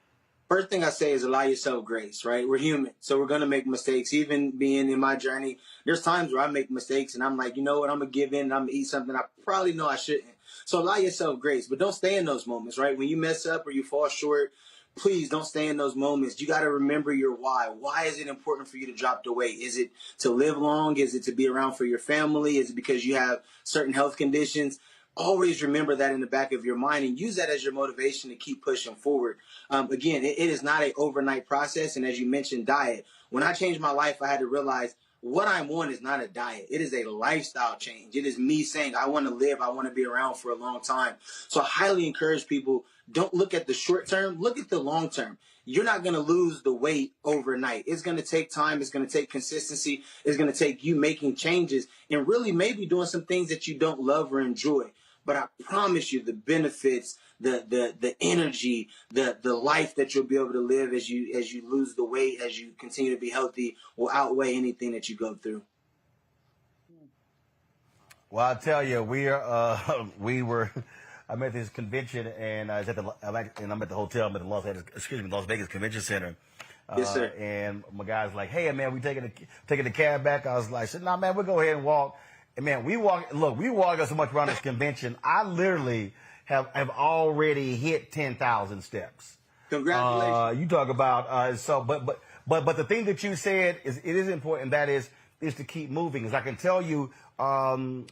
J: First thing I say is allow yourself grace, right? We're human, so we're going to make mistakes. Even being in my journey, there's times where I make mistakes and I'm like, you know what, I'm going to give in and I'm going to eat something I probably know I shouldn't. So allow yourself grace, but don't stay in those moments, right? When you mess up or you fall short, please don't stay in those moments. You got to remember your why. Why is it important for you to drop the weight? Is it to live long? Is it to be around for your family? Is it because you have certain health conditions? Always remember that in the back of your mind and use that as your motivation to keep pushing forward. Again, it is not an overnight process. And as you mentioned, diet. When I changed my life, I had to realize what I'm on is not a diet. It is a lifestyle change. It is me saying I want to live. I want to be around for a long time. So I highly encourage people, don't look at the short term. Look at the long term. You're not going to lose the weight overnight. It's going to take time. It's going to take consistency. It's going to take you making changes and really maybe doing some things that you don't love or enjoy. But I promise you the benefits, the energy, the life that you'll be able to live as you lose the weight, as you continue to be healthy, will outweigh anything that you go through.
I: Well, I'll tell you, I'm at this convention and I'm at the hotel. I'm at the Las Vegas Convention Center.
J: Yes, sir.
I: And my guy's like, hey, man, we taking the cab back. I was like, nah, man, we'll go ahead and walk. And man, we walk so much around this convention. I literally have already hit 10,000 steps.
J: Congratulations.
I: You talk about, but the thing that you said it is important. That is to keep moving. As I can tell you, when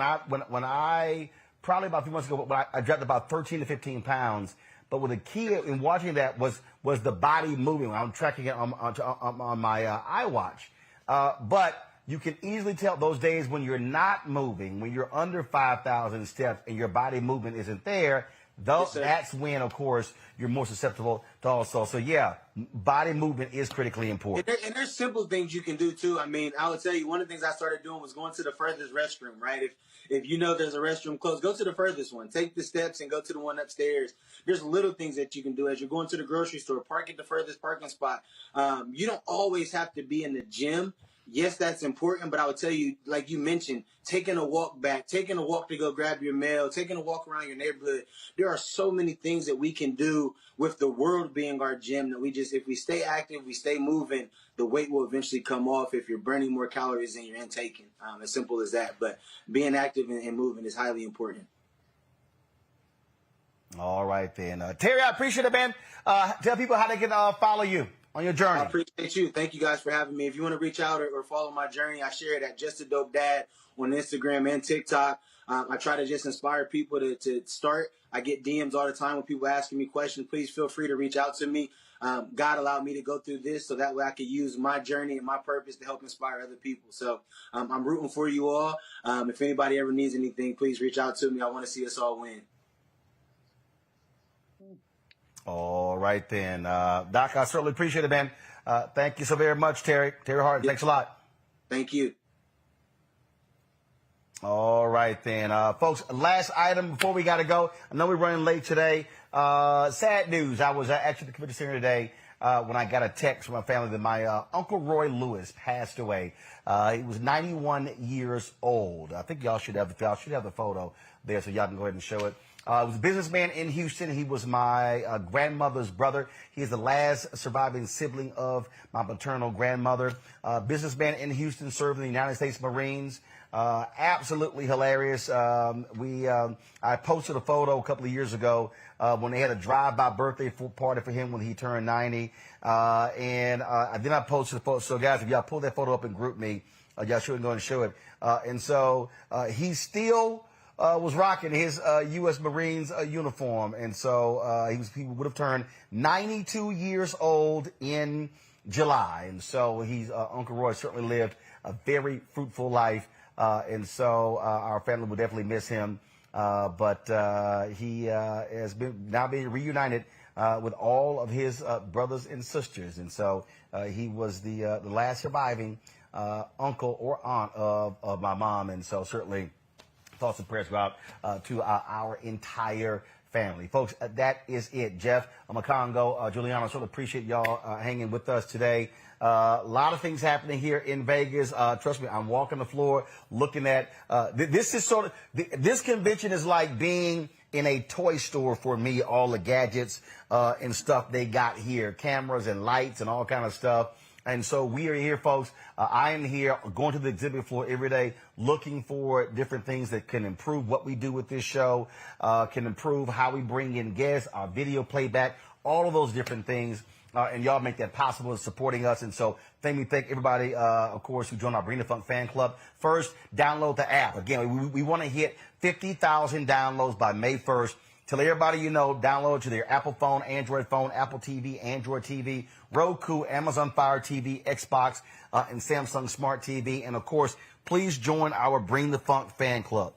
I: I probably about a few months ago, but I dropped about 13 to 15 pounds. But what the key in watching that was the body moving. I'm tracking it on my iWatch. But you can easily tell those days when you're not moving, when you're under 5,000 steps and your body movement isn't there, that's when, of course, you're more susceptible to also. So, yeah, body movement is critically important.
J: And there's simple things you can do, too. I mean, I would tell you one of the things I started doing was going to the furthest restroom, right? If you know there's a restroom close, go to the furthest one. Take the steps and go to the one upstairs. There's little things that you can do as you're going to the grocery store. Park at the furthest parking spot. You don't always have to be in the gym. Yes, that's important, but I would tell you, like you mentioned, taking a walk back, taking a walk to go grab your mail, taking a walk around your neighborhood. There are so many things that we can do with the world being our gym that if we stay active, we stay moving, the weight will eventually come off if you're burning more calories than you're intaking. As simple as that. But being active and moving is highly important.
I: All right, then. Terry, I appreciate it, man. Tell people how they can follow you on your journey.
J: I appreciate you. Thank you guys for having me. If you want to reach out or follow my journey, I share it at Just a Dope Dad on Instagram and TikTok. I try to just inspire people to start. I get DMs all the time when people asking me questions. Please feel free to reach out to me. God allowed me to go through this so that way I could use my journey and my purpose to help inspire other people. So I'm rooting for you all. If anybody ever needs anything, please reach out to me. I want to see us all win.
I: All right, then. Doc, I certainly appreciate it, man. Thank you so very much, Terry. Terry Hart, thanks a lot.
J: Thank you.
I: All right, then. Folks, last item before we got to go. I know we're running late today. Sad news. I was actually at the convention center today when I got a text from my family that my Uncle Roy Lewis passed away. He was 91 years old. I think y'all should have the photo there so y'all can go ahead and show it. He was a businessman in Houston. He was my grandmother's brother. He is the last surviving sibling of my maternal grandmother. Businessman in Houston, served in the United States Marines. Absolutely hilarious. I posted a photo a couple of years ago when they had a drive-by birthday party for him when he turned 90. And then I posted a photo. So, guys, if y'all pull that photo up and group me, y'all should go and show it. And so he still was rocking his U.S. Marines uniform. And so he would have turned 92 years old in July. And so Uncle Roy certainly lived a very fruitful life. And so our family will definitely miss him. But he has now been reunited with all of his brothers and sisters. And so he was the last surviving uncle or aunt of my mom. And so certainly thoughts and prayers go out to our entire family. Folks, that is it. Jeff, Makongo, Giuliano, I sort of appreciate y'all hanging with us today. A lot of things happening here in Vegas. Trust me, I'm walking the floor looking at this convention is like being in a toy store for me, all the gadgets and stuff they got here, cameras and lights and all kind of stuff. And so we are here, folks. I am here going to the exhibit floor every day looking for different things that can improve what we do with this show, can improve how we bring in guests, our video playback, all of those different things. And y'all make that possible in supporting us. And so thank everybody, of course, who joined our Bring the Funk fan club. First, download the app. Again, we want to hit 50,000 downloads by May 1st. Tell everybody you know, download to their Apple phone, Android phone, Apple TV, Android TV, Roku, Amazon Fire TV, Xbox, and Samsung Smart TV. And, of course, please join our Bring the Funk fan club.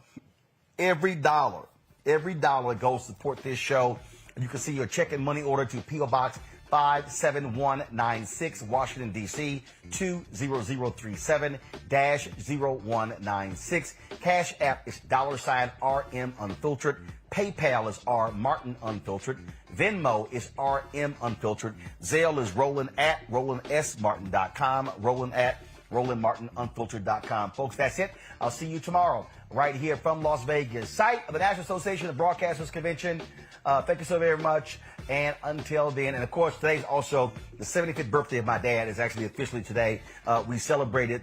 I: Every dollar goes to support this show. You can see your check and money order to P.O. Box 57196, Washington, D.C., 20037-0196. Cash App is $RM Unfiltered. PayPal is R Martin Unfiltered. Venmo is RM Unfiltered. Zelle is Roland at RolandSMartin.com. Roland at RolandMartinUnfiltered.com. Folks, that's it. I'll see you tomorrow right here from Las Vegas, site of the National Association of Broadcasters Convention. Thank you so very much. And until then, and of course, today's also the 75th birthday of my dad. Is actually officially today. We celebrated,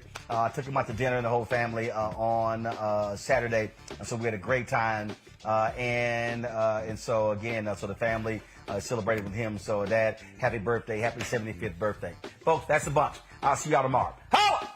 I: took him out to dinner and the whole family on Saturday. And so we had a great time. And so again, so the family celebrated with him. So Dad, happy birthday, happy 75th birthday. Folks, that's a bunch. I'll see y'all tomorrow. Holla!